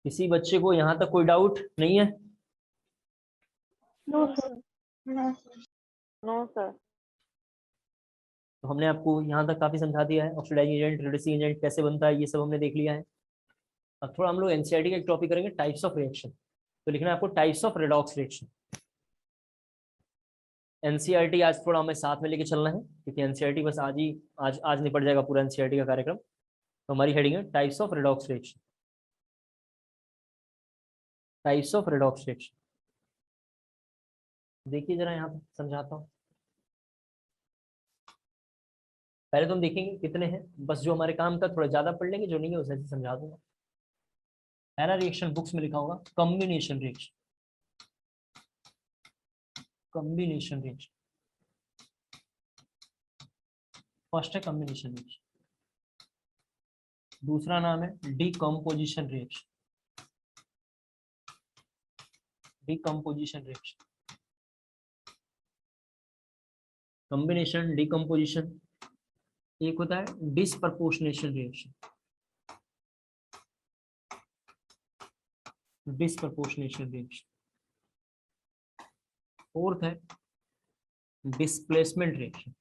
किसी बच्चे को यहाँ तक कोई डाउट नहीं है? No sir. No sir. तो हमने आपको यहाँ तक काफी समझा दिया है, ऑक्सीडाइजिंग एजेंट, रिड्यूसिंग एजेंट कैसे बनता है, ये सब हमने देख लिया है। अब थोड़ा हम लोग एनसीईआरटी का एक टॉपिक करेंगे, टाइप्स ऑफ रिएक्शन। तो लिखना है आपको types of redox reaction. NCERT आज थोड़ा हमें साथ में लेके चलना है, क्योंकि एनसीईआरटी बस आज निपट जाएगा पूरा एनसीईआरटी का कार्यक्रम। तो हमारी हेडिंग है types of redox reaction. Types of redox reaction देखिए जरा, यहाँ पे समझाता हूँ। पहले तो हम देखेंगे कितने हैं, बस जो हमारे काम का थोड़ा ज्यादा पढ़ लेंगे, जो नहीं है उसे ऐसे समझा दूंगा। पहला रिएक्शन बुक्स में लिखा होगा combination reaction. Combination reaction first है, कॉम्बिनेशन रिएक्शन। दूसरा नाम है decomposition reaction. Decomposition reaction, combination, decomposition. एक होता है disproportionation reaction. Disproportionation reaction. Fourth है डिस्प्लेसमेंट रिएक्शन।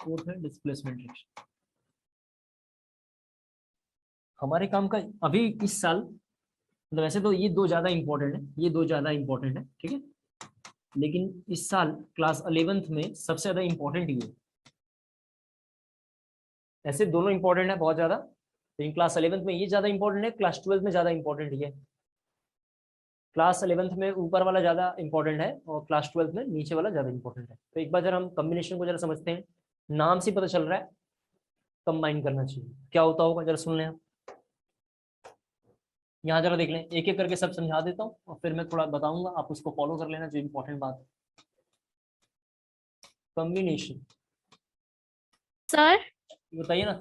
फोर्थ है डिस्प्लेसमेंट रिएक्शन। हमारे काम का अभी इस साल, मतलब वैसे तो ये दो ज्यादा इंपॉर्टेंट है, ये दो ज्यादा इंपॉर्टेंट है, ठीक है। लेकिन इस साल क्लास 11th में सबसे ज्यादा इंपॉर्टेंट ये है। ऐसे दोनों इंपॉर्टेंट है बहुत ज्यादा, लेकिन क्लास 11th में ये ज्यादा इंपॉर्टेंट है, क्लास 12th में ज्यादा इंपॉर्टेंट ये है। क्लास 11th में ऊपर वाला ज्यादा इंपॉर्टेंट है और क्लास 12th में नीचे वाला ज्यादा इंपॉर्टेंट है। तो एक बार जरा हम कॉम्बिनेशन को जरा समझते हैं। नाम से पता चल रहा है कंबाइन करना चाहिए, क्या होता होगा जरा सुन लें आप। यहाँ जरा देख लें, एक एक करके सब समझा देता हूँ और फिर मैं थोड़ा बताऊंगा, आप उसको फॉलो कर लेना जो इंपॉर्टेंट बात है। कॉम्बिनेशन सर बताइए ना।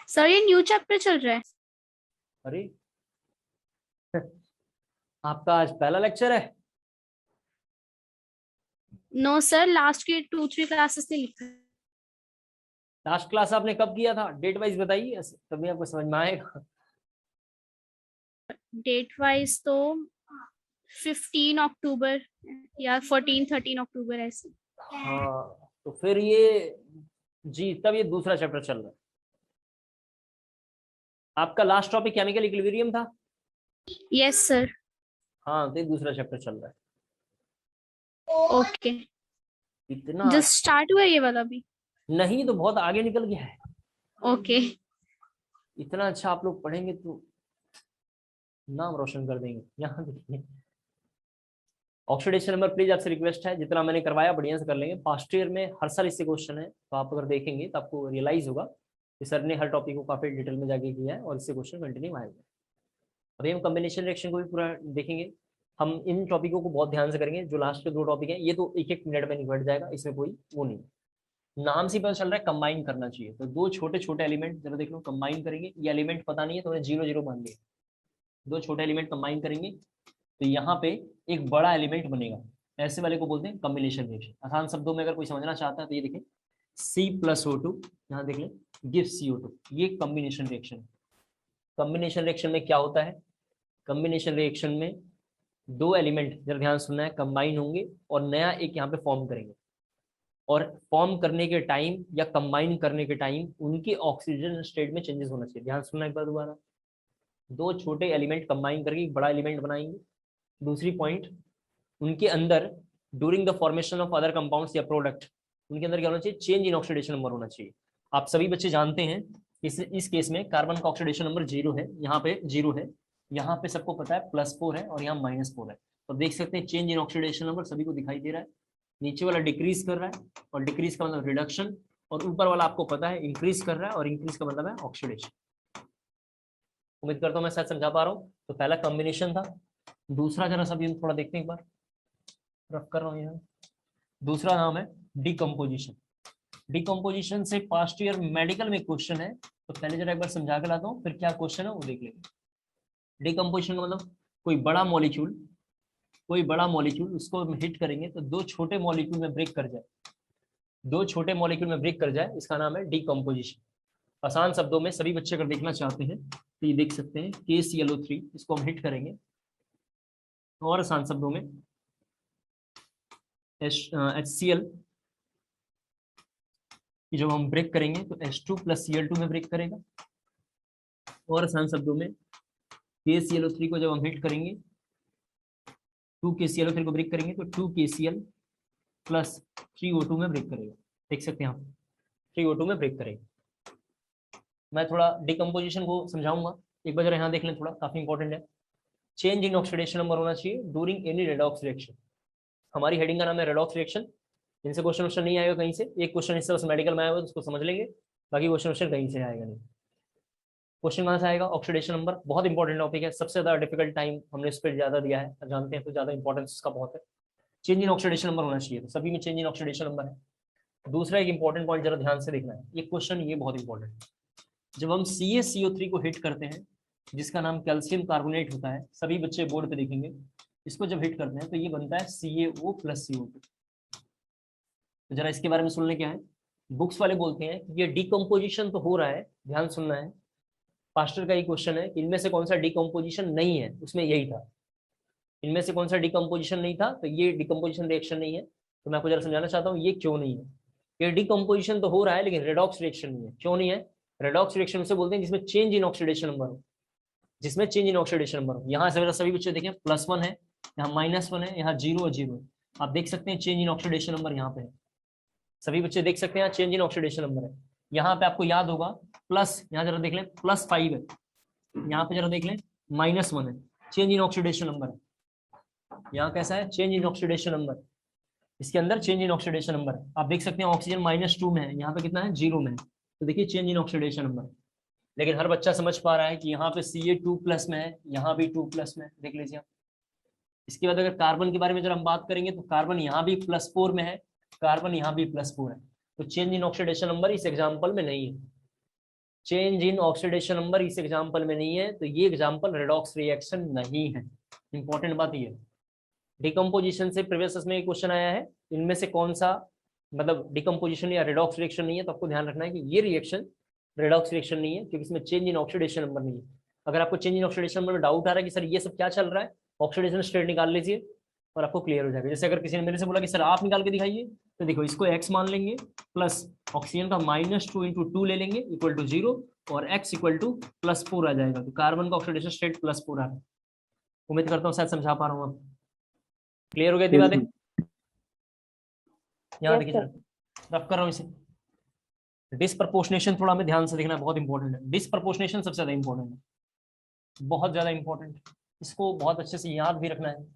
सर ये न्यू चैप्टर चल रहा है। अरे आपका आज पहला लेक्चर है? नो सर, लास्ट के 2-3 क्लासेस से लिखा है। लास्ट क्लास आपने कब किया था, डेट वाइज बताइए, तभी आपको समझ में आएगा। डेट वाइज तो 15 अक्टूबर या 14-13 अक्टूबर ऐसे। हाँ तो फिर ये जी, तब ये दूसरा चैप्टर चल रहा है। आपका लास्ट टॉपिक केमिकल इक्विलिब्रियम था। Yes sir. हाँ तो ये दूसरा चैप्टर चल रहा है। ओके, इतना जस्ट स्टार्ट हुआ ये वाला भी। नहीं तो बहुत आगे निकल गया है। ओके। इतना अच्छा आप लोग पढ़ेंगे तो नाम रोशन कर देंगे। यहाँ देखिए, ऑक्सीडेशन नंबर प्लीज आपसे रिक्वेस्ट है, जितना मैंने करवाया बढ़िया से कर लेंगे। फास्ट ईयर में हर साल इससे क्वेश्चन है, तो आप अगर देखेंगे तो आपको रियलाइज होगा कि सर ने हर टॉपिक को काफी डिटेल में जाके किया है और इससे क्वेश्चन कंटिन्यू आएगा। अभी हम कॉम्बिनेशन रिएक्शन को भी पूरा देखेंगे। हम इन टॉपिकों को बहुत ध्यान से करेंगे, जो लास्ट के दो टॉपिक हैं ये तो एक एक मिनट में निपट जाएगा, इसमें कोई वो नहीं। नाम से पता चल रहा है कंबाइन करना चाहिए, तो दो छोटे छोटे एलिमेंट जरा देख लो, कंबाइन करेंगे। ये एलिमेंट पता नहीं है तो उन्हें 0 0 मान लिया। दो छोटे एलिमेंट कंबाइन करेंगे तो यहाँ पे एक बड़ा एलिमेंट बनेगा, ऐसे वाले को बोलते हैं कॉम्बिनेशन रिएक्शन। आसान शब्दों में अगर कोई समझना चाहता है तो ये देखें, C+O2, यहाँ देख लें, गिव CO2, ये कॉम्बिनेशन रिएक्शन। कॉम्बिनेशन रिएक्शन में क्या होता है, कॉम्बिनेशन रिएक्शन में दो एलिमेंट, जरा ध्यान सुनना है, कंबाइन होंगे और नया एक यहाँ पे फॉर्म करेंगे। और फॉर्म करने के टाइम या कंबाइन करने के टाइम उनके ऑक्सीजन स्टेट में चेंजेस होना चाहिए। ध्यान सुनना एक बार दोबारा। दो छोटे एलिमेंट कंबाइन करके एक बड़ा एलिमेंट बनाएंगे। दूसरी पॉइंट, उनके अंदर during the formation of other compounds या प्रोडक्ट, उनके अंदर क्या होना चाहिए, चेंज इन ऑक्सीडेशन नंबर होना चाहिए। आप सभी बच्चे जानते हैं इस केस में कार्बन का ऑक्सीडेशन नंबर 0 है, यहाँ पे 0 है, यहाँ पे सबको पता है +4 है और यहाँ -4 है। तो देख सकते हैं चेंज इन ऑक्सीडेशन नंबर सभी को दिखाई दे रहा है। नीचे वाला डिक्रीज कर रहा है और डिक्रीज का मतलब रिडक्शन, और ऊपर वाला आपको पता है इंक्रीज कर रहा है और इंक्रीज का मतलब है ऑक्सीडेशन। उम्मीद करता हूँ मैं शायद समझा पा रहा हूँ। तो पहला कॉम्बिनेशन था। दूसरा जरा सभी हम थोड़ा देखते हैं, एक बार रफ कर रहा हूँ यहाँ। दूसरा नाम है डिकम्पोजिशन। डिकम्पोजिशन से पास्ट ईयर मेडिकल में क्वेश्चन है, तो पहले जरा एक बार समझा के लाता हूँ, फिर क्या क्वेश्चन है वो देख लेंगे। डिकम्पोजिशन का मतलब कोई बड़ा मॉलिक्यूल उसको हम हिट करेंगे तो दो छोटे मॉलिक्यूल में ब्रेक कर जाए, दो छोटे मॉलिक्यूल में ब्रेक कर जाए, इसका नाम है डिकम्पोजिशन। आसान शब्दों में सभी बच्चे अगर देखना चाहते हैं तो ये देख सकते हैं KClO3, इसको हम हिट करेंगे। और आसान शब्दों में HCl जब हम ब्रेक करेंगे तो H2 + Cl2 में ब्रेक करेगा। और आसान शब्दों में KClO3 को जब हम हिट करेंगे, 2KClO3 को ब्रेक करेंगे तो 2KCl + 3O2 में ब्रेक करेगा। देख सकते हैं आप, 3O2 में ब्रेक करेगा। मैं थोड़ा डिकम्पोजिशन को समझाऊंगा, एक बार जरा यहाँ देख लें, थोड़ा काफी इंपॉर्टेंट है। चेंज इन ऑक्सीडेशन नंबर होना चाहिए ड्यूरिंग एनी रेडॉक्स रिएक्शन। हमारी हेडिंग का नाम है रेडॉक्स रिएक्शन। इनसे क्वेश्चन नहीं आएगा कहीं से, एक क्वेश्चन इससे बस मेडिकल में आया हुआ तो उसको समझ लेंगे, बाकी क्वेश्चन कहीं से आएगा नहीं। क्वेश्चन कहाँ से आएगा? ऑक्सीडेशन नंबर, बहुत इंपॉर्टेंट टॉपिक है, सबसे ज्यादा डिफिकल्ट टाइम हमने इस पर ज्यादा दिया है, जानते हैं तो ज्यादा इंपॉर्टेंस इसका बहुत है। चेंज इन ऑक्सीडेशन नंबर होना चाहिए, तो सभी में चेंज इन ऑक्सीडेशन नंबर है। दूसरा एक इंपॉर्टेंट पॉइंट जरा ध्यान से देखना है, ये क्वेश्चन ये बहुत इंपॉर्टेंट है। जब हम CaCO3 को हिट करते हैं, जिसका नाम कैल्शियम कार्बोनेट होता है, सभी बच्चे बोर्ड पे देखेंगे, इसको जब हिट करते हैं तो ये बनता है CaO + CO2। तो जरा इसके बारे में सुन लें क्या है। बुक्स वाले बोलते हैं कि ये डिकम्पोजिशन तो हो रहा है, ध्यान सुनना है। पास्टर का ये क्वेश्चन है कि इनमें से कौन सा डिकम्पोजिशन नहीं है, उसमें यही था। इनमें से कौन सा डिकम्पोजिशन नहीं था, तो ये डिकम्पोजिशन रिएक्शन नहीं है। तो मैं आपको जरा समझाना चाहता हूँ ये क्यों नहीं है। ये डिकम्पोजिशन तो हो रहा है लेकिन रेडॉक्स रिएक्शन नहीं है। क्यों नहीं है? रेडॉक्स रिएक्शन उसे बोलते हैं जिसमें चेंज इन ऑक्सीडेशन नंबर हो, जिसमें चेंज इन ऑक्सीडेशन नंबर हो। यहाँ से सभी बच्चे देखें +1 है, यहाँ -1 है, यहाँ 0 और 0 है। आप देख सकते हैं चेंज इन ऑक्सीडेशन नंबर यहाँ पे है, सभी बच्चे देख सकते हैं चेंज इन ऑक्सीडेशन नंबर है। यहाँ पे आपको याद होगा प्लस, यहाँ जरा देख लें +5 है, यहाँ पे जरा देख लें -1 है, चेंज इन ऑक्सीडेशन नंबर है। यहाँ कैसा है? चेंज इन ऑक्सीडेशन नंबर, इसके अंदर चेंज इन ऑक्सीडेशन नंबर है। आप देख सकते हैं ऑक्सीजन -2 में है, यहाँ पे कितना है? 0 में है। तो देखिए चेंज इन ऑक्सीडेशन नंबर। लेकिन हर बच्चा समझ पा रहा है कि यहाँ पे Ca2+ में है, यहाँ भी 2+ में है, देख लीजिए आप। इसके बाद अगर कार्बन के बारे में जब हम बात करेंगे तो कार्बन यहाँ भी +4 में है, कार्बन यहाँ भी +4 है। तो चेंज इन ऑक्सीडेशन नंबर इस एग्जाम्पल में नहीं है, चेंज इन ऑक्सीडेशन नंबर इस एग्जाम्पल में नहीं है, तो ये एग्जाम्पल रेडॉक्स रिएक्शन नहीं है। इंपॉर्टेंट बात ये है। डिकम्पोजिशन से प्रीवियस में क्वेश्चन आया है, इनमें से कौन सा मतलब डिकम्पोजिशन या रेडॉक्स रिएक्शन नहीं है, तो आपको ध्यान रखना है कि ये रिएक्शन रेडॉक्स रिएक्शन नहीं है, क्योंकि इसमें चेंज इन ऑक्सीडेशन नंबर नहीं है। अगर आपको चेंज इन ऑक्सीडेशन नंबर में डाउट आ रहा है कि सर ये सब क्या चल रहा है, ऑक्सीडेशन स्टेट निकाल लीजिए और आपको क्लियर हो जाएगा। जैसे अगर किसी ने मेरे से बोला कि सर आप निकाल के दिखाइए, तो देखो इसको x मान लेंगे, प्लस ऑक्सीजन का -2 × 2 ले लेंगे = 0, और x = +4 आ जाएगा। तो कार्बन का ऑक्सीडेशन स्टेट +4 आ रहा है। उम्मीद करता हूँ शायद समझा पा रहा हूँ आप। क्लियर हो गई थी बातें? यहाँ देखिए रफ कर रहा हूँ इसे। डिस्प्रपोर्शनेशन थोड़ा हमें ध्यान से देखना है, बहुत इंपॉर्टेंट है। डिस्प्रपोर्शनेशन सबसे ज्यादा इंपॉर्टेंट है, बहुत ज्यादा इंपॉर्टेंट। इसको बहुत अच्छे से याद भी रखना है,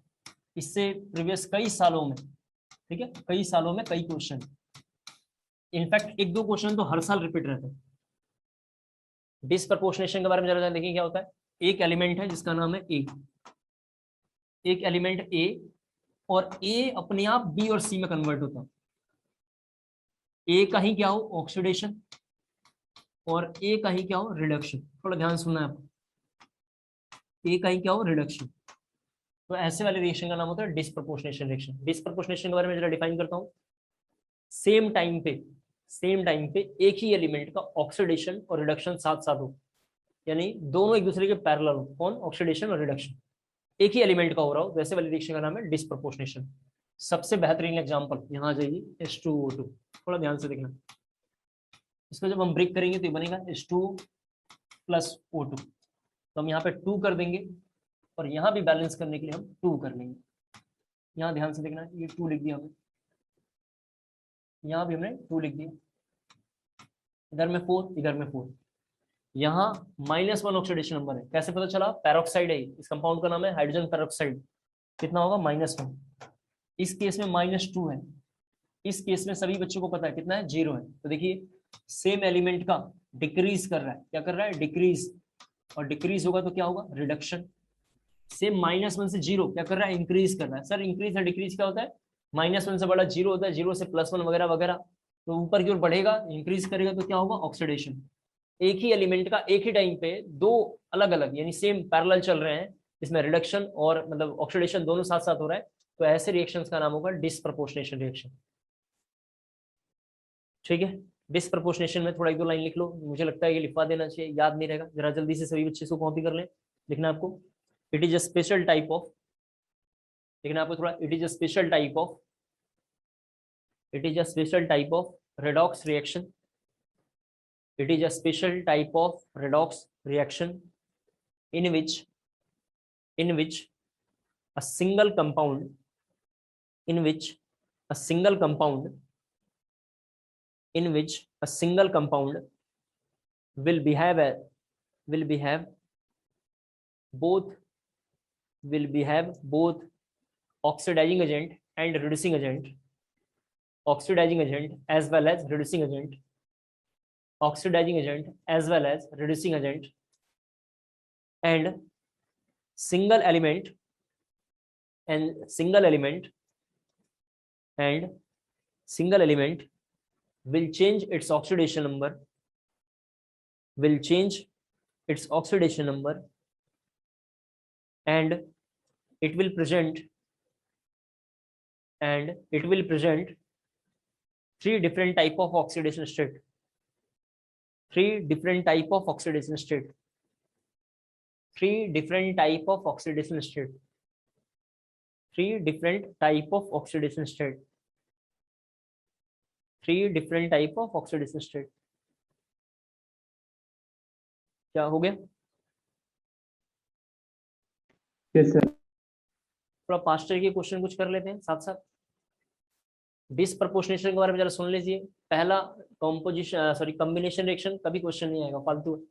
इससे प्रीवियस कई सालों में, ठीक है, कई सालों में कई क्वेश्चन, इनफैक्ट 1-2 क्वेश्चन तो हर साल रिपीट रहते हैं। डिस्प्रपोर्शनेशन के बारे में जरा देखिए क्या होता है। एक एलिमेंट है जिसका नाम है ए, एक एलिमेंट ए, और ए अपने आप बी और सी में कन्वर्ट होता है। ए का ही क्या हो? ऑक्सीडेशन, और ए का ही क्या हो? रिडक्शन। थोड़ा ध्यान सुनना है आपको, ए का ही क्या हो? रिडक्शन। तो ऐसे वाले रिएक्शन का नाम होता है डिस्प्रपोर्शनेशन रिएक्शन। डिस्प्रपोर्शनेशन के बारे में जरा डिफाइन करता हूँ। सेम टाइम पे एक ही एलिमेंट का ऑक्सीडेशन और रिडक्शन साथ साथ हो, यानी दोनों एक दूसरे के पैरेलल हो। कौन? ऑक्सीडेशन और रिडक्शन एक ही एलिमेंट का हो रहा हो, वैसे वाले रिएक्शन का नाम है डिस्प्रपोर्शनेशन। सबसे बेहतरीन एग्जांपल यहाँ आ जाइए H2O2। थोड़ा ध्यान से देखना, इसको जब हम ब्रेक करेंगे तो ये बनेगा H2 + O2। तो हम यहाँ पे 2 कर देंगे, और यहाँ भी बैलेंस करने के लिए हम 2 कर लेंगे। यहाँ ध्यान से देखना, ये 2 लिख दिया हमने, यहाँ भी हमने 2 लिख दिया, इधर में 4, इधर में 4। यहाँ -1 ऑक्सीडेशन नंबर है, कैसे पता चला? पैरोक्साइड है, इस कंपाउंड का नाम है हाइड्रोजन पैरोक्साइड। कितना होगा? -1। इस केस में -2 है, इस केस में सभी बच्चों को पता है कितना है? 0 है। तो देखिए सेम एलिमेंट का डिक्रीज कर रहा है, क्या कर रहा है? डिक्रीज, और डिक्रीज होगा तो क्या होगा? रिडक्शन। सेम -1 से 0 क्या कर रहा है? इंक्रीज कर रहा है। सर इंक्रीज या डिक्रीज क्या होता है? -1 से बड़ा 0 होता है, 0 से +1 वगैरह वगैरह, तो ऊपर की ओर बढ़ेगा, इंक्रीज करेगा तो क्या होगा? ऑक्सीडेशन। एक ही एलिमेंट का एक ही टाइम पे दो अलग अलग यानी सेम पैरेलल चल रहे हैं, इसमें रिडक्शन और मतलब ऑक्सीडेशन दोनों साथ साथ हो रहा है, तो ऐसे रिएक्शंस का नाम होगा डिस्प्रपोर्शनेशन रिएक्शन। ठीक है, डिसप्रपोर्शनेशन में थोड़ा एक दो लाइन लिख लो, मुझे लगता है ये लिखवा देना चाहिए, याद नहीं रहेगा, जरा जल्दी से सभी बच्चे इसको कॉपी कर लें। लिखना आपको it is a special type of, लिखना आपको थोड़ा it is a special type of, it is a special type of redox reaction, it is a special type of redox reaction in which a single compound, in which a single compound, in which a single compound will behave both, will behave both oxidizing agent and reducing agent, oxidizing agent as well as reducing agent, oxidizing agent as well as reducing agent, and single element and single element will change its oxidation number, will change its oxidation number, and it will present three different type of oxidation state, three different type of oxidation state, three different type of oxidation state, three different type of oxidation state, three different type of oxidation state। क्या हो गया? Yes sir. थोड़ा past year के question कुछ कर लेते हैं साथ साथ। डिसप्रपोर्शनेशन के बारे में जरा सुन लीजिए। पहला कॉम्पोजिशन सॉरी कॉम्बिनेशन रिएक्शन कभी क्वेश्चन नहीं आएगा, फालतू है।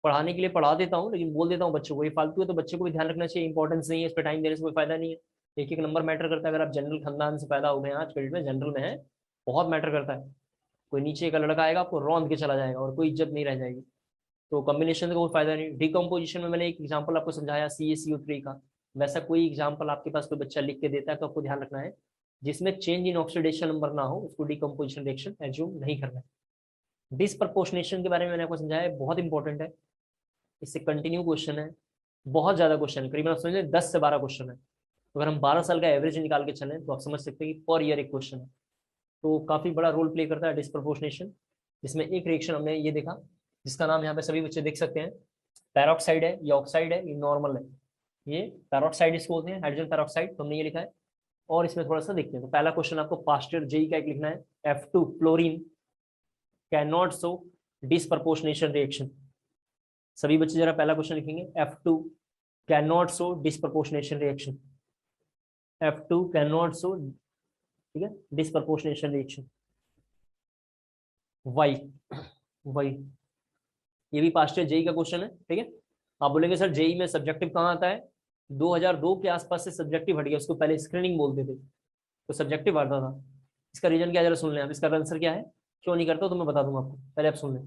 पढ़ाने के लिए पढ़ा देता हूँ लेकिन बोल देता हूँ बच्चों को ये फालतू है, तो बच्चे को भी ध्यान रखना चाहिए, इंपॉर्टेंस नहीं है, इस पर टाइम देने से कोई फायदा नहीं है। एक एक नंबर मैटर करता है। अगर आप जनरल खानदान से पैदा हो गए आज के डेट में, जनरल में है, बहुत मैटर करता है। कोई नीचे का लड़का आएगा आपको रौंद के चला जाएगा और कोई इज्जत नहीं रह जाएगी। तो कॉम्बिनेशन का कोई फायदा नहीं। डिकम्पोजिशन में मैंने एक एग्जाम्पल आपको समझाया CaCO3 का, वैसा कोई एग्जाम्पल आपके पास कोई बच्चा लिख के देता है तो आपको ध्यान रखना है जिसमें चेंज इन ऑक्सीडेशन नंबर ना हो उसको डिकम्पोजिशन रिएक्शन एज्यूम नहीं करना है। डिसप्रपोर्शनेशन के बारे में मैंने आपको समझाया, बहुत इंपॉर्टेंट है, इससे कंटिन्यू क्वेश्चन है, बहुत ज्यादा क्वेश्चन है, करीबन आप समझ 10 से 12 क्वेश्चन है। अगर हम 12 साल का एवरेज निकाल के चलें तो आप समझ सकते हैं कि पर ईयर एक क्वेश्चन है। तो काफी बड़ा रोल प्ले करता है डिसप्रपोर्शनेशन, जिसमें एक रिएक्शन हमने ये देखा जिसका नाम यहाँ पे सभी बच्चे देख सकते हैं, पैरोक्साइड है या ऑक्साइड है, ये नॉर्मल है, ये पैरोक्साइड इसको बोलते हैं, हाइड्रोजन पैरोक्साइड, तो हमने ये लिखा है। और इसमें थोड़ा सा देखते हैं। तो पहला क्वेश्चन आपको पास्ट ईयर जेई का एक लिखना है, F2 fluorine can not show disproportionation reaction. सभी बच्चे जरा पहला क्वेश्चन लिखेंगे, F2 can not show disproportionation reaction, F2 can not show, ठीक है, डिसप्रपोर्शनेशन रिएक्शन। वाई ये भी पास्ट ईयर जेई का क्वेश्चन है, ठीक है। आप बोलेंगे सर जेई में सब्जेक्टिव कहाँ आता है? 2002 के आसपास से सब्जेक्टिव हट गया, उसको पहले स्क्रीनिंग बोलते थे तो सब्जेक्टिव आता था। इसका रीजन क्या, जरा सुन लें आप। इसका आंसर क्या है, क्यों नहीं करता तो मैं बता दूंगा आपको, पहले आप सुन लें।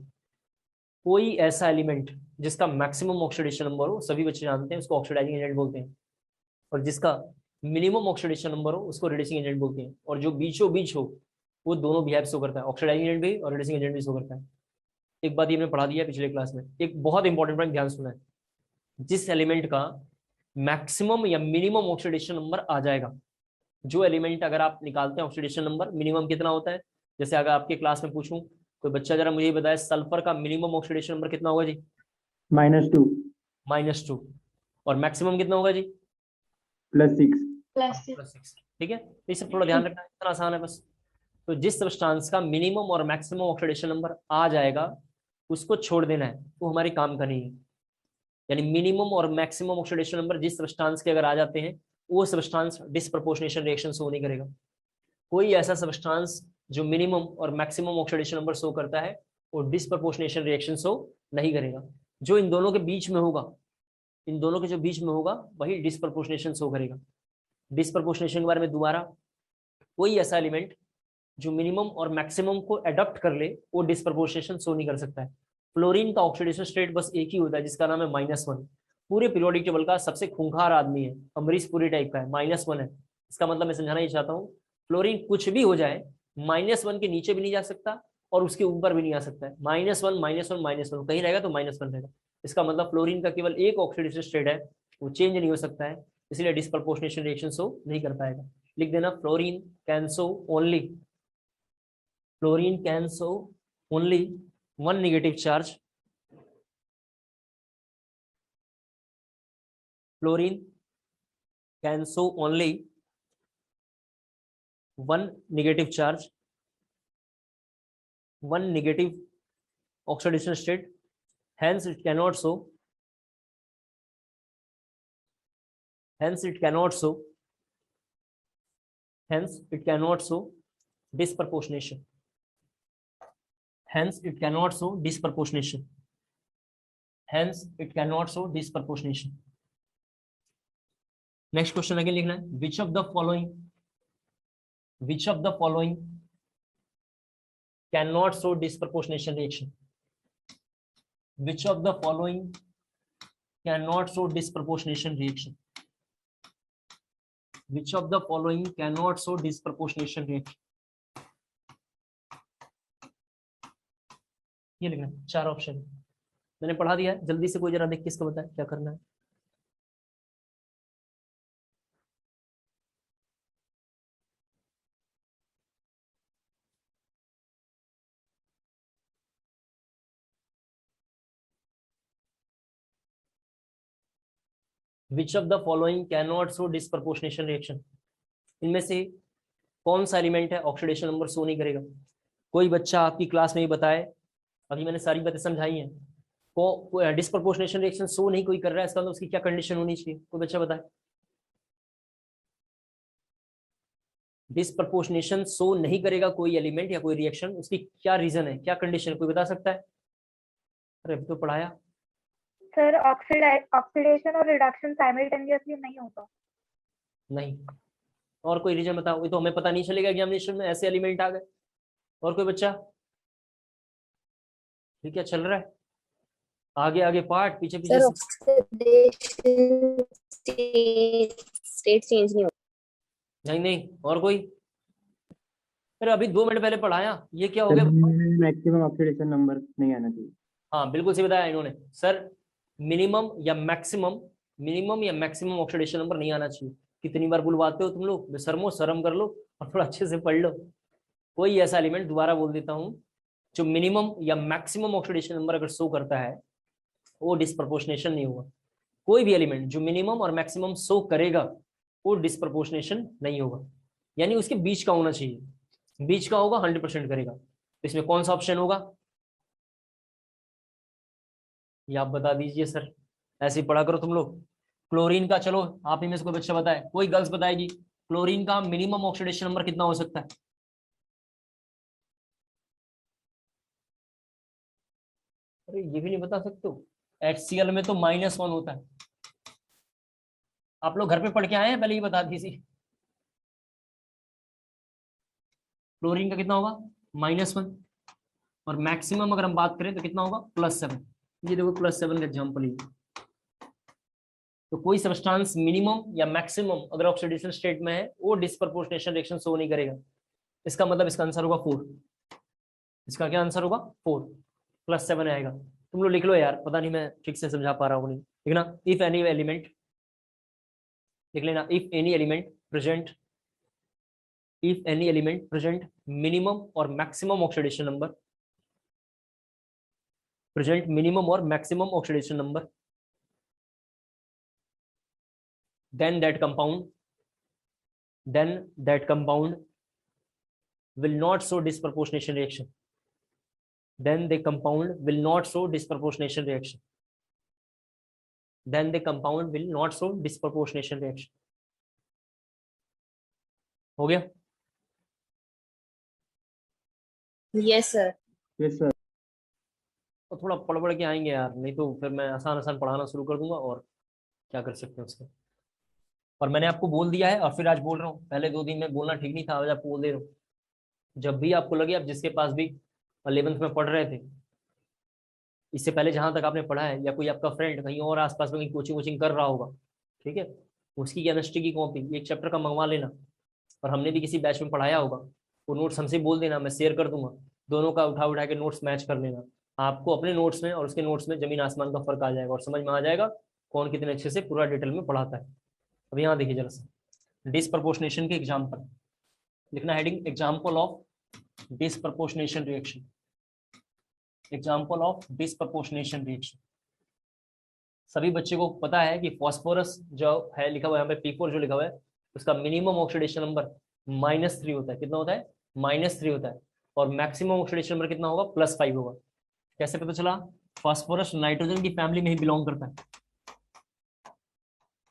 कोई ऐसा एलिमेंट जिसका मैक्सिमम ऑक्सीडेशन नंबर हो, सभी बच्चे जानते हैं उसको ऑक्सीडाइजिंग एजेंट बोलते हैं, और जिसका मिनिमम ऑक्सीडेशन नंबर हो उसको रिड्यूसिंग एजेंट बोलते हैं, और जो बीचों बीच हो वो दोनों बिहेव शो करता है, ऑक्सीडाइजिंग एजेंट भी और रिड्यूसिंग एजेंट भी शो करता है। एक बात ये हमने पढ़ा दिया पिछले क्लास में, एक बहुत इंपॉर्टेंट पॉइंट ध्यान सुना है, जिस एलिमेंट का मैक्सिमम या मिनिमम ऑक्सीडेशन नंबर आ जाएगा, जो एलिमेंट अगर आप निकालते हैं ऑक्सीडेशन नंबर मिनिमम कितना होता है, जैसे अगर आपके क्लास में पूछूं कोई बच्चा जरा मुझे बताए सल्फर का मिनिमम ऑक्सीडेशन नंबर कितना होगा जी? -2 और मैक्सिमम कितना होगा जी? +6। ठीक है, ये सब थोड़ा ध्यान रखना है, इतना आसान है बस। तो जिस सब्सटेंस का मिनिमम और मैक्सिमम ऑक्सीडेशन नंबर आ जाएगा उसको छोड़ देना है, वो हमारे काम का नहीं है। यानी मिनिमम और मैक्सिमम ऑक्सीडेशन नंबर जिस सब्सटेंस के अगर आ जाते हैं वो सब्सटेंस डिसप्रपोर्शनेशन रिएक्शन शो नहीं करेगा। कोई ऐसा सब्सटेंस जो मिनिमम और मैक्सिमम ऑक्सीडेशन नंबर शो करता है वो डिसप्रपोर्शनेशन रिएक्शन शो नहीं करेगा। जो इन दोनों के बीच में होगा, इन दोनों के जो बीच में होगा वही डिसप्रपोर्शनेशन शो करेगा। डिसप्रपोर्शनेशन के बारे में दोबारा, कोई ऐसा एलिमेंट जो मिनिमम और मैक्सिमम को अडॉप्ट कर ले वो डिसप्रपोर्शनेशन शो नहीं कर सकता है। फ्लोरीन का ऑक्सीडेशन स्टेट बस एक ही होता है जिसका नाम है -1। पूरे पीरियोडिक टेबल का सबसे खूंखार आदमी है, अमरीश पुरी टाइप का है, -1 है। इसका मतलब मैं समझाना ही चाहता हूँ, फ्लोरीन कुछ भी हो जाए -1 के नीचे भी नहीं जा सकता और उसके ऊपर भी नहीं आ सकता है। -1 कहीं रहेगा तो -1 रहेगा। इसका मतलब फ्लोरीन का केवल एक ऑक्सीडेशन स्टेट है, वो चेंज नहीं हो सकता है, इसलिए डिसप्रपोर्शनेशन रिएक्शन शो नहीं कर पाएगा। लिख देना, fluorine can show only Chlorine can show only one negative charge. Chlorine can show only one negative charge, one negative oxidation state. Hence it cannot show. Hence it cannot show. Hence it cannot show disproportionation. Hence it cannot show disproportionation. Hence it cannot show disproportionation. Next question again लिखना है. Which of the following cannot show disproportionation reaction? Which of the following cannot show disproportionation reaction? Which of the following cannot show disproportionation reaction? ये लिखना, 4 option मैंने पढ़ा दिया है, जल्दी से कोई जरा देख के इसका बताए क्या करना है. Which of the following cannot show disproportionation reaction? इनमें से कौन सा एलिमेंट है ऑक्सीडेशन नंबर शो नहीं करेगा? कोई बच्चा आपकी क्लास में ही बताए, अभी मैंने सारी बातें समझाई हैं, को डिस्प्रपोर्शनेशन रिएक्शन शो नहीं कोई कर रहा है, इसका मतलब उसकी क्या कंडीशन होनी चाहिए? कोई बच्चा बताए. डिस्प्रपोर्शनेशन शो नहीं करेगा कोई एलिमेंट या कोई रिएक्शन, उसकी क्या रीजन है, क्या कंडीशन है, कोई बता सकता है? अरे अभी तो पढ़ाया सर. ऑक्सीडेशन और रिडक्शन साइमल्टेनियसली नहीं होता. नहीं. और कोई रीजन बताओ. ये तो हमें पता नहीं चलेगा एग्जामिनेशन में ऐसे एलिमेंट आ गए. और कोई बच्चा? ठीक है, चल रहा है आगे आगे पार्ट, पीछे पीछे स्टेट चेंज नहीं होता. नहीं. और कोई? अरे अभी 2 मिनट पहले पढ़ाया, ये क्या हो गया? मैक्सिमम ऑक्सीडेशन नंबर नहीं आना चाहिए. हाँ बिल्कुल सही बताया इन्होंने सर. मिनिमम या मैक्सिमम ऑक्सीडेशन नंबर नहीं आना चाहिए. कितनी बार बुलवाते हो तुम लोग? बेशर्मो, शर्म कर लो और थोड़ा अच्छे से पढ़ लो. कोई ऐसा एलिमेंट, दोबारा बोल देता हूँ, जो मिनिमम या मैक्सिमम ऑक्सीडेशन नंबर अगर शो करता है वो डिस्प्रपोर्शनेशन नहीं होगा. कोई भी एलिमेंट जो मिनिमम और मैक्सिमम शो करेगा वो डिस्प्रपोर्शनेशन नहीं होगा, यानी उसके बीच का होना चाहिए. बीच का होगा 100% करेगा. इसमें कौन सा ऑप्शन होगा ये आप बता दीजिए सर. ऐसे ही पढ़ा करो तुम लोग. क्लोरीन का, चलो आप ही में से कोई बच्चा बताए, कोई गर्ल्स बताएगी क्लोरीन का मिनिमम ऑक्सीडेशन नंबर कितना हो सकता है? अरे ये भी नहीं बता सकते हो? HCl में तो -1 होता है. आप लोग घर पे पढ़ के आए हैं? पहले ये बता दीजिए. क्लोरीन का कितना होगा? -1. और मैक्सिमम अगर हम बात करें तो कितना होगा? +7. ये देखो +7 का एग्जाम्पल ही. तो कोई सब्सटेंस मिनिमम या मैक्सिमम अगर ऑक्सीडेशन स्टेट में है वो डिस्प्रपोर्शनेशन रिएक्शन शो नहीं करेगा. इसका मतलब इसका आंसर होगा 4. इसका क्या आंसर होगा? 4. +7 आएगा. तुम लोग लिख लो यार, पता नहीं मैं ठीक से समझा पा रहा हूँ नहीं. ठीक ना? इफ एनी एलिमेंट लिख लेना. If any element present minimum और maximum oxidation number, present minimum or maximum oxidation number, then that compound will not show disproportionation reaction. Then the compound will not show disproportionation reaction. हो गया? Yes sir. Yes sir. तो थोड़ा पढ़ के आएंगे यार, नहीं तो फिर मैं आसान पढ़ाना शुरू कर दूंगा और क्या कर सकते हैं उसके. और मैंने आपको बोल दिया है और फिर आज बोल रहा हूँ. पहले 2 दिन में बोलना ठीक नहीं था, आज आपको बोल दे रहा हूँ. जब भी आपको लगे, आप जिसके पास भी 11th में पढ़ रहे थे, इससे पहले जहाँ तक आपने पढ़ा है, या कोई आपका फ्रेंड कहीं और आसपास में कहीं कोचिंग कर रहा होगा, ठीक है, उसकी केमिस्ट्री की कॉपी 1 चैप्टर का मंगवा लेना. और हमने भी किसी बैच में पढ़ाया होगा, वो नोट्स हमसे बोल देना, मैं शेयर कर दूंगा. दोनों का उठा के नोट्स मैच कर लेना. आपको अपने नोट्स में और उसके नोट्स में जमीन आसमान का फर्क आ जाएगा और समझ में आ जाएगा कौन कितने अच्छे से पूरा डिटेल में पढ़ाता है. अब यहाँ देखिए जरा सा, डिस्प्रपोर्शनेशन के एग्जाम्पल लिखना. Heading example of disproportionation reaction, example of disproportionation reaction. सभी बच्चे को पता है कि फॉस्फोरस जो है लिखा हुआ है यहाँ पे P4 जो लिखा हुआ है उसका मिनिमम ऑक्सीडेशन नंबर -3 होता है। कितना होता है? -3 होता है। और मैक्सिमम ऑक्सीडेशन नंबर कितना होगा? +5 होगा। कैसे पता चला? फॉस्फोरस नाइट्रोजन की फैमिली में ही बिलोंग करता है,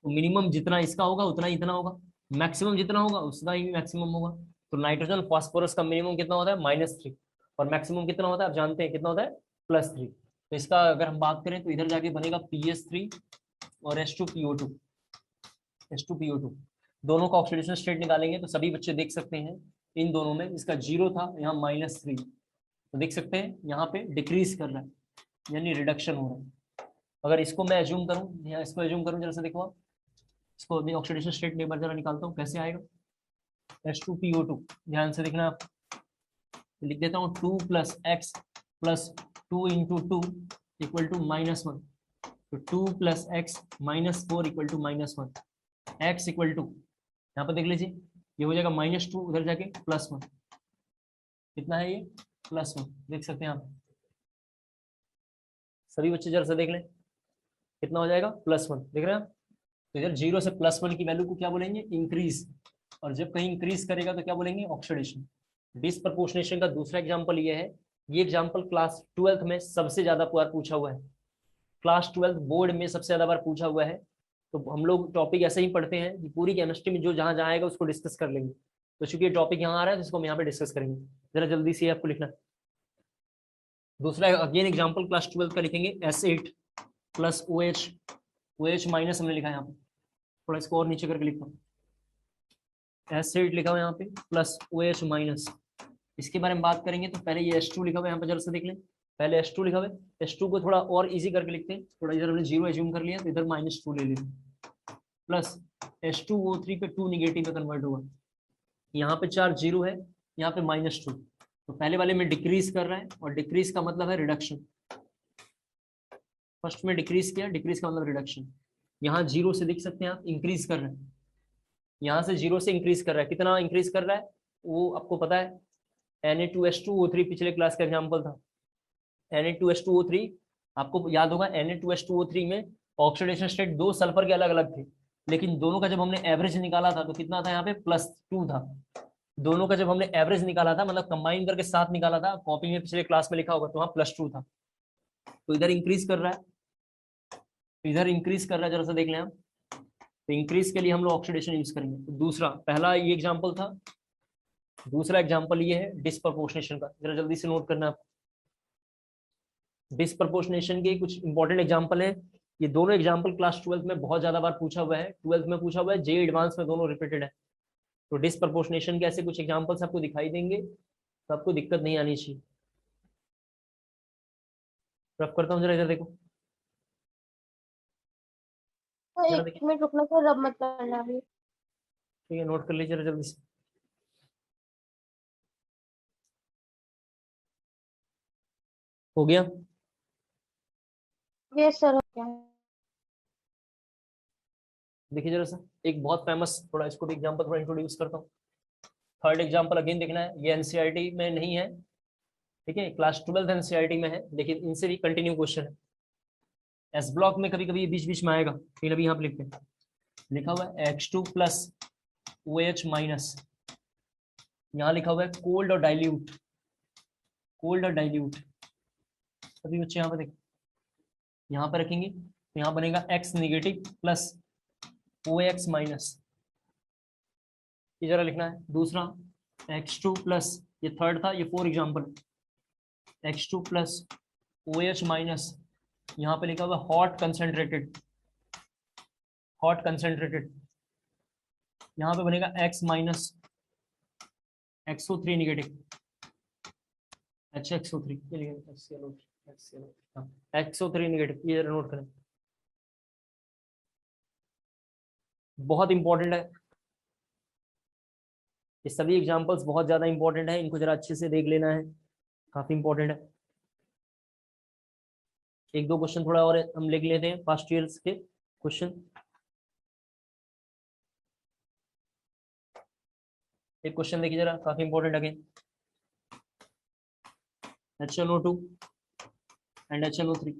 तो मिनिमम जितना इसका होगा उतना ही इतना होगा, मैक्सिमम जितना होगा उसका ही मैक्सिमम होगा। तो नाइट्रोजन फॉस्फोरस का मिनिमम कितना होता है? -3, और मैक्सिमम कितना होता है आप जानते हैं कितना होता है? +3। तो इसका अगर हम बात करें तो इधर जाके बनेगा PS3 और H2PO2। H2PO2 दोनों का ऑक्सीडेशन स्टेट निकालेंगे तो सभी बच्चे देख सकते हैं इन दोनों में इसका 0 था, यहाँ -3, तो देख सकते हैं यहाँ पे डिक्रीज कर रहा है, यानी रिडक्शन हो रहा है। अगर इसको मैं एज्यूम करूँ, या इसको एज्यूम करूँ, जरा से देखो आप, इसको अभी ऑक्सीडेशन स्टेट एक बार जरा निकालता हूँ, कैसे आएगा? H2PO2, ध्यान से देखना आप, लिख देता हूँ 2 + x + 2 × 2 = -1, तो 2 + x - 4 = -1, x = यहाँ पर देख लीजिए ये हो जाएगा -2, उधर जाके +1, कितना है ये? +1, देख सकते हैं आप सभी बच्चे, जरा सा देख लें कितना हो जाएगा? +1, देख रहे हैं आप? तो इधर 0 से +1 की वैल्यू को क्या बोलेंगे? इंक्रीज, और जब कहीं इंक्रीज करेगा तो क्या बोलेंगे? ऑक्सीडेशन। डिसप्रपोर्शनेशन का दूसरा एग्जांपल ये है, ये एग्जांपल क्लास 12th में सबसे ज्यादा बार पूछा हुआ है, क्लास 12th बोर्ड में सबसे ज्यादा बार पूछा हुआ है। तो हम लोग टॉपिक ऐसे ही पढ़ते हैं कि पूरी केमिस्ट्री में जो जहां जहां आएगा उसको डिस्कस कर लेंगे। तो चूंकि ये टॉपिक यहाँ आ रहा है तो इसको हम यहाँ पे डिस्कस करेंगे। जरा जल्दी से आपको लिखना। दूसरा अगेन एग्जांपल क्लास 12th का लिखेंगे, S8 + OH, OH माइनस हमने लिखा है यहाँ पे, थोड़ा इसको और नीचे करके लिखता हूँ, S8 लिखा हुआ है यहाँ पे प्लस OH माइनस। इसके बारे में बात करेंगे तो पहले ये H2 लिखा हुआ है यहाँ पे, जरा से देख लें, पहले H2 लिखा हुआ है, H2 को थोड़ा और इजी करके लिखते हैं, थोड़ा इधर हमने 0 एज्यूम कर लिया तो इधर -2 ले लेते हैं, प्लस H2O3 पे 2 निगेटिव में कन्वर्ट होगा, यहाँ पे 4 0 है, यहाँ पे -2, तो पहले वाले में डिक्रीज कर रहा है, और डिक्रीज का मतलब है रिडक्शन। फर्स्ट में डिक्रीज किया, डिक्रीज का मतलब रिडक्शन। यहाँ 0 से देख सकते हैं आप इंक्रीज कर रहे हैं, यहाँ से 0 से इंक्रीज कर रहा है, कितना इंक्रीज कर रहा है वो आपको पता है, Na2H2O3 पिछले क्लास का एग्जांपल था। Na2H2O3 आपको याद होगा, Na2H2O3 में ऑक्सीडेशन स्टेट 2 सल्फर के अलग अलग थे, लेकिन दोनों का जब हमने एवरेज निकाला था तो कितना था? यहाँ पे +2 था। दोनों का जब हमने एवरेज निकाला था, मतलब कंबाइन करके साथ निकाला था, कॉपी में पिछले क्लास में लिखा होगा, तो वहाँ +2 था। तो इधर इंक्रीज कर रहा है, इधर इंक्रीज कर रहा है, जरा सा देख लें आप। तो इंक्रीज के लिए हम लोग ऑक्सीडेशन यूज करेंगे। तो दूसरा, पहला ये एग्जांपल था, दूसरा एग्जांपल ये है डिसप्रपोर्शनेशन का, जरा जल्दी से नोट करना आप। डिसप्रपोर्शनेशन के कुछ इंपॉर्टेंट एग्जांपल है, ये दोनों एग्जांपल क्लास 12th में बहुत ज्यादा बार पूछा हुआ है, 12th में पूछा हुआ है, जे एडवांस में दोनों रिपीटेड है। तो डिसप्रपोर्शनेशन के ऐसे कुछ एग्जांपल्स आपको दिखाई देंगे, तो आपको दिक्कत नहीं आनी चाहिए। रफ करता हूँ, जरा इधर देखो, एक मिनट रुकना सर, अब मत करना अभी। ठीक है, नोट कर लीजिए जरा जल्दी से। हो गया? यस सर, हो गया। देखिए जरा सा, एक बहुत फेमस, थोड़ा इसको भी एग्जांपल थोड़ा इंट्रोड्यूस करता हूँ। थर्ड एग्जांपल अगेन देखना है, ये एनसीईआरटी में नहीं है, ठीक है, क्लास 12th एनसीईआरटी में है, लेकिन इनसे भी कंटिन्यू क्वेश्चन है। एस ब्लॉक में कभी कभी बीच बीच में आएगा, फिर अभी यहाँ पे लिखते हैं, लिखा हुआ है H2 + OH माइनस, यहाँ लिखा हुआ है कोल्ड और डाइल्यूट, कोल्ड और डाइल्यूट। सभी बच्चे यहाँ पे देखो, यहाँ पे रखेंगे तो यहाँ बनेगा X नेगेटिव + OX माइनस, ये जरा लिखना है। दूसरा X2 +, ये थर्ड था, ये 4 एग्जाम्पल, X2 + OH माइनस, यहाँ पे लिखा हुआ हॉट कंसेंट्रेटेड, हॉट कंसेंट्रेटेड, यहाँ पे बनेगा X minus XO3 negative, HXO3, ये लिखेंगे XO3 नेगेटिव, ये नोट करें, बहुत इंपॉर्टेंट है। ये सभी एग्जांपल्स बहुत ज्यादा इंपॉर्टेंट है, इनको जरा अच्छे से देख लेना है, काफी इंपॉर्टेंट है। एक दो क्वेश्चन थोड़ा और हम लिख लेते हैं फर्स्ट ईयर्स के क्वेश्चन। एक क्वेश्चन देखिए जरा, काफी important again, HNO2 and HNO3।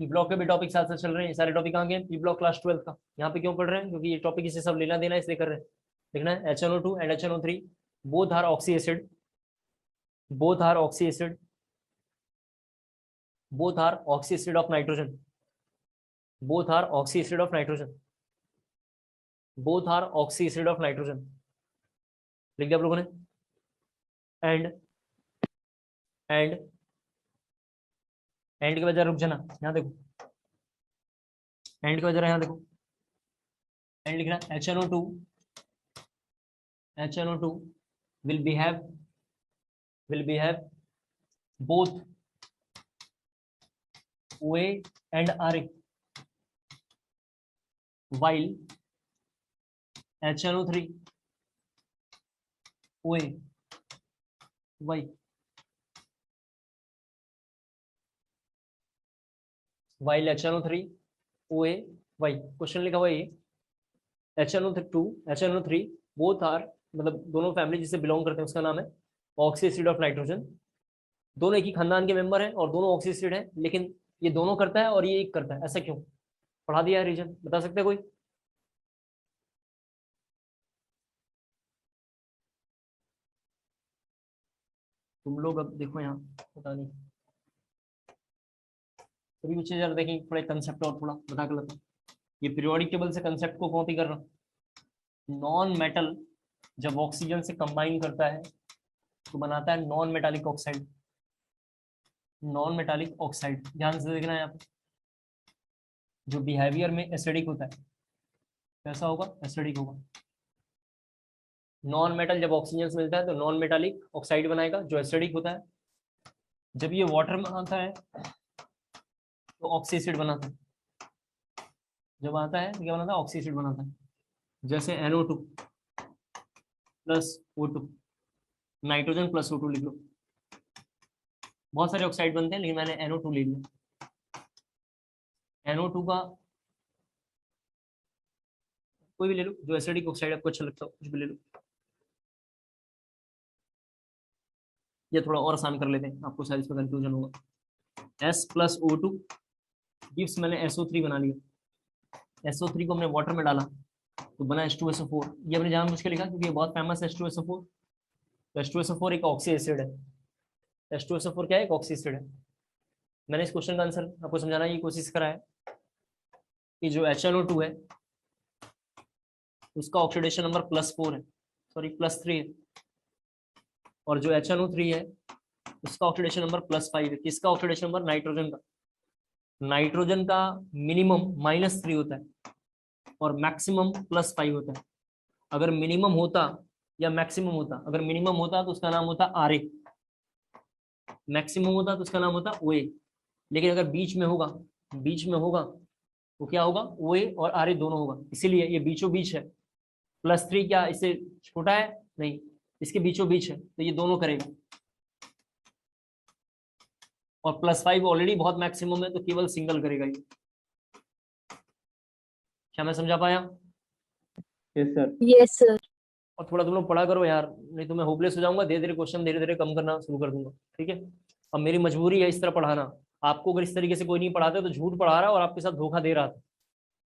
P block के भी टॉपिक साथ साथ चल रहे हैं। ये सारे टॉपिक कहाँ के हैं? पी ब्लॉक क्लास 12 का। यहाँ पे क्यों पढ़ रहे हैं? क्योंकि ये टॉपिक इसे सब लेना देना है, इसलिए कर रहे हैं। देखना है HNO2 and HNO3 both are oxy acid, both are oxy acid, both are oxy acid of nitrogen, both are oxy acid of nitrogen, both are oxy acid of nitrogen। लिख दिया आप लोगों ने? एंड एंड एंड के बजाय रुक जाना, यहाँ देखो, एंड के बजाय यहाँ देखो, एंड लिखना HNO2 will behave both OA and RA, while HNO3 OA Y, while HNO3 OA Y। Question लिखा हुआ ये HNO3 बोथ आर, मतलब दोनों फैमिली जिसे बिलोंग करते हैं उसका नाम है ऑक्सी एसिड ऑफ नाइट्रोजन। दोनों एक ही खानदान के मेंबर हैं और दोनों ऑक्सी एसिड हैं, लेकिन ये दोनों करता है और ये एक करता है, ऐसा क्यों? पढ़ा दिया है रीजन, बता सकते हैं कोई? तुम लोग अब देखो यहाँ, पता नहीं, सभी बच्चे जरा देखेंगे थोड़ा कंसेप्ट और थोड़ा बता कर लेते हैं। ये पीरियोडिक टेबल से कंसेप्ट को कॉपी कर रहा हूँ। नॉन मेटल जब ऑक्सीजन से कंबाइन करता है तो बनाता है non metallic oxide. Non metallic oxide ध्यान से देखना है यहाँ पे, जो बिहेवियर में एसिडिक होता है। कैसा होगा? एसिडिक होगा। नॉन मेटल जब ऑक्सीजन से मिलता है तो नॉन मेटालिक ऑक्साइड बनाएगा जो एसिडिक होता है। जब ये वाटर में आता है तो ऑक्सी एसिड बनाता है। जब आता है तो क्या बनाता है? ऑक्सी एसिड बनाता है। जैसे NO2 plus O2, nitrogen plus O2 लिख लो। बहुत सारे ऑक्साइड बनते हैं, लेकिन मैंने NO2 ले लिया। NO2 का कोई भी ले लो जो एसिडिक ऑक्साइड आपको अच्छा लगता हो, कुछ भी ले लो। ये थोड़ा और आसान कर लेते हैं, आपको साइज में कंफ्यूजन होगा। S प्लस O2 गिव्स, मैंने SO3 बना लिया। SO3 को हमने वाटर में डाला तो बना H2SO4। ये हमने जानबूझ के लिखा क्योंकि ये बहुत फेमस है H2SO4। तो H2SO4 एक ऑक्सी एसिड है। H2SO4 क्या है? एक ऑक्सी एसिड है। मैंने इस क्वेश्चन का आंसर आपको समझाने की कोशिश करा है कि जो HNO2 है उसका ऑक्सीडेशन नंबर +4 है, सॉरी +3 है, और जो HNO3 है उसका ऑक्सीडेशन नंबर +5 है। किसका ऑक्सीडेशन नंबर? नाइट्रोजन का। नाइट्रोजन का मिनिमम -3 होता है और मैक्सिमम +5 होता है। अगर मिनिमम होता या मैक्सिमम होता, अगर मिनिमम होता तो उसका नाम होता RA, मैक्सिमम होता तो उसका नाम होता OA। लेकिन अगर बीच में होगा तो क्या होगा? OA और RA दोनों होगा। इसीलिए ये बीचों बीच है। +3 क्या इससे छोटा है? नहीं, इसके बीचों बीच है, तो ये दोनों करेगा। और +5 ऑलरेडी बहुत मैक्सिमम है, तो केवल सिंगल करेगा ये। क्या मैं समझा पाया? Yes sir. और थोड़ा तुम लोग पढ़ा करो यार, नहीं तो मैं होपलेस हो जाऊंगा। धीरे धीरे क्वेश्चन धीरे धीरे कम करना शुरू कर दूंगा, ठीक है? अब मेरी मजबूरी है इस तरह पढ़ाना। आपको अगर इस तरीके से कोई नहीं पढ़ाता तो झूठ पढ़ा रहा और आपके साथ धोखा दे रहा था,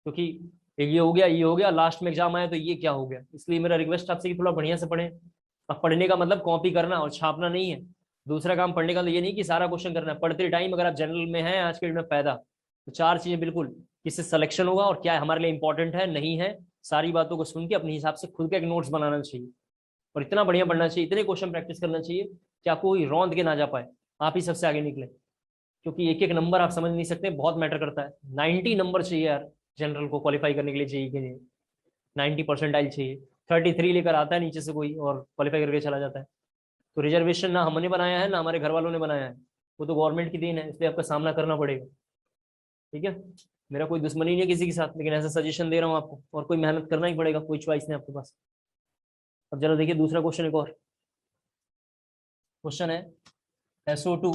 क्योंकि ये हो गया, लास्ट में एग्जाम आया तो ये क्या हो गया। इसलिए मेरा रिक्वेस्ट आपसे कि थोड़ा बढ़िया से पढ़ें। अब पढ़ने का मतलब कॉपी करना और छापना नहीं है। दूसरा काम पढ़ने का तो ये नहीं कि सारा क्वेश्चन करना है। पढ़ते टाइम अगर आप जनरल में हैं आज के डेट में पैदा, तो 4 चीजें बिल्कुल, किससे सिलेक्शन होगा और क्या हमारे लिए इंपॉर्टेंट है नहीं है, सारी बातों को सुन के अपने हिसाब से खुद का एक नोट्स बनाना चाहिए। और इतना बढ़िया पढ़ना चाहिए, इतने क्वेश्चन प्रैक्टिस करना चाहिए कि आपको कोई रौंद के ना जा पाए, आप ही सबसे आगे निकले। क्योंकि एक एक नंबर आप समझ नहीं सकते, बहुत मैटर करता है। 90 नंबर चाहिए यार जनरल को क्वालिफाई करने के लिए, चाहिए कि नहीं? 90% चाहिए। 33 लेकर आता है नीचे से कोई और क्वालिफाई करके चला जाता है। तो रिजर्वेशन ना हमने बनाया है ना हमारे घर वालों ने बनाया है, वो तो गवर्नमेंट की देन है, इसलिए आपका सामना करना पड़ेगा, ठीक है? मेरा कोई दुश्मनी नहीं है किसी के साथ, लेकिन ऐसा सजेशन दे रहा हूँ आपको, और कोई मेहनत करना ही पड़ेगा, कोई चॉइस नहीं आपके पास। अब जरा देखिए दूसरा क्वेश्चन, एक और क्वेश्चन है SO2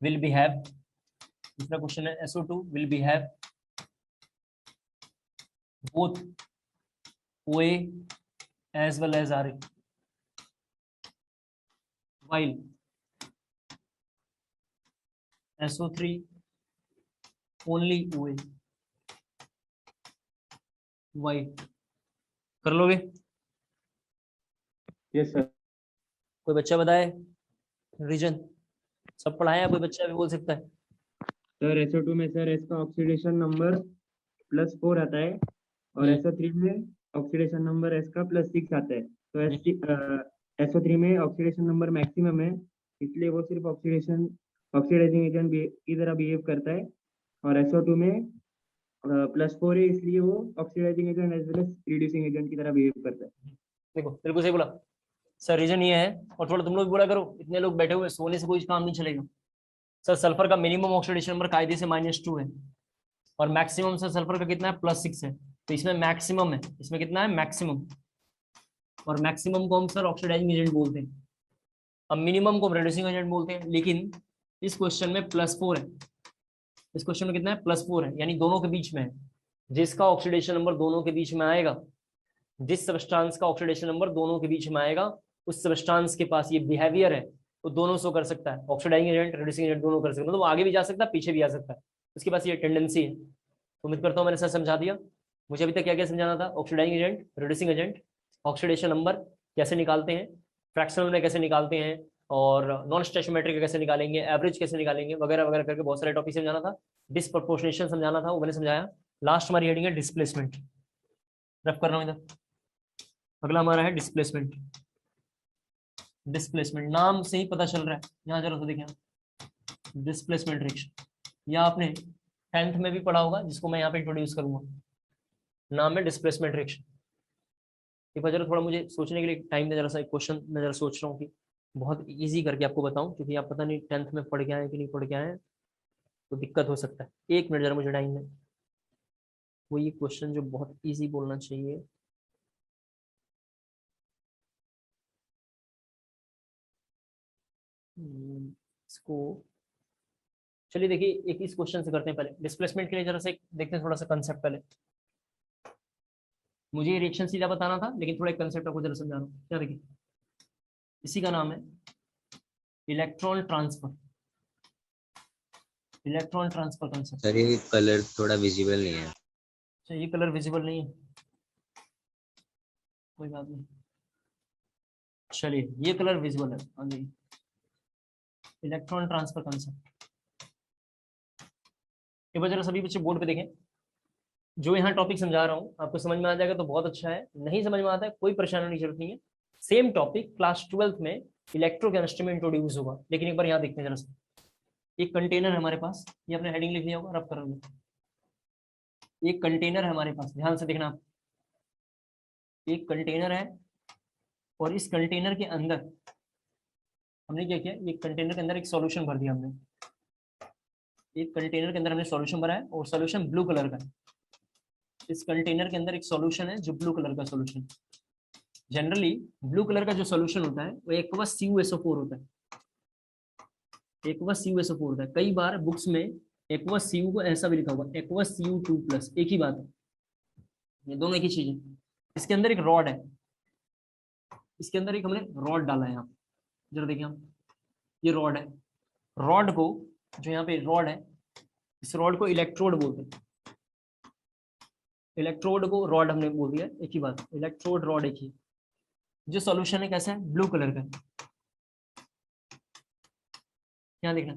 will behave, दूसरा क्वेश्चन है SO2 will behave both OA as well as RA, while SO3 only OH white। कर लोगे? Yes sir. कोई बच्चा बताए रीजन? सब पढ़ाया? कोई बच्चा भी बोल सकता है? सर SO2 में सर एस का ऑक्सीडेशन नंबर +4 आता है और SO3 में ऑक्सीडेशन नंबर एस का +6 आता है। तो SO3 में ऑक्सीडेशन नंबर मैक्सिमम है, इसलिए वो सिर्फ ऑक्सीडाइजिंग एजेंट की तरह बिहेव करता है, और SO2 में +4 है, इसलिए वो oxidising agent as well as reducing agent की तरह बिहेव करता है। देखो बिल्कुल सही बोला सर, रीजन ये है। और थोड़ा तुम लोग बोला करो, इतने लोग बैठे हुए, सोने से कोई काम नहीं चलेगा। सर सल्फर का मिनिमम ऑक्सीडेशन नंबर कायदे से -2 है, और मैक्सिमम सर सल्फर का कितना है? +6 है। तो इसमें मैक्सिमम है, इसमें कितना है? मैक्सिमम। और मैक्सिमम को हम सर ऑक्सीडाइजिंग एजेंट बोलते हैं, अब मिनिमम को हम रिड्यूसिंग एजेंट बोलते हैं। लेकिन इस क्वेश्चन में +4 है, इस क्वेश्चन में कितना है? +4 है, यानी दोनों के बीच में है। जिसका ऑक्सीडेशन नंबर दोनों के बीच में आएगा, जिस सब्सटेंस का ऑक्सीडेशन नंबर दोनों के बीच में आएगा, उस सब्सटेंस के पास ये बिहेवियर है, वो दोनों से कर सकता है, ऑक्सीडाइजिंग एजेंट रिड्यूसिंग एजेंट दोनों कर सकता है। मतलब वो आगे भी जा सकता है, पीछे भी आ सकता है, उसके पास ये टेंडेंसी है। उम्मीद करता हूँ मैंने सर समझा दिया। मुझे अभी तक क्या क्या समझाना था? Oxidising agent, reducing agent, oxidation number कैसे निकालते हैं, फ्रैक्शनल में कैसे निकालते हैं, और नॉन स्टैचोमेट्रिक कैसे निकालेंगे, एवरेज कैसे निकालेंगे, वगैरह वगैरह करके बहुत सारे टॉपिक समझाना था। डिसप्रोपोर्शनेशन समझाना था, वो मैंने समझाया। लास्ट हमारी हेडिंग है डिस्प्लेसमेंट, रफ कर रहा हूँ इधर। अगला हमारा है डिस्प्लेसमेंट। डिस्प्लेसमेंट नाम से ही पता चल रहा है, यहाँ जरा तो देखिए, डिस्प्लेसमेंट रिएक्शन। यह आपने 10th में भी पढ़ा होगा, जिसको मैं यहाँ पे इंट्रोड्यूस करूंगा। नाम है डिस्प्लेसमेंट रिएक्शन। एक बार जरा थोड़ा मुझे सोचने के लिए टाइम दे, जरा सा एक क्वेश्चन मैं जरा सोच रहा हूँ कि बहुत इजी करके आपको बताऊं, क्योंकि आप पता नहीं 10th में पढ़ के आए कि नहीं पढ़ के आए, तो दिक्कत हो सकता है। 1 मिनट जरा मुझे टाइम दें। वो ये क्वेश्चन जो बहुत इजी बोलना चाहिए। इसको चलिए देखिए, एक इस क्वेश्चन से करते हैं। पहले डिस्प्लेसमेंट के लिए जरा से देखते हैं थोड़ा सा कंसेप्ट। पहले मुझे ये रिएक्शन सीधा बताना था, लेकिन थोड़ा एक कंसेप्ट आपको जरा समझा रहा हूँ। क्या देखिए, इसी का नाम है electron transfer. Electron transfer concept. Sir ये कलर थोड़ा विजिबल नहीं है। अच्छा, ये कलर विजिबल नहीं है, कोई बात नहीं। चलिए, ये कलर विजिबल है। हाँ जी, इलेक्ट्रॉन ट्रांसफर कंसेप्ट। एक बार जरा सभी बच्चे बोर्ड पे देखें। जो यहाँ टॉपिक समझा रहा हूँ आपको समझ में आ जाएगा तो बहुत अच्छा है, नहीं समझ में आता है कोई परेशानी होने की जरूरत नहीं है। सेम टॉपिक क्लास 12th में इलेक्ट्रोकेमिस्ट्री में इंट्रोड्यूस होगा। लेकिन एक बार यहाँ देखते हैं जरा सा। एक कंटेनर है हमारे पास, ये आपने हेडिंग लिख लिया होगा, रब करोगे। एक कंटेनर है हमारे पास, ध्यान से देखना आप। एक कंटेनर है, और इस कंटेनर के अंदर हमने क्या किया, एक कंटेनर के अंदर एक सॉल्यूशन भर दिया हमने। एक कंटेनर के अंदर हमने सॉल्यूशन भरा है, और सॉल्यूशन ब्लू कलर का है। इस कंटेनर के अंदर एक सॉल्यूशन है जो ब्लू कलर का सॉल्यूशन। जनरली ब्लू कलर का जो सॉल्यूशन होता है वो एक्वस CuSO4 होता है। एक्वस CuSO4 होता है। कई बार बुक्स में एक्वस Cu को ऐसा भी लिखा होगा, एक्वस Cu2+, एक ही बात है, ये दोनों एक ही चीज है। इसके अंदर एक रॉड है, इसके अंदर एक हमने रॉड डाला है। यहाँ जरा देखिए हम, ये रॉड है। रॉड को, जो यहाँ पे रॉड है, इस रॉड को इलेक्ट्रोड बोलते हैं। इलेक्ट्रोड को रॉड हमने बोल दिया, एक ही बात, इलेक्ट्रोड रॉड एक ही। जो सॉल्यूशन है कैसा है, ब्लू कलर का। यहाँ देखना,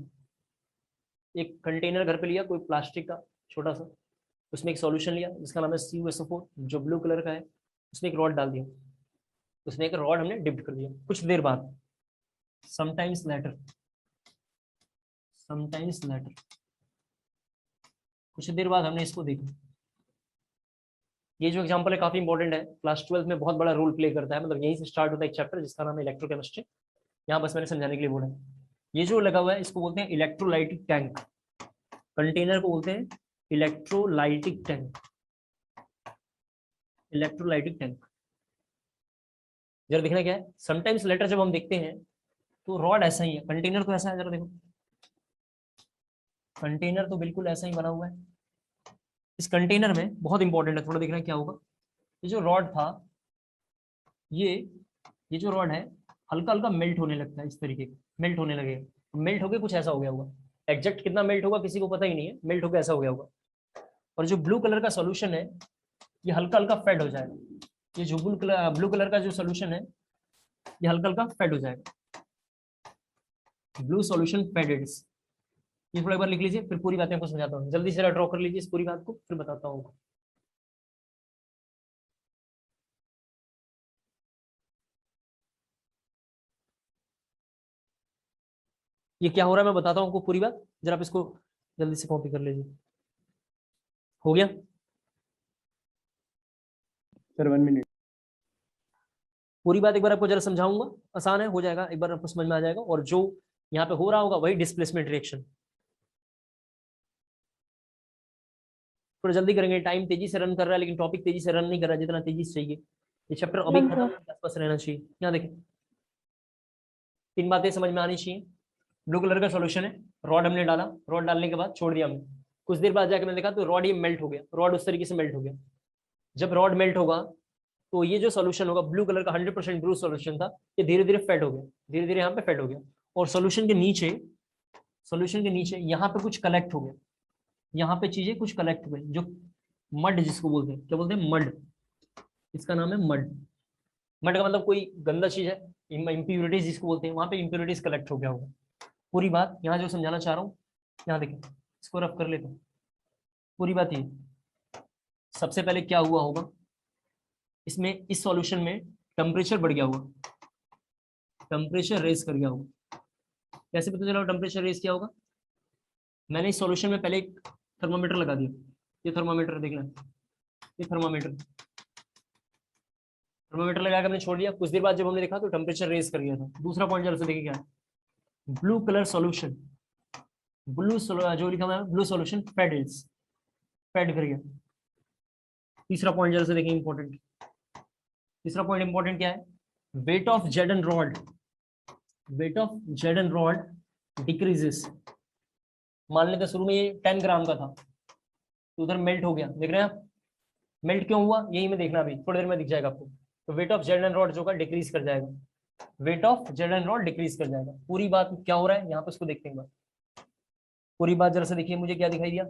एक कंटेनर घर पे लिया कोई प्लास्टिक का छोटा सा, उसमें एक सॉल्यूशन लिया जिसका नाम है CuSO4 जो ब्लू कलर का है। उसमें एक रॉड डाल दिया, उसमें एक रॉड हमने डिप कर दिया। कुछ देर बाद, समटाइम्स लेटर, कुछ देर बाद हमने इसको देखा। ये जो एग्जांपल है काफी इंपॉर्टेंट है, क्लास 12th में बहुत बड़ा रोल प्ले करता है। मतलब यहीं से स्टार्ट होता है एक चैप्टर जिसका नाम है इलेक्ट्रोकेमिस्ट्री। यहाँ बस मैंने समझाने के लिए बोला है। ये जो लगा हुआ है इसको बोलते हैं इलेक्ट्रोलाइटिक टैंक। कंटेनर को बोलते हैं इलेक्ट्रोलाइटिक टैंक। इलेक्ट्रोलाइटिक टैंक जरा देखना क्या है। समटाइम्स लेटर जब हम देखते हैं तो रॉड ऐसा ही है, कंटेनर तो ऐसा है। जरा देखो, कंटेनर तो बिल्कुल ऐसा ही बना हुआ है। इस कंटेनर में बहुत इंपॉर्टेंट है, थोड़ा देखना क्या होगा। ये जो रॉड था, ये जो रॉड है, हल्का हल्का मेल्ट होने लगता है, इस तरीके का मेल्ट होने लगेगा। तो मेल्ट होके कुछ ऐसा हो गया होगा, एग्जैक्ट कितना मेल्ट होगा किसी को पता ही नहीं है, मेल्ट होकर ऐसा हो गया होगा। और जो ब्लू कलर का सॉल्यूशन है ये हल्का हल्का फेड हो जाएगा, ये जो ब्लू कलर का जो सॉल्यूशन है ये हल्का हल्का फेड हो जाएगा, ब्लू सॉल्यूशन फेडेड। ये थोड़ा एक बार लिख लीजिए, फिर पूरी बातें आपको समझाता हूँ। जल्दी से ड्रॉ कर लीजिए इस पूरी बात को, फिर बताता हूँ। ये क्या हो रहा है मैं बताता हूँ आपको पूरी बात, जरा आप इसको जल्दी से कॉपी कर लीजिए। हो गया सर 1 मिनट। पूरी बात एक बार आपको जरा समझाऊंगा, आसान है, हो जाएगा, एक बार आपको समझ में आ जाएगा। और जो यहाँ पे हो रहा होगा वही डिस्प्लेसमेंट रिएक्शन। थोड़ा जल्दी करेंगे, टाइम तेजी से रन कर रहा है लेकिन टॉपिक तेजी से रन नहीं कर रहा है जितना तेजी से चाहिए। ये चैप्टर अभी डन खत्म सर। होने के आसपास रहना चाहिए। यहाँ देखें 3 बातें समझ में आनी चाहिए। ब्लू कलर का सॉल्यूशन है, रॉड हमने डाला, रॉड डालने के बाद छोड़ दिया हमने, कुछ देर बाद जाके मैंने देखा तो रॉड ये मेल्ट हो गया, रॉड उस तरीके से मेल्ट हो गया। जब रॉड मेल्ट होगा तो ये जो सॉल्यूशन होगा ब्लू कलर का 100% ब्लू सॉल्यूशन था, ये धीरे धीरे फेड हो गया, धीरे धीरे यहाँ पे फेड हो गया। और सॉल्यूशन के नीचे यहाँ पे कुछ कलेक्ट हो गया, यहाँ पे चीजें कुछ कलेक्ट हो गई, जो मड जिसको बोलते हैं, क्या बोलते हैं, मड। इसका नाम है मड। मड का मतलब कोई गंदा चीज है, इम्प्यूरिटीज जिसको बोलते हैं, वहां पे इम्प्यूरिटीज कलेक्ट हो गया होगा। पूरी बात यहाँ जो समझाना चाह रहा हूँ, यहाँ देखिए इसको रफ कर लेते हैं। पूरी बात ये, सबसे पहले क्या हुआ होगा, इसमें इस सॉल्यूशन में टेम्परेचर बढ़ गया होगा, टेम्परेचर रेज कर गया होगा। कैसे पता चला टेम्परेचर रेज किया होगा, मैंने इस सॉल्यूशन में पहले एक थर्मामीटर लगा दिया, ये थर्मामीटर देख लें, ये थर्मामीटर लगा के हमने छोड़ दिया। कुछ देर बाद जब हमने देखा तो टेम्परेचर रेज कर गया था। दूसरा पॉइंट जरा से देखिए क्या है, ब्लू कलर सॉल्यूशन, जो लिखा हुआ है ब्लू सॉल्यूशन फेड कर गया। तीसरा पॉइंट जरा से देखिए इंपॉर्टेंट, तीसरा पॉइंट इंपॉर्टेंट क्या है, weight of Z N rod decreases. मान लेते शुरू में ये 10 ग्राम का था तो उधर मेल्ट हो गया, देख रहे हैं आप, मेल्ट क्यों हुआ यही में देखना, अभी थोड़ी देर में दिख जाएगा आपको। तो वेट ऑफ जेडन रॉड जो का डिक्रीज कर जाएगा, weight of Z N rod decrease कर जाएगा। पूरी बात क्या हो रहा है यहाँ पे उसको देखते हैं, पूरी बात जरा से देखिए मुझे क्या दिखाई दिया।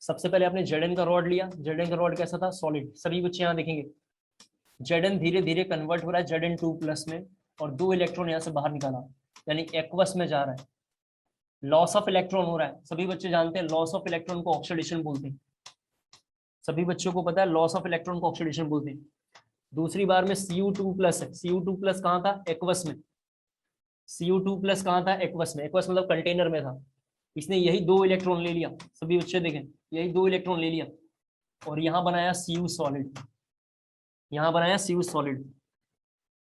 सबसे पहले आपने जेडन का रॉड लिया, जेडन का रॉड कैसा था, सॉलिड। सभी बच्चे यहाँ देखेंगे जेडन धीरे धीरे कन्वर्ट हो रहा है Zn2+ में, और 2 इलेक्ट्रॉन यहाँ से बाहर निकाला, यानी एक्वस में जा रहा है, लॉस ऑफ इलेक्ट्रॉन हो रहा है। सभी बच्चे जानते हैं लॉस ऑफ इलेक्ट्रॉन को ऑक्सीडेशन बोलते हैं, सभी बच्चों को पता है लॉस ऑफ इलेक्ट्रॉन को ऑक्सीडेशन बोलते हैं। दूसरी बार में Cu2+ है, Cu2+ कहाँ था, एक्वस में। Cu2+ कहाँ था, एक्वस में। एक्वस मतलब कंटेनर में था। इसने यही 2 इलेक्ट्रॉन ले लिया, सभी बच्चे देखें, यही 2 इलेक्ट्रॉन ले लिया और यहाँ बनाया Cu सॉलिड, यहाँ बनाया Cu सॉलिड।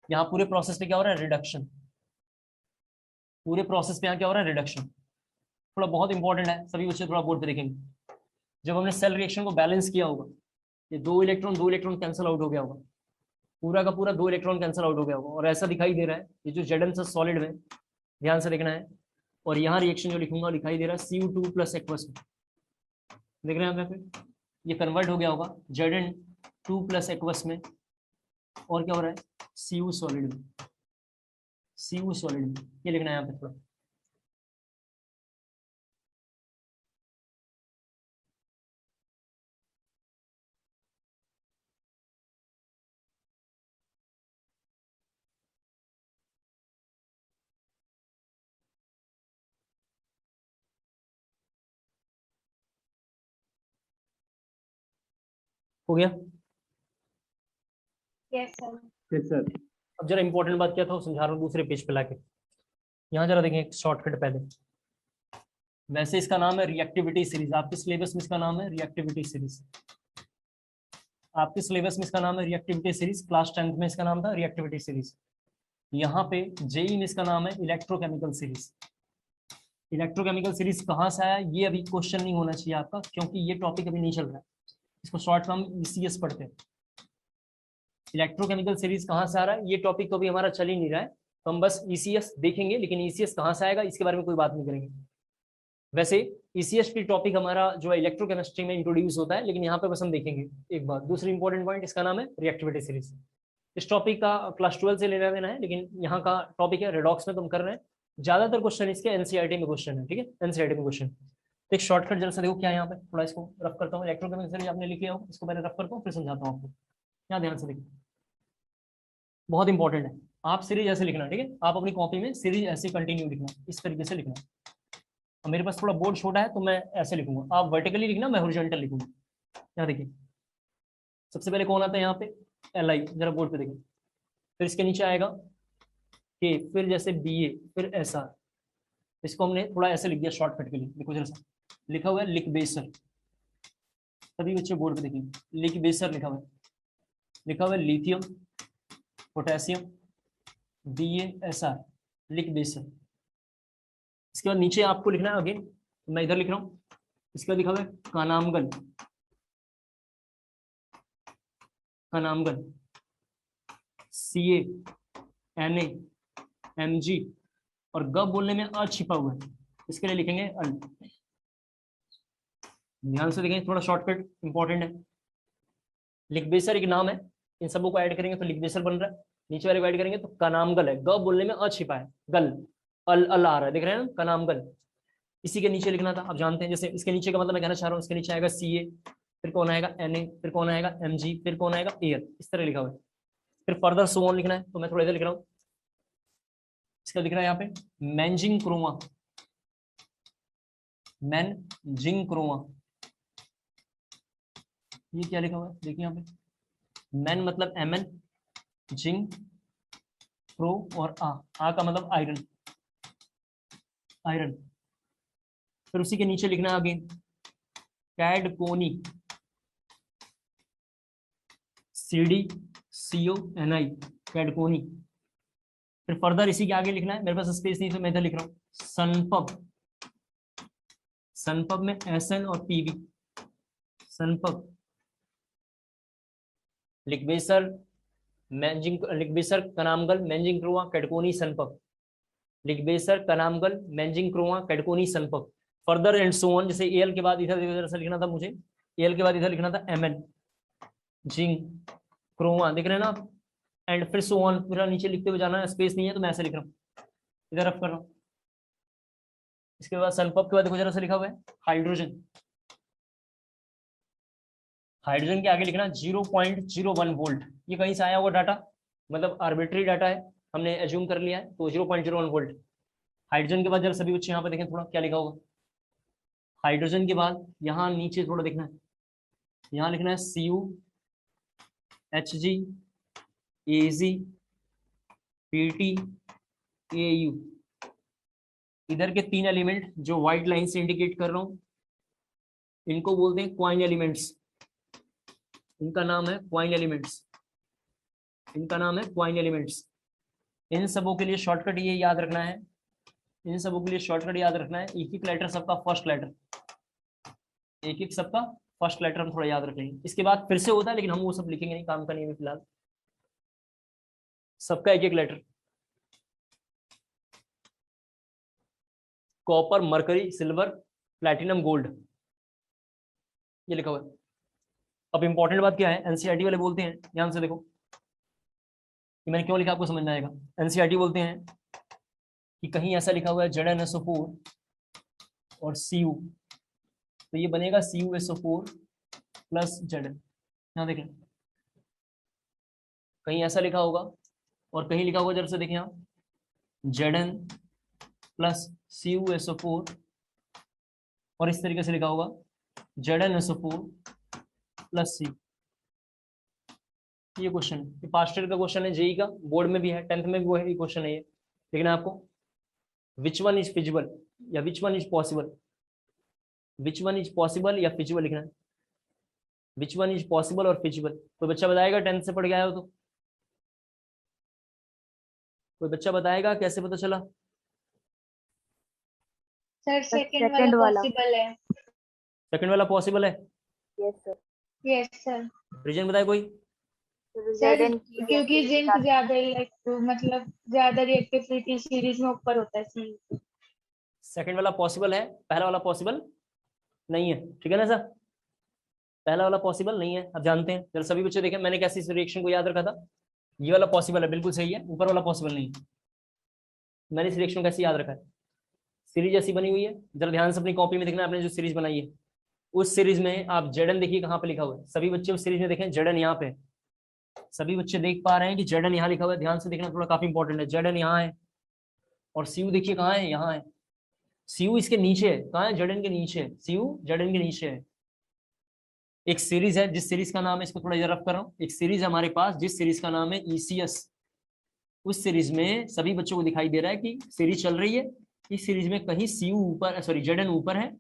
यहाँ पूरे प्रोसेस पे क्या हो रहा है, रिडक्शन। पूरे प्रोसेस पे यहाँ क्या हो रहा है, रिडक्शन। थोड़ा बहुत इंपॉर्टेंट है, सभी बच्चे थोड़ा बोर्ड पे देखेंगे। जब हमने सेल रिएक्शन को बैलेंस किया होगा, ये 2 इलेक्ट्रॉन कैंसिल आउट हो गया होगा, पूरा का पूरा 2 इलेक्ट्रॉन कैंसिल आउट हो गया होगा, और ऐसा दिखाई दे रहा है ये जो Zn सॉलिड में, ध्यान से देखना है। और यहाँ रिएक्शन जो लिखूंगा दिखाई दे रहा है Cu2+ एक्वस में, देख रहे हैं यहाँ पे ये कन्वर्ट हो गया होगा Zn2+ एक्वस में, और क्या हो रहा है, Cu सॉलिड में, Cu सॉलिड में। ये लिखना है यहाँ पे थोड़ा। हो गया। Yes sir. Yes sir. अब जरा इंपॉर्टेंट बात क्या था वो समझा रहा हूँ दूसरे पेज पे लाके। यहाँ जरा देखें एक शॉर्टकट पहले, वैसे इसका नाम है रिएक्टिविटी सीरीज, आपके सिलेबस में इसका नाम है रिएक्टिविटी सीरीज, आपके सिलेबस में इसका नाम है रिएक्टिविटी सीरीज। क्लास 10th में इसका नाम था रिएक्टिविटी सीरीज। यहाँ पे जेई में इसका नाम है इलेक्ट्रोकेमिकल सीरीज। इलेक्ट्रोकेमिकल सीरीज कहाँ से आया ये अभी क्वेश्चन नहीं होना चाहिए आपका, क्योंकि ये टॉपिक अभी नहीं चल रहा है, इसको शॉर्ट फॉर्म ECS पढ़ते हैं। इलेक्ट्रोकेमिकल सीरीज कहाँ से आ रहा है ये टॉपिक तो अभी हमारा चल ही नहीं रहा है, तो हम बस ECS देखेंगे, लेकिन ECS कहाँ से आएगा इसके बारे में कोई बात नहीं करेंगे। वैसे ECS की टॉपिक हमारा जो है इलेक्ट्रोकेमिस्ट्री में इंट्रोड्यूस होता है, लेकिन यहाँ पे बस हम देखेंगे एक बात। दूसरी इंपॉर्टेंट पॉइंट, इसका नाम है रिएक्टिविटी सीरीज। इस टॉपिक का क्लास 12 से लेना देना है, लेकिन यहाँ का टॉपिक है रेडॉक्स में तुम कर रहे हैं। ज्यादातर क्वेश्चन इसके एनसीईआरटी में क्वेश्चन है, ठीक है, एनसीईआरटी में क्वेश्चन। तो एक शॉर्टकट जरा सा देखो क्या है यहाँ पे, थोड़ा इसको रफ करता हूँ। इलेक्ट्रोकेमिस्ट्री आपने लिख लिया हो, इसको पहले रफ करता हूँ फिर समझाता हूँ आपको। यहाँ ध्यान से देखो, बहुत इंपॉर्टेंट है। आप सीरीज ऐसे लिखना, ठीक है, आप अपनी कॉपी में सीरीज ऐसे कंटिन्यू लिखना, इस तरीके से लिखना। और मेरे पास थोड़ा बोर्ड छोटा है तो मैं ऐसे लिखूंगा, आप वर्टिकली लिखना, मैं हॉरिजॉन्टल लिखूंगा। यहाँ देखिए, सबसे पहले कौन आता है यहाँ पे, LI, जरा बोर्ड पे देखिए। फिर इसके नीचे आएगा के, फिर जैसे BA, फिर SR। इसको हमने थोड़ा ऐसे लिख दिया शॉर्टकट के लिए। देखो जरा सा लिखा हुआ है लिकबेसर, सभी बच्चे बोर्ड पे देखेंगे, लिकबेसर लिखा हुआ है। लिखा हुआ है लिथियम, पोटेशियम, BaSR, लिकबेसर। इसके बाद नीचे आपको लिखना है अगेन, मैं इधर लिख रहा हूँ। इसके बाद लिखा हुआ है कानामगल, कानामगल, Ca, Na, Mg, और ग बोलने में अ छिपा हुआ है, इसके लिए लिखेंगे अल। ध्यान से देखेंगे, थोड़ा शॉर्टकट इंपॉर्टेंट है। लिकबेसर एक नाम है, इन सबों को ऐड करेंगे तो लिकबेसर बन रहा है। नीचे वाले को ऐड करेंगे तो कानामगल है, ग बोलने में अ छिपा है, गल, अल आ रहा है, देख रहे हैं ना, कानामगल। इसी के नीचे लिखना था, आप जानते हैं। जैसे इसके नीचे का मतलब मैं कहना चाह रहा हूँ, इसके नीचे आएगा Ca, फिर कौन आएगा Na, फिर कौन आएगा Mg, फिर कौन आएगा Al, इस तरह लिखा हुआ है। फिर फर्दर सो ऑन लिखना है, तो मैं थोड़ा इधर लिख रहा हूँ। इसका दिख रहा है यहाँ पे मैंजिंग क्रोमा, मैनजिंग क्रोमा। ये क्या लिखा हुआ है, देखिए यहाँ पे, मैन मतलब Mn, जिंग, क्रो और आ का मतलब आयरन, आयरन। फिर उसी के नीचे लिखना है अगेन कैडकोनी, CdCO Ni, कैडकोनी। फिर फर्दर इसी के आगे लिखना है, मेरे पास स्पेस नहीं तो मैं इधर लिख रहा हूँ सनपब, सनपब में Sn और Pv, सनपब। लिकबेसर, मैंजिंग, लिकबेसर, कनामगल, मैंजिंग क्रोआ, कैडकोनी, सनपब। लिकबेसर, कनामगल, मैंजिंग क्रोआ, कैडकोनी, सनपब। Further and so on. जैसे Al के बाद इधर से लिखना था मुझे, Al के बाद इधर लिखना था Mn, जिंग, क्रोमा, देख रहे हैं ना आप, एंड फिर सो ऑन, पूरा नीचे लिखते हुए जाना है। स्पेस नहीं है तो मैं ऐसे लिख रहा हूँ, इधर रफ कर रहा हूँ। इसके बाद सल्फब के बाद देखो जरा सा लिखा हुआ है हाइड्रोजन, हाइड्रोजन के आगे लिखना 0.01 वोल्ट। ये कहीं से आया होगा डाटा, मतलब आर्बिट्री डाटा है, हमने एज्यूम कर लिया है, तो 0.01 वोल्ट। हाइड्रोजन के बाद जरा सभी बच्चे यहाँ पे देखें थोड़ा क्या लिखा होगा। हाइड्रोजन के बाद यहाँ नीचे थोड़ा देखना है, यहाँ लिखना है Cu, Hg, Ag, Pt, Au। इधर के तीन एलिमेंट जो व्हाइट लाइन से इंडिकेट कर रहा हूं, इनको बोलते हैं क्वाइन एलिमेंट्स। इनका नाम है क्वाइन एलिमेंट्स, इनका नाम है क्वाइन एलिमेंट्स। इन सबों के लिए शॉर्टकट ये याद रखना है, इन सबों के लिए शॉर्टकट याद रखना है, एक एक लेटर सबका फर्स्ट लेटर, एक एक सबका फर्स्ट लेटर हम थोड़ा याद रखेंगे। इसके बाद फिर से होता है लेकिन हम वो सब लिखेंगे नहीं, काम का नहीं है फिलहाल। सबका एक एक letter, copper, mercury, silver, platinum, gold, ये लिखा हुआ है। अब इंपॉर्टेंट बात क्या है, एनसीईआरटी वाले बोलते हैं, ध्यान से देखो कि मैंने क्यों लिखा, आपको समझ में आएगा। एनसीईआरटी बोलते हैं कि कहीं ऐसा लिखा हुआ है ZnSO4 और Cu, तो ये बनेगा CuSO4 प्लस Zn। यहाँ देखें कहीं ऐसा लिखा होगा और कहीं लिखा होगा, जरा से देखें यहाँ Zn प्लस CuSO4, और इस तरीके से लिखा होगा ZnSO4 प्लस C। ये क्वेश्चन है, ये पास्ट ईयर का क्वेश्चन है, जेई का, बोर्ड में भी है, 10th में भी वो है, ये क्वेश्चन है ये। लेकिन आपको विच वन इज फिजिबल या which one is possible, which one is possible या फिजिबल लिखना है, विच वन इज पॉसिबल और फिजिबल। कोई बच्चा बताएगा 10th से पढ़ के आया हो तो, कोई बच्चा बताएगा कैसे पता चला। सर सेकंड वाला पॉसिबल है। सेकंड वाला पॉसिबल है, yes sir. Yes sir. Reason बताए कोई। सर क्योंकि जिंक ज्यादा मतलब ज्यादा रिएक्टिविटी सीरीज में ऊपर होता है इसलिए। सेकंड वाला पॉसिबल है, पहला वाला पॉसिबल नहीं है, ठीक है ना सर, पहला वाला पॉसिबल नहीं है। अब जानते हैं, जरा सभी बच्चे देखें मैंने कैसे इस रिएक्शन को याद रखा था। ये वाला पॉसिबल है, बिल्कुल सही है, ऊपर वाला पॉसिबल नहीं है। मैंने इस रिएक्शन को कैसे याद रखा है, सीरीज ऐसी बनी हुई है, जरा ध्यान से अपनी कॉपी में देखना आपने जो सीरीज बनाई है, उस सीरीज में आप जेडन देखिए कहाँ पे लिखा हुआ है। सभी बच्चे उस सीरीज में देखें, जेडन यहाँ पे, सभी बच्चे देख पा रहे हैं कि जेडन यहाँ लिखा हुआ है, ध्यान से देखना थोड़ा काफी इंपॉर्टेंट है। जेडन यहाँ है और सीयू देखिए कहाँ है, यहाँ है। सीयू इसके नीचे है, कहाँ है, जेडन के नीचे है, सीयू जेडन के नीचे है। एक सीरीज है, जिस सीरीज का नाम है, इसको थोड़ा इधर रफ कर रहा हूँ, एक सीरीज है हमारे पास जिस सीरीज का नाम है ECS। उस सीरीज में सभी बच्चों को दिखाई दे रहा है कि सीरीज चल रही है, इस सीरीज में कहीं सीयू ऊपर, सॉरी जेडन ऊपर है,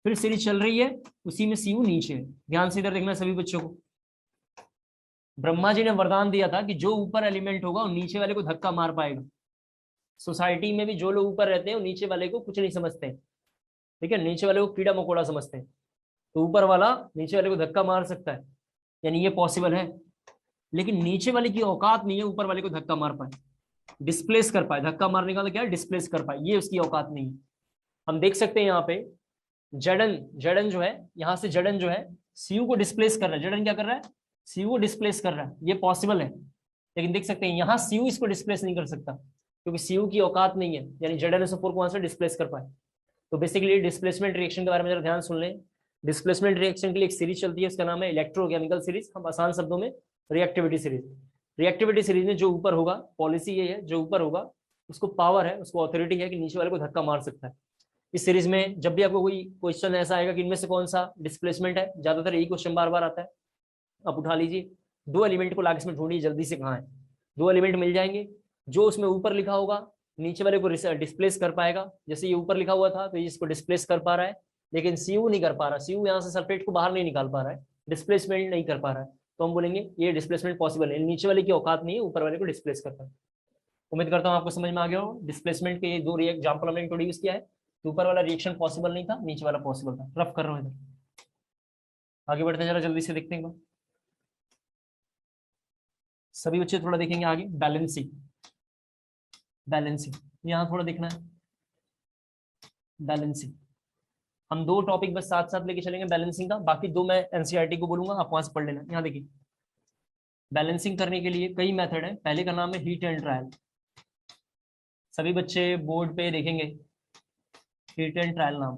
फिर सीरीज चल रही है उसी में सीयू नीचे है। ध्यान से इधर देखना सभी बच्चों को। ब्रह्मा जी ने वरदान दिया था कि जो ऊपर एलिमेंट होगा वो नीचे वाले को धक्का मार पाएगा। सोसाइटी में भी जो लोग ऊपर रहते हैं वो नीचे वाले को कुछ नहीं समझते हैं, ठीक है, नीचे वाले को कीड़ा मकोड़ा समझते हैं, तो ऊपर वाला नीचे वाले को धक्का मार सकता है, यानी ये पॉसिबल है। लेकिन नीचे वाले की औकात नहीं है ऊपर वाले को धक्का मार पाए, डिस्प्लेस कर पाए। धक्का मारने का मतलब क्या है, डिस्प्लेस कर पाए, ये उसकी औकात नहीं है। हम देख सकते हैं यहाँ पे जेडन जो है, यहाँ से जेडन जो है सीयू को डिस्प्लेस कर रहा है। जेडन क्या कर रहा है, सीयू को डिस्प्लेस कर रहा है, ये पॉसिबल है। लेकिन देख सकते हैं यहाँ सीयू इसको डिस्प्लेस नहीं कर सकता, क्योंकि सीयू की औकात नहीं है, यानी जेडन को वहां से डिस्प्लेस कर पाए। तो बेसिकली डिस्प्लेसमेंट रिएक्शन के बारे में जरा ध्यान सुन लें। डिस्प्लेसमेंट रिएक्शन के लिए एक सीरीज चलती है, उसका नाम है इलेक्ट्रोकेमिकल सीरीज, हम आसान शब्दों में रिएक्टिविटी सीरीज। रिएक्टिविटी सीरीज में जो ऊपर होगा, पॉलिसी ये है, जो ऊपर होगा उसको पावर है, उसको अथॉरिटी है कि नीचे वाले को धक्का मार सकता है। इस सीरीज में जब भी आपको कोई क्वेश्चन ऐसा आएगा कि इनमें से कौन सा डिस्प्लेसमेंट है, ज्यादातर यही क्वेश्चन बार बार आता है। आप उठा लीजिए, दो एलिमेंट को लाके इसमें ढूंढिए जल्दी से कहाँ है। दो एलिमेंट मिल जाएंगे, जो उसमें ऊपर लिखा होगा नीचे वाले को डिस्प्लेस कर पाएगा। जैसे ये ऊपर लिखा हुआ था तो ये इसको डिस्प्लेस कर पा रहा है, लेकिन सीयू नहीं कर पा रहा। सीयू यहाँ से सल्फेट को बाहर नहीं निकाल पा रहा है, डिस्प्लेसमेंट नहीं कर पा रहा है, तो हम बोलेंगे ये डिस्प्लेसमेंट पॉसिबल है, नीचे वाले की औकात नहीं है ऊपर वाले को डिस्प्लेस कर पाए। उम्मीद करता हूँ आपको समझ में आ गया हो। डिस्प्लेसमेंट के ये दो एग्जाम्पल हमने इंट्रोड्यूस किया है। ऊपर वाला रिएक्शन पॉसिबल नहीं था, नीचे वाला पॉसिबल था। रफ कर रहा हूँ इधर, आगे बढ़ते हैं, जरा जल्दी से देखते हैं। सभी बच्चे थोड़ा देखेंगे आगे, बैलेंसिंग। बैलेंसिंग यहाँ थोड़ा देखना है, बैलेंसिंग। हम दो टॉपिक बस साथ साथ लेके चलेंगे बैलेंसिंग का, बाकी दो मैं एनसीईआरटी को बोलूंगा, आप वहां से पढ़ लेना। यहाँ देखिए, बैलेंसिंग करने के लिए कई मेथड है। पहले का नाम है हीट एंड ट्रायल। सभी बच्चे बोर्ड पे देखेंगे हीट एंड ट्रायल नाम।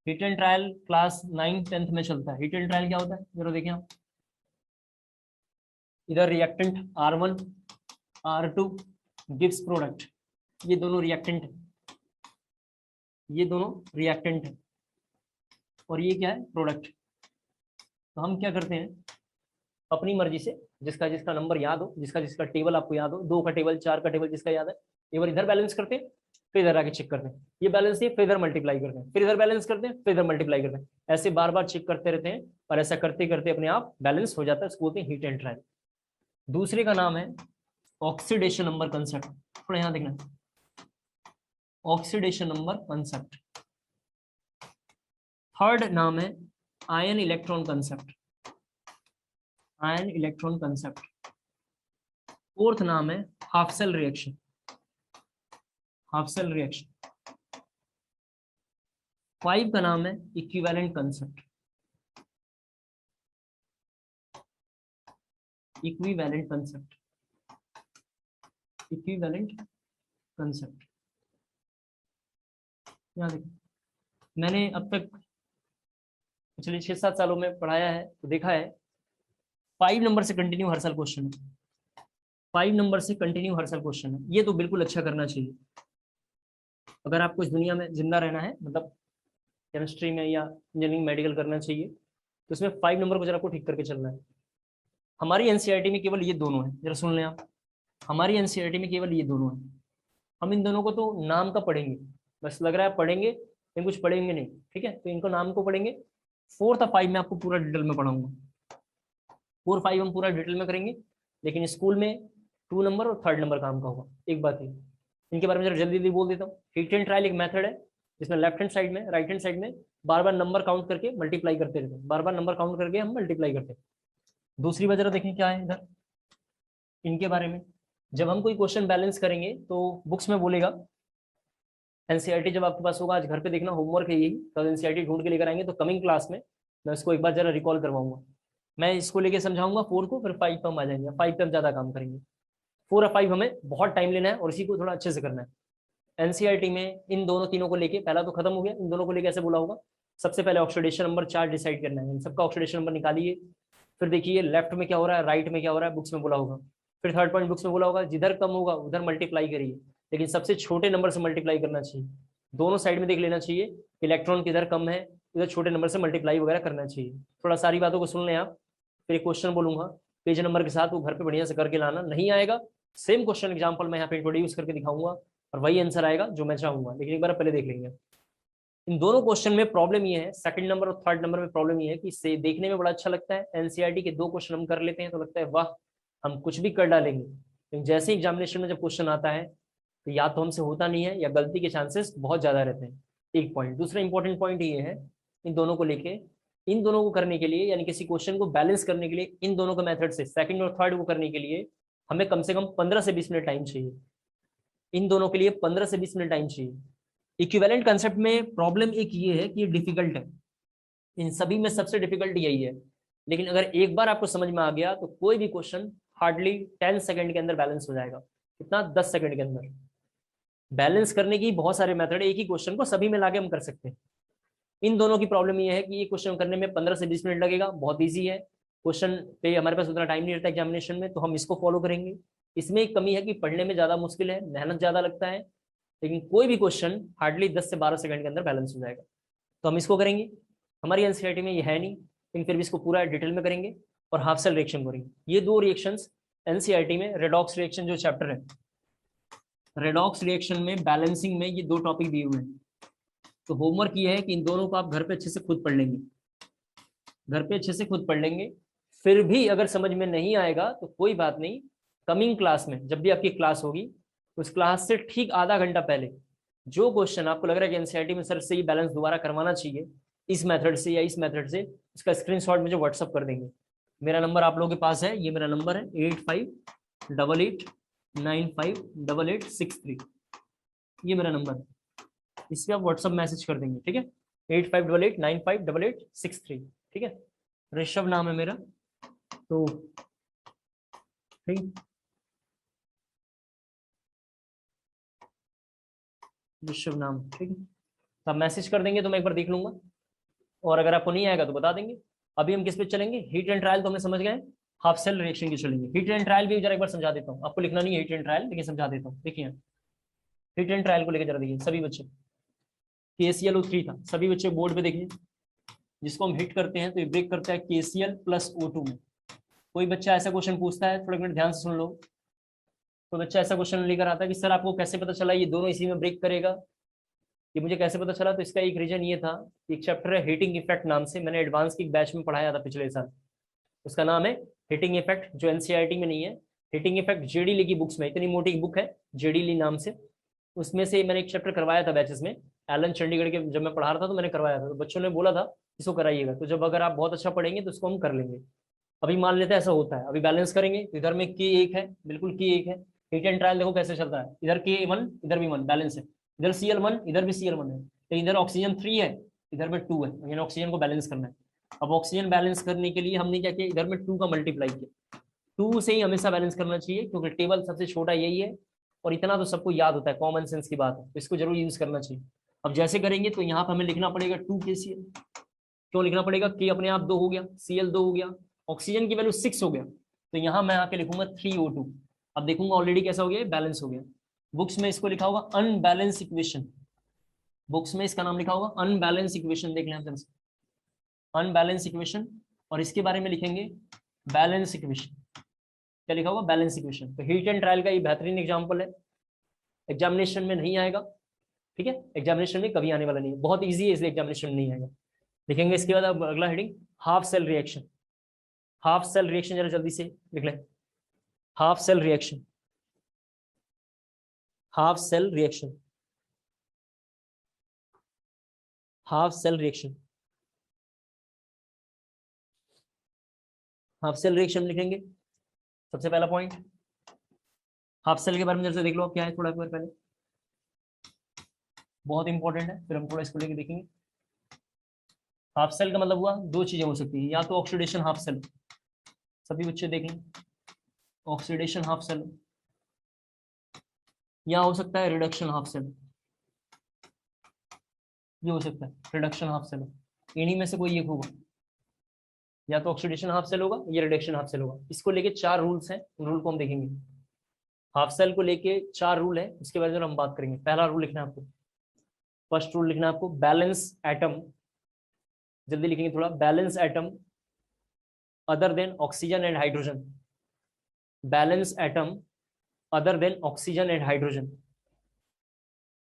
Heat and trial class 9th 10th में चलता है। हीट एंड ट्रायल क्या होता है जरा देखें आप। इधर reactant R1 R2 gives product, ये दोनों रिएक्टेंट है, ये दोनों रिएक्टेंट है, और ये क्या है, प्रोडक्ट। तो हम क्या करते हैं, अपनी मर्जी से जिसका जिसका नंबर याद हो, जिसका जिसका टेबल आपको याद हो, 2 का टेबल 4 का टेबल जिसका याद है, एक बार इधर बैलेंस करते हैं, फिर इधर आके चेक करते हैं, ये बैलेंस है, फिर इधर मल्टीप्लाई करते हैं, फिर इधर बैलेंस करते हैं, फिर इधर मल्टीप्लाई करते हैं। ऐसे बार बार चेक करते रहते हैं, और ऐसा करते करते अपने आप बैलेंस हो जाता है। इसको बोलते हैं हीट एंड ट्रायल। दूसरे का नाम है ऑक्सीडेशन नंबर कंसेप्ट। थोड़ा यहाँ देखना, ऑक्सीडेशन नंबर कंसेप्ट। थर्ड नाम है ion electron concept, ion electron concept. Fourth नाम है half cell reaction, half cell reaction. 5 का नाम है equivalent concept, equivalent concept, equivalent concept. यहाँ देखो, मैंने अब तक पिछले 6-7 सालों में पढ़ाया है तो देखा है 5 नंबर से कंटिन्यू हर साल क्वेश्चन है। 5 नंबर से कंटिन्यू हर साल क्वेश्चन है। ये तो बिल्कुल अच्छा करना चाहिए। अगर आपको इस दुनिया में जिंदा रहना है, मतलब केमिस्ट्री में या इंजीनियरिंग मेडिकल करना चाहिए, तो इसमें 5 नंबर को जरा आपको ठीक करके चलना है। हमारी एनसीईआरटी में केवल ये दोनों है, जरा सुन लें आप। हमारी एनसीईआरटी में केवल ये दोनों है। हम इन दोनों को तो नाम का पढ़ेंगे, बस लग रहा है पढ़ेंगे, लेकिन कुछ पढ़ेंगे नहीं, ठीक है। तो इनको नाम को पढ़ेंगे। 4 और 5 में आपको पूरा डिटेल में पढ़ाऊंगा। 4 5 हम पूरा डिटेल में करेंगे, लेकिन स्कूल में 2 नंबर और 3rd नंबर काम का होगा। एक बात है, इनके बारे में जरा जल्दी जल्दी बोल देता हूँ। हीट एंड ट्रायल एक मेथड है जिसमें लेफ्ट हैंड साइड में, राइट हैंड साइड में बार बार नंबर काउंट करके मल्टीप्लाई करते रहते हैं, बार बार नंबर काउंट करके हम मल्टीप्लाई करते हैं। दूसरी बात जरा देखें क्या है इधर इनके बारे में। जब हम कोई क्वेश्चन बैलेंस करेंगे तो बुक्स में बोलेगा, एनसीईआरटी जब आपके पास होगा, आज घर पे देखना होमवर्क है यही, तो एनसीईआरटी ढूंढ के लेकर आएंगे, तो कमिंग क्लास में मैं उसको एक बार जरा रिकॉल करवाऊंगा। मैं इसको लेके समझाऊंगा 4 को, फिर 5 पर हम आ जाएंगे, 5 पर हम ज्यादा काम करेंगे। 4 और 5 हमें बहुत टाइम लेना है और इसी को थोड़ा अच्छे से करना है। एनसीईआरटी में इन दोनों तीनों को लेके, पहला तो खत्म हो गया, इन दोनों को लेके ऐसे बोला होगा सबसे पहले ऑक्सीडेशन नंबर 4 डिसाइड करना है, इन सबका ऑक्सीडेशन नंबर निकालिए, फिर देखिए लेफ्ट में क्या हो रहा है, राइट में क्या हो रहा है, बुक्स में बोला होगा। फिर थर्ड पॉइंट बुक्स में बोला होगा जिधर कम होगा उधर मल्टीप्लाई करिए, लेकिन सबसे छोटे नंबर से मल्टीप्लाई करना चाहिए। दोनों साइड में देख लेना चाहिए, इलेक्ट्रॉन किधर कम है उधर छोटे नंबर से मल्टीप्लाई वगैरह करना चाहिए। थोड़ा सारी बातों को सुन लें आप, फिर एक क्वेश्चन बोलूंगा पेज नंबर के साथ, वो घर पे बढ़िया से करके लाना, नहीं आएगा सेम क्वेश्चन एग्जाम्पल मैं यहाँ पे इंट्रोड्यूस करके दिखाऊंगा और वही आंसर आएगा जो मैं चाहूंगा, लेकिन एक बार पहले देख लेंगे। इन दोनों क्वेश्चन में प्रॉब्लम ये है, सेकंड नंबर और थर्ड नंबर में प्रॉब्लम ये है कि से देखने में बड़ा अच्छा लगता है, एनसीईआरटी के 2 क्वेश्चन हम कर लेते हैं तो लगता है वाह हम कुछ भी कर डालेंगे, लेकिन जैसे एग्जामिनेशन में जब क्वेश्चन आता है तो या तो हमसे होता नहीं है या गलती के चांसेस बहुत ज्यादा रहते हैं। एक पॉइंट। दूसरा इंपॉर्टेंट पॉइंट ये है, इन दोनों को लेके, इन दोनों को करने के लिए यानी किसी क्वेश्चन को बैलेंस करने के लिए इन दोनों के मेथड से सेकंड और थर्ड को करने के लिए हमें कम से कम 15 से 20 मिनट टाइम चाहिए। इन दोनों के लिए 15 से 20 मिनट टाइम चाहिए। इक्विवेलेंट कंसेप्ट में प्रॉब्लम एक ये है कि ये डिफिकल्ट है, इन सभी में सबसे डिफिकल्ट यही है, लेकिन अगर एक बार आपको समझ में आ गया तो कोई भी क्वेश्चन हार्डली 10 सेकंड के अंदर बैलेंस हो जाएगा। कितना? 10 सेकंड के अंदर। बैलेंस करने की बहुत सारे मेथड है, एक ही क्वेश्चन को सभी में लाके हम कर सकते हैं। इन दोनों की प्रॉब्लम ये है कि ये क्वेश्चन करने में 15 से 20 मिनट लगेगा, बहुत ईजी है क्वेश्चन पे, हमारे पास उतना टाइम नहीं रहता एग्जामिनेशन में, तो हम इसको फॉलो करेंगे। इसमें एक कमी है कि पढ़ने में ज्यादा मुश्किल है, मेहनत ज्यादा लगता है, लेकिन कोई भी क्वेश्चन हार्डली 10 से 12 सेकंड के अंदर बैलेंस हो जाएगा, तो हम इसको करेंगे। हमारी एनसीईआरटी में ये है नहीं, लेकिन फिर भी इसको पूरा डिटेल में करेंगे और हाफ सेल रिएक्शन करेंगे। ये 2 रिएक्शंस एनसीईआरटी में, रेडॉक्स रिएक्शन जो चैप्टर है, रेडॉक्स रिएक्शन में बैलेंसिंग में ये 2 टॉपिक दिए हुए हैं। तो होमवर्क ये है कि इन दोनों को आप घर पे अच्छे से खुद पढ़ लेंगे, घर पे अच्छे से खुद पढ़ लेंगे। फिर भी अगर समझ में नहीं आएगा तो कोई बात नहीं, कमिंग क्लास में जब भी आपकी क्लास होगी उस क्लास से ठीक आधा घंटा पहले जो क्वेश्चन आपको लग रहा है कि एनसीईआरटी में सर से ये बैलेंस दोबारा करवाना चाहिए इस मेथड से या इस मेथड से, उसका स्क्रीनशॉट मुझे व्हाट्सअप कर देंगे। मेरा नंबर आप लोगों के पास है, ये मेरा नंबर है 8588958863, ये मेरा नंबर है, इस पर आप व्हाट्सअप मैसेज कर देंगे, ठीक है? 8588958863, ठीक है? ऋषभ नाम है मेरा, तो ठीक, ऋषभ नाम, ठीक है? तो आप मैसेज कर देंगे तो मैं एक बार देख लूंगा, और अगर आपको नहीं आएगा तो बता देंगे। अभी हम किस पे चलेंगे? हीट एंड ट्रायल तो हमने समझ गए, हाफ सेल रिएक्शन की चलेंगे। हीट एंड ट्रायल भी जरा एक बार समझा देता हूँ, आपको लिखना नहीं है हीट एंड ट्रायल, लेकिन समझा देता हूँ। देखिए हीट एंड ट्रायल को लेकर जरा देखिए सभी बच्चे, KClO3 था, सभी बच्चे बोर्ड पे देखिए, जिसको हम हिट करते हैं तो ये ब्रेक करता है KCl + O2 में। कोई बच्चा ऐसा क्वेश्चन पूछता है, थोड़ा मिनट ध्यान से सुन लो, तो बच्चा ऐसा क्वेश्चन लेकर आता है कि सर आपको कैसे पता चला ये दोनों इसी में ब्रेक करेगा, ये मुझे कैसे पता चला? तो इसका एक रीजन ये था, एक चैप्टर है हीटिंग इफेक्ट नाम से, मैंने एडवांस की बैच में पढ़ाया था पिछले साल, उसका नाम है हीटिंग इफेक्ट, जो एनसीईआरटी में नहीं है। हीटिंग इफेक्ट जेडी ली की बुक्स में, इतनी मोटी बुक है जेडी ली नाम से, उसमें से मैंने एक चैप्टर करवाया था बैचेस में, एलन चंडीगढ़ के जब मैं पढ़ा रहा था तो मैंने करवाया था, तो बच्चों ने बोला था इसको कराइएगा, तो जब अगर आप बहुत अच्छा पढ़ेंगे तो इसको हम कर लेंगे। अभी मान लेते हैं ऐसा होता है, अभी बैलेंस करेंगे तो इधर में K1 है, बिल्कुल K1 है। हीट एंड ट्रायल देखो कैसे चलता है, इधर K1 इधर भी 1 बैलेंस है, इधर Cl1 इधर भी Cl1 है, तो इधर ऑक्सीजन 3 है इधर में 2 है, यानी ऑक्सीजन को बैलेंस करना है। अब ऑक्सीजन बैलेंस करने के लिए हमने क्या किया, इधर में 2 का मल्टीप्लाई किया, 2 से ही हमेशा बैलेंस करना चाहिए क्योंकि टेबल सबसे छोटा यही है, और इतना तो सबको याद होता है, कॉमन सेंस की बात है, तो इसको जरूर यूज करना चाहिए। अब जैसे करेंगे तो यहाँ पर हमें लिखना पड़ेगा 2KCl, क्यों लिखना पड़ेगा? K अपने आप 2 हो गया, Cl 2 हो गया, ऑक्सीजन की वैल्यू 6 हो गया, तो यहाँ मैं आके लिखूंगा 3O2। अब देखूंगा ऑलरेडी कैसा हो गया, बैलेंस हो गया। बुक्स में इसको लिखा होगा अनबैलेंस इक्वेशन, बुक्स में इसका नाम लिखा होगा अनबैलेंस इक्वेशन, देख लें अनबैलेंस इक्वेशन, और इसके बारे में लिखेंगे बैलेंस इक्वेशन। क्या लिखा होगा? Balance equation. तो हीट एंड ट्रायल का ये बेहतरीन एग्जांपल है, एग्जामिनेशन में नहीं आएगा, ठीक है? एग्जामिनेशन में कभी आने वाला नहीं है, बहुत इजी है, इसलिए एग्जामिनेशन में नहीं आएगा। लिखेंगे इसके बाद अब अगला heading half cell reaction. Half cell reaction जरा जल्दी से लिख लें, half cell reaction, half cell reaction, half cell reaction, half cell reaction लिखेंगे। सबसे पहला पॉइंट हाफ सेल के बारे में जरा देख लो, क्या है थोड़ा एक बार पहले, बहुत इंपॉर्टेंट है, फिर हम थोड़ा इसको लेके देखेंगे। हाफ सेल का मतलब हुआ 2 चीजें हो सकती है, या तो ऑक्सीडेशन हाफ सेल, सभी बच्चे देखें, ऑक्सीडेशन हाफ सेल, या हो सकता है रिडक्शन हाफ सेल, ये हो सकता है रिडक्शन हाफ सेल, इन्हीं में से कोई एक होगा, या तो ऑक्सीडेशन हाफ सेल होगा या रिडक्शन हाफ सेल होगा। इसको लेके 4 रूल्स हैं, उन रूल को हम देखेंगे। हाफ सेल को लेके 4 रूल है, उसके बारे में हम बात करेंगे। पहला रूल लिखना है आपको, फर्स्ट रूल लिखना है आपको, बैलेंस एटम, जल्दी लिखेंगे थोड़ा, balance atom other than oxygen and hydrogen, balance atom other than oxygen and hydrogen,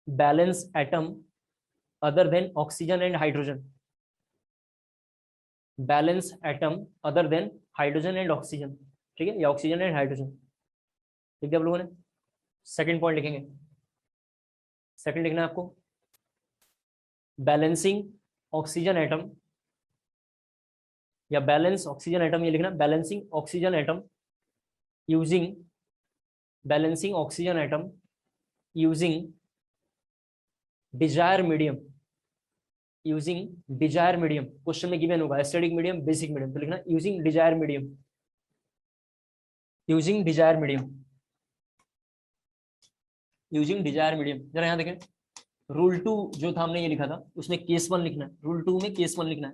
balance atom other than oxygen and hydrogen, balance atom other than hydrogen and oxygen, ठीक है, या oxygen and hydrogen, ठीक है आप लोगों ने। Second point लिखेंगे, second लिखना है आपको, बैलेंसिंग ऑक्सीजन एटम, या बैलेंस ऑक्सीजन एटम, ये लिखना, balancing oxygen atom using, balancing oxygen atom using desired medium, using desired medium, question में गिवन होगा एसिडिक मीडियम, बेसिक मीडियम, तो लिखना using desired medium, using desired medium, using desired medium. जरा यहाँ देखें, rule 2 जो था हमने ये लिखा था, उसमें केस 1 लिखना है, रूल 2 में केस 1 लिखना है,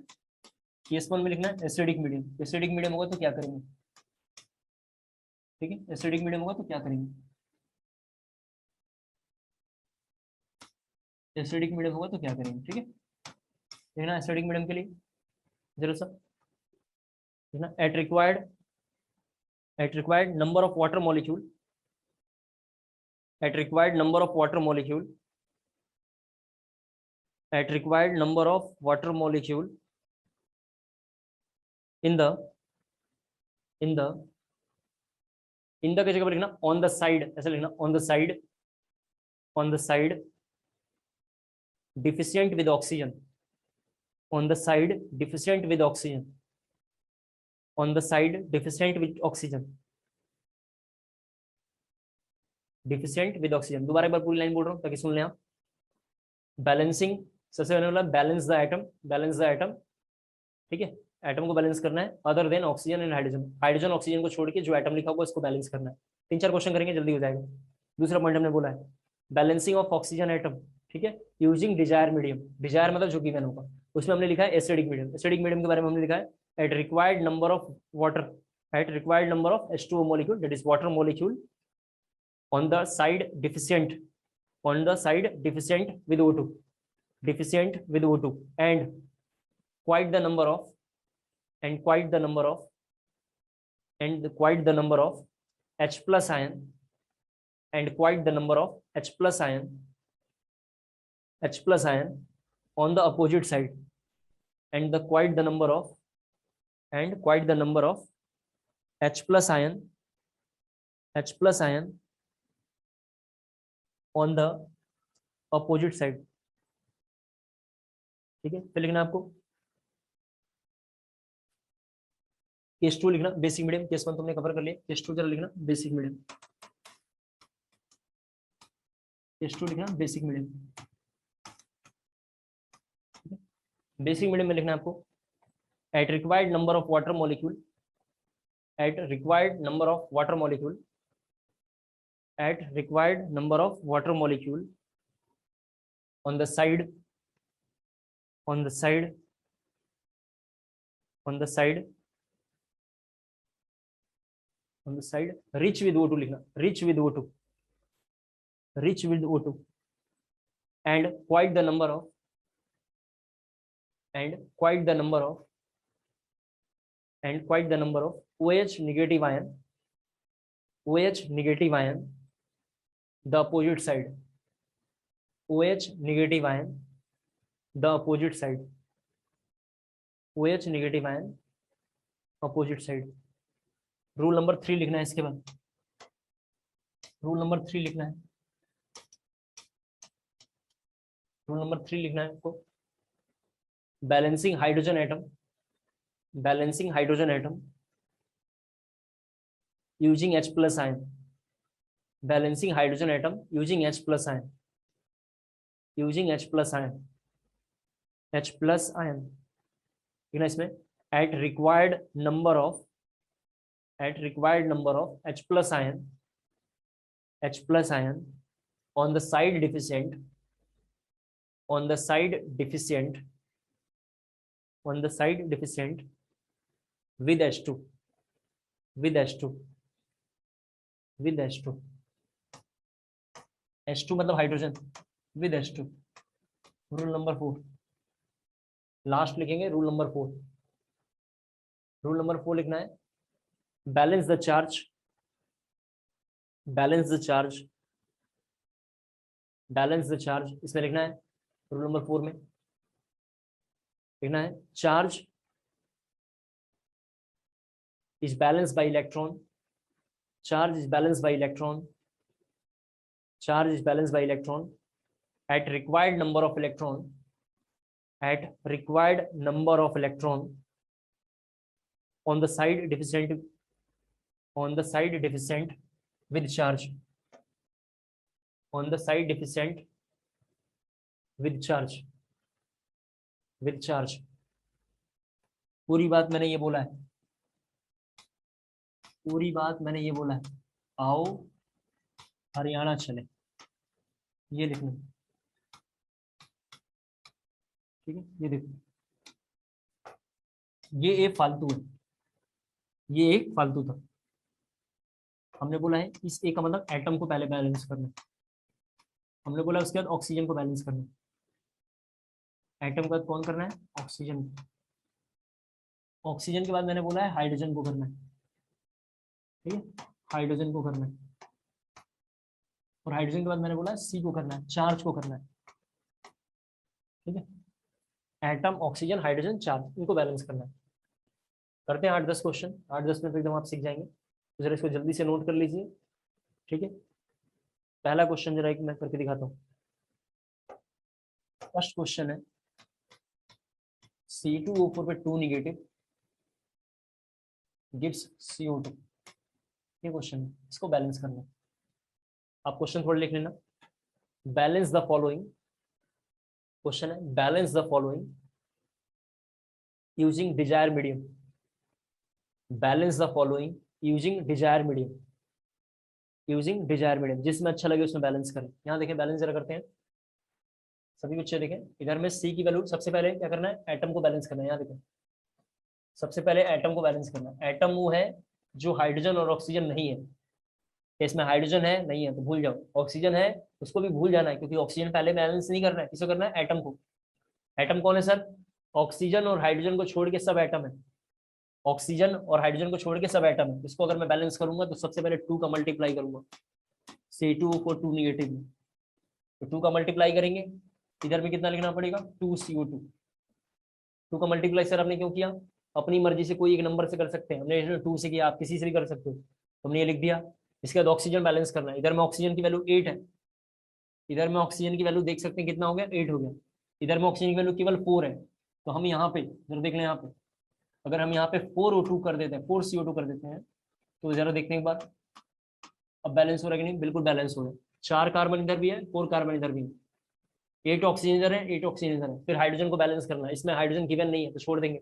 केस 1 में लिखना है एसिडिक मीडियम, एसिडिक मीडियम होगा तो क्या करेंगे, ठीक है, एसिडिक मीडियम होगा तो क्या करेंगे, एसिडिक मीडियम होगा तो क्या करेंगे, ठीक है, देखना एसिडिक मीडियम के लिए जरा सा देखना, at required number of water molecule, at required number of water molecule, at required number of water molecule in the की जगह पर लिखना on the side, ऐसा लिखना on the side deficient with oxygen, on the side deficient with oxygen, on the side deficient with oxygen, deficient with oxygen. दोबारा एक बार पूरी line बोल रहा हूँ ताकि सुन लें आप। बैलेंसिंग, सबसे पहले वाला balance the atom, balance the atom, ठीक है, एटम को बैलेंस करना है, other than oxygen and hydrogen, hydrogen oxygen को छोड़ के जो एटम लिखा होगा उसको बैलेंस करना है। 3-4 क्वेश्चन करेंगे, जल्दी हो जाएगा। दूसरा पॉइंट हमने बोला है बैलेंसिंग ऑफ ऑक्सीजन एटम, ठीक है, यूजिंग डिजायर मीडियम, डिजायर मतलब जो गिवन होगा, उसमें हमने लिखा है एसिडिक मीडियम, एसिडिक मीडियम के बारे में हमने लिखा है at required number of water, at required number of H2O molecule, that is water molecule, on the side deficient with O2, deficient with O2, and quite the number of H plus ion, and quite the number of H plus ion on the opposite side, and quite the number of H plus ion on the opposite side, ठीक है। फिर लिखना आपको case 2 लिखना, basic medium, case 1 तुमने cover कर लिया, case 2 जरा लिखना बेसिक मीडियम, केस 2 लिखना बेसिक मीडियम, बेसिक मीडियम में लिखना आपको at required number of water molecule, at required number of water molecule, at required number of water molecule on the side rich with O2 लिखना, rich with O2 and quite the number of OH negative ion the opposite side, OH negative ion the opposite side, OH negative ion opposite side। Rule number 3 लिखना है, इसके बाद rule number 3 लिखना है, rule number 3 लिखना है आपको, balancing hydrogen atom using H plus ion, balancing hydrogen atom using H plus ion, लिखना इसमें at required number at required number of H plus ion on the side deficient with H2 H2 मतलब hydrogen with H2। Rule number 4 last लिखेंगे। Rule number 4 लिखना है। Balance the charge इसमें लिखना है। Rule number 4 में लिखना है charge is balanced by electron at required number of electron on the side deficient with charge पूरी बात मैंने ये बोला है। आओ हरियाणा चले, ये लिखना, ठीक है। ये देखो, ये एक फालतू है, ये एक फालतू था। हमने बोला है इस ए का मतलब एटम को पहले बैलेंस करना, हमने बोला उसके बाद ऑक्सीजन को बैलेंस करना। एटम के बाद कौन करना है? ऑक्सीजन के बाद मैंने बोला है हाइड्रोजन को करना है, ठीक है, हाइड्रोजन को करना है। और हाइड्रोजन के बाद मैंने बोला है सी को करना है, चार्ज को करना है, ठीक है। एटम, ऑक्सीजन, हाइड्रोजन, चार्ज, इनको बैलेंस करना है। करते हैं 8-10 क्वेश्चन, 8-10 मिनट एकदम आप सीख जाएंगे। तो जरा इसको जल्दी से नोट कर लीजिए, ठीक है। पहला क्वेश्चन जरा एक मैं करके दिखाता हूँ। फर्स्ट क्वेश्चन है C2O4 पे 2 नेगेटिव गिव्स CO2, ये क्वेश्चन है, इसको बैलेंस करना है। आप क्वेश्चन थोड़ा लिख लेना। बैलेंस द फॉलोइंग, क्वेश्चन है balance the following using desired medium. Balance the following using desired medium, जिसमें अच्छा लगे उसमें बैलेंस करें। यहाँ देखें, बैलेंस जरा करते हैं, सभी बच्चे देखें। इधर में सी की वैल्यू सबसे पहले क्या करना है? एटम को बैलेंस करना है। यहाँ देखें, सबसे पहले एटम को बैलेंस करना है। एटम वो है जो हाइड्रोजन और ऑक्सीजन नहीं है। इसमें हाइड्रोजन है नहीं है तो भूल जाओ, ऑक्सीजन है उसको भी भूल जाना है, क्योंकि ऑक्सीजन पहले बैलेंस नहीं करना है। किसको करना है? एटम को। एटम कौन है सर? ऑक्सीजन और हाइड्रोजन को छोड़ के सब एटम है। ऑक्सीजन और हाइड्रोजन को छोड़ के सब एटम है। इसको अगर मैं बैलेंस करूंगा तो सबसे पहले 2 का मल्टीप्लाई करूंगा। C2O4 2 नेगेटिव में, तो 2 का मल्टीप्लाई करेंगे। इधर में कितना लिखना पड़ेगा? 2CO2। 2 का मल्टीप्लाई सर आपने क्यों किया? अपनी मर्जी से कोई एक नंबर से कर सकते हैं, हमने 2 से किया, आप किसी से भी कर सकते हो, हमने ये लिख दिया। इसके बाद ऑक्सीजन बैलेंस करना है। इधर में ऑक्सीजन की वैल्यू 8 है, इधर में ऑक्सीजन की वैल्यू देख सकते हैं कितना हो गया? 8 हो गया। इधर में ऑक्सीजन की वैल्यू केवल 4 है, तो हम यहाँ पे जरा देख लें। यहाँ पे अगर हम यहाँ पे 4O2 कर देते हैं, 4CO2 कर देते हैं, तो जरा देखते हैं एक बार, अब बैलेंस हो रहा है कि नहीं? बिल्कुल बैलेंस हो रहा है। 4 कार्बन इधर भी है, 4 कार्बन इधर भी है, 8 ऑक्सीजन इधर है, 8 ऑक्सीजन इधर है। फिर हाइड्रोजन को बैलेंस करना है, इसमें हाइड्रोजन गिवन नहीं है तो छोड़ देंगे।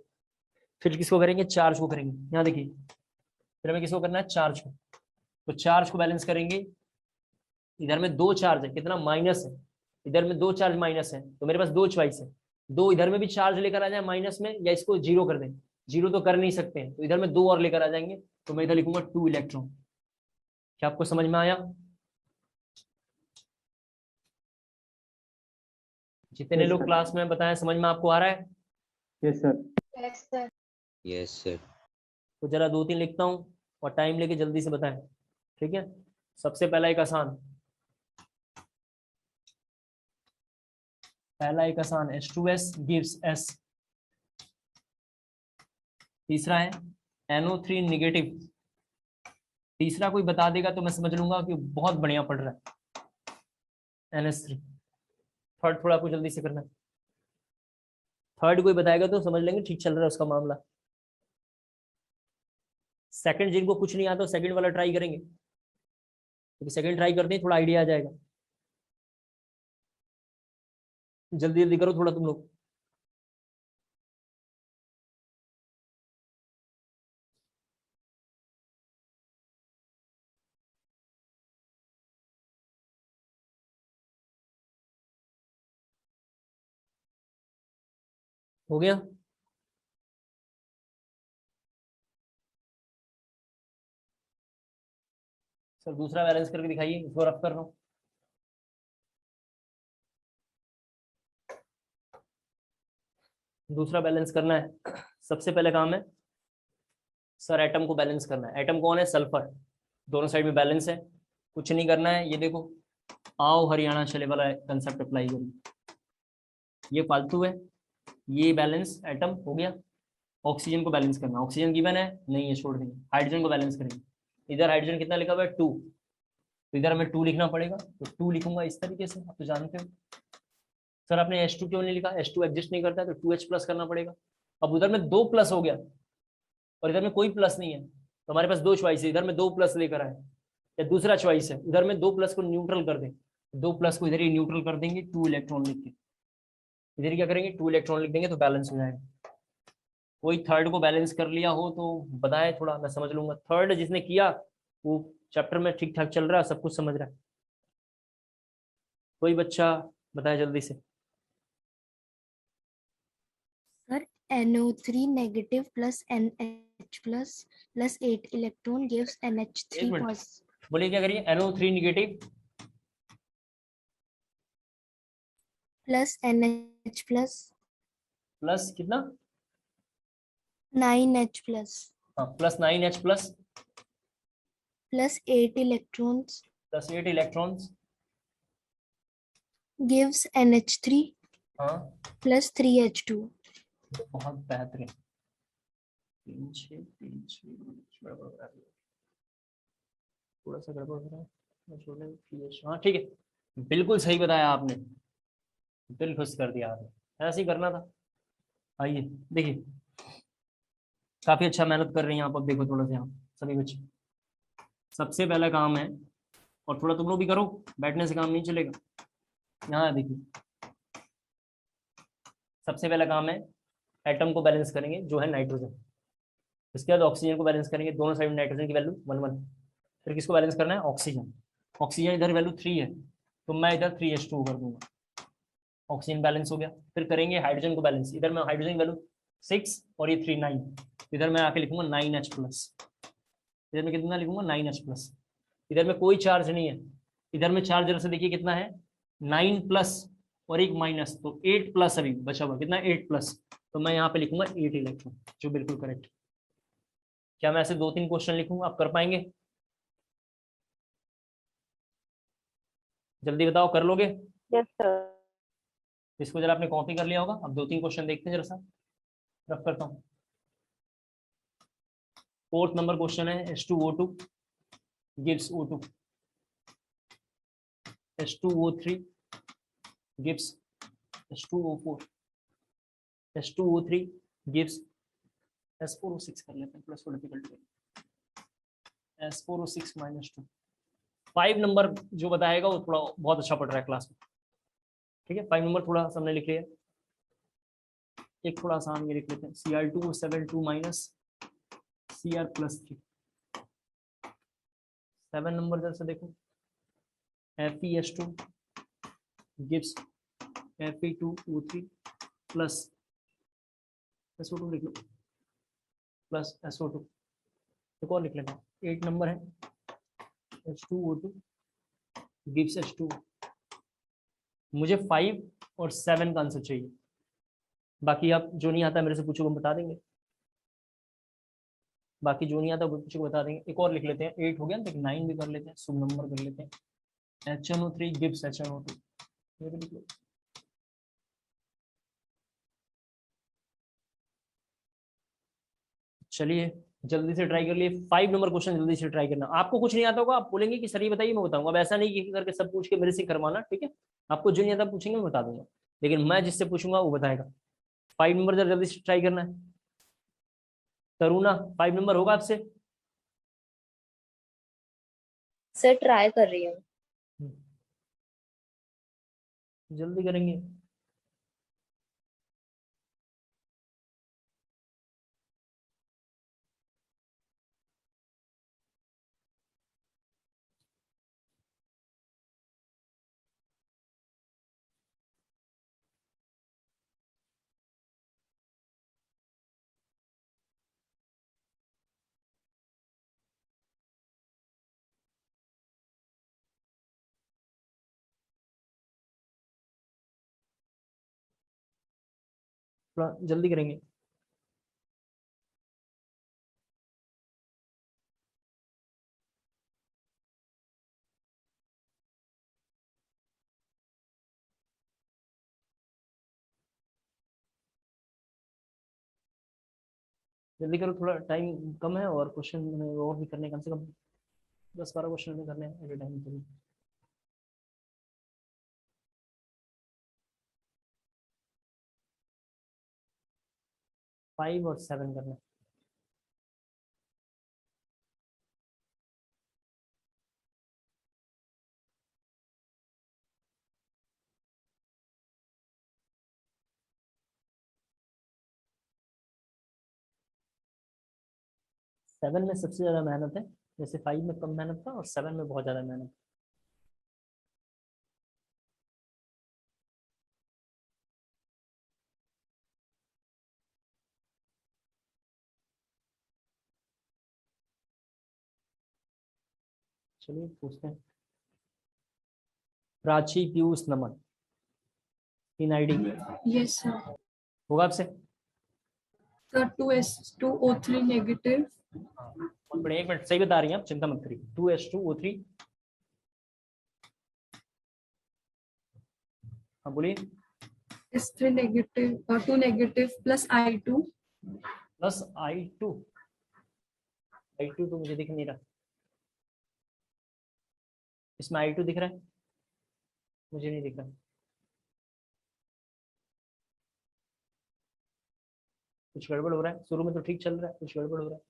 फिर किसको करेंगे? चार्ज को करेंगे। यहाँ देखिए, फिर हमें किसको करना है? चार्ज को। तो चार्ज को बैलेंस करेंगे। इधर में 2 चार्ज है, कितना? माइनस है। इधर में 2 चार्ज माइनस है, तो मेरे पास 2 चॉइस है। 2 इधर में भी चार्ज लेकर आ जाए माइनस में, या इसको 0 कर दें। 0 तो कर नहीं सकते हैं, तो इधर में 2 और लेकर आ जाएंगे, तो मैं इधर लिखूंगा 2 इलेक्ट्रॉन। क्या आपको समझ में आया? जितने लोग क्लास में बताएं, समझ में आपको आ रहा है? Yes sir. Yes sir. Yes sir. तो जरा 2-3 लिखता हूँ और टाइम लेके जल्दी से बताएं, ठीक है। सबसे पहला एक आसान, H2S gives S। तीसरा है NO3 नेगेटिव। तीसरा कोई बता देगा तो मैं समझ लूंगा कि बहुत बढ़िया पढ़ रहा है, NH3। थर्ड थोड़ा आपको जल्दी से करना है। थर्ड कोई बताएगा तो समझ लेंगे ठीक चल रहा है उसका मामला। सेकंड जिनको कुछ नहीं आता सेकंड वाला ट्राई करेंगे, क्योंकि सेकंड ट्राई करते हैं थोड़ा आइडिया आ जाएगा। जल्दी जल्दी करो थोड़ा तुम लोग। हो गया? सर दूसरा बैलेंस करके दिखाइए, इसको रफ कर रहा हूँ। दूसरा बैलेंस करना है। सबसे पहले काम है सर एटम को बैलेंस करना है। एटम कौन है? सल्फर। दोनों साइड में बैलेंस है, कुछ नहीं करना है। ये देखो, आओ हरियाणा चले वाला कंसेप्ट अप्लाई करिए। ये फालतू है, ये बैलेंस एटम हो गया। ऑक्सीजन को बैलेंस करना, ऑक्सीजन गिवन है नहीं है, छोड़ देंगे। हाइड्रोजन को बैलेंस करेंगे। इधर हाइड्रोजन कितना लिखा हुआ है? 2, तो इधर हमें 2 लिखना पड़ेगा, तो 2 लिखूंगा इस तरीके से, आप तो जानते हो। सर आपने H2 क्यों नहीं लिखा? H2 एग्जिस्ट नहीं करता है, तो 2H प्लस करना पड़ेगा। अब उधर में 2 प्लस हो गया और इधर में कोई प्लस नहीं है, तो हमारे पास 2 चॉइस है। इधर में 2 प्लस लेकर आए, या दूसरा चॉइस है उधर में 2 प्लस को न्यूट्रल कर दें। 2 प्लस को इधर ही न्यूट्रल कर देंगे, 2 इलेक्ट्रॉन लिख के इधर क्या करेंगे, 2 इलेक्ट्रॉन लिख देंगे, तो बैलेंस हो जाएगा। कोई थर्ड को बैलेंस कर लिया हो तो बताए, थोड़ा मैं समझ लूंगा। थर्ड जिसने किया वो चैप्टर में ठीक ठाक चल रहा है, सब कुछ समझ रहा है। कोई बच्चा बताए जल्दी से। Sir NO3 negative plus NH plus 8 electron gives एक NH3 मिनट, positive बोलिए क्या करिए? NO3 negative plus NH plus कितना? 9H हाँ, plus 9H plus 8 electrons plus 8 electrons gives NH3 हाँ, plus 3H2. बहुत बेहतरीन। 3 6 3 6 गड़बड़ हो रहा है, थोड़ा सा गड़बड़ हो रहा है, मैं छोड़ दें, PH। हाँ ठीक है, बिल्कुल सही बताया आपने, दिल खुश कर दिया आपने, ऐसे ही करना था। आइए देखिए, काफी अच्छा मेहनत कर रही हैं आप। अब देखो थोड़ा सा यहाँ सभी बच्चे, सबसे पहला काम है, और थोड़ा तुम लोग भी करो, बैठने से काम नहीं चलेगा। यहाँ देखिए, सबसे पहला काम है एटम को बैलेंस करेंगे, जो है नाइट्रोजन। इसके बाद ऑक्सीजन को बैलेंस करेंगे, दोनों साइड में नाइट्रोजन की वैल्यू 1 1। फिर किसको बैलेंस करना है? ऑक्सीजन। ऑक्सीजन इधर वैल्यू 3 है, तो मैं इधर 3H2 कर दूंगा, ऑक्सीजन बैलेंस हो गया। फिर करेंगे हाइड्रोजन को बैलेंस, इधर मैं हाइड्रोजन वैल्यू 6 और ये 3 9, इधर मैं आके लिखूंगा 9H प्लस। इधर में कितना लिखूंगा? 9H plus. इधर में कोई चार्ज नहीं है, इधर में चार्ज जरा से देखिए कितना है, 9 प्लस और एक माइनस, तो 8 प्लस अभी बचा हुआ, कितना? 8 प्लस, तो मैं यहाँ पे लिखूंगा 8 इलेक्ट्रॉन, जो बिल्कुल करेक्ट। क्या मैं ऐसे 2 3 क्वेश्चन लिखूंगा, आप कर पाएंगे? जल्दी बताओ, कर लोगे? Yes sir. इसको जरा आपने कॉपी कर लिया होगा। अब 2 3 क्वेश्चन देखते हैं, जरा सा रफ करता हूँ। 4th नंबर क्वेश्चन है, H2O2 gives O2, H2O3 gives H2O4, H2O3 gives S4O6 कर लेते हैं, प्लस को डिफिकल्ट S4O6 -2। 5 नंबर जो बताएगा वो थोड़ा बहुत अच्छा पढ़ रहा है क्लास में, ठीक है। 5 नंबर थोड़ा हमने लिख लिया, एक थोड़ा आसान ये लिख लेते हैं, Cr2O7 2 minus Cr+3। 7 नंबर जैसे देखो, FeH2 gives Fe2O3 plus SO2 लिख लो, प्लस SO2। एक और लिख लेना, 8 नंबर है, H2O2 gives H2। मुझे 5 और 7 का आंसर चाहिए, बाकी आप जो नहीं आता मेरे से पूछो, हम बता देंगे। बाकी जो नहीं आता वो पूछो, बता देंगे। एक और लिख लेते हैं, 8 हो गया, तो 9 भी कर लेते हैं, शुभ नंबर कर लेते हैं। HNO3 gives HNO2, ये भी लिख लो। चलिए जल्दी से ट्राई कर लिए, 5 नंबर क्वेश्चन जल्दी से ट्राई करना। आपको कुछ नहीं आता होगा, आप बोलेंगे कि सर ये बताइए, मैं बताऊंगा। अब ऐसा नहीं कि करके सब पूछ के मेरे से करवाना, ठीक है। आपको जो नहीं आता पूछेंगे, मैं बता दूंगा, लेकिन मैं जिससे पूछूंगा वो बताएगा। 5 नंबर जरा जल्दी से ट्राई करना है। तरुणा 5 नंबर होगा आपसे? सर ट्राई कर रही हूँ। जल्दी करेंगे। थोड़ा जल्दी करेंगे। जल्दी करो, थोड़ा टाइम कम है और क्वेश्चन में और भी करने, कम से कम 10-12 क्वेश्चन में करने हैं एट टाइम। 5 और 7 करना है। सेवन में सबसे ज्यादा मेहनत है, जैसे 5 में कम मेहनत था और 7 में बहुत ज्यादा मेहनत। चलिए पूछते हैं। प्राची, पीयूष, नमन, 3 आईडी Yes, sir. होगा आपसे। Sir, 2s2o3 negative, बहुत बढ़िया, 1 मिनट, सही बता रही हैं आप, चिंता मत करिए। 2s2o3, हाँ बोलिए। s3 negative, 2 negative plus I2, plus I2 तो मुझे दिख नहीं रहा, इसमें I2 दिख रहा है, मुझे नहीं दिख रहा। कुछ गड़बड़ हो रहा है, शुरू में तो ठीक चल रहा है, कुछ गड़बड़ हो रहा है।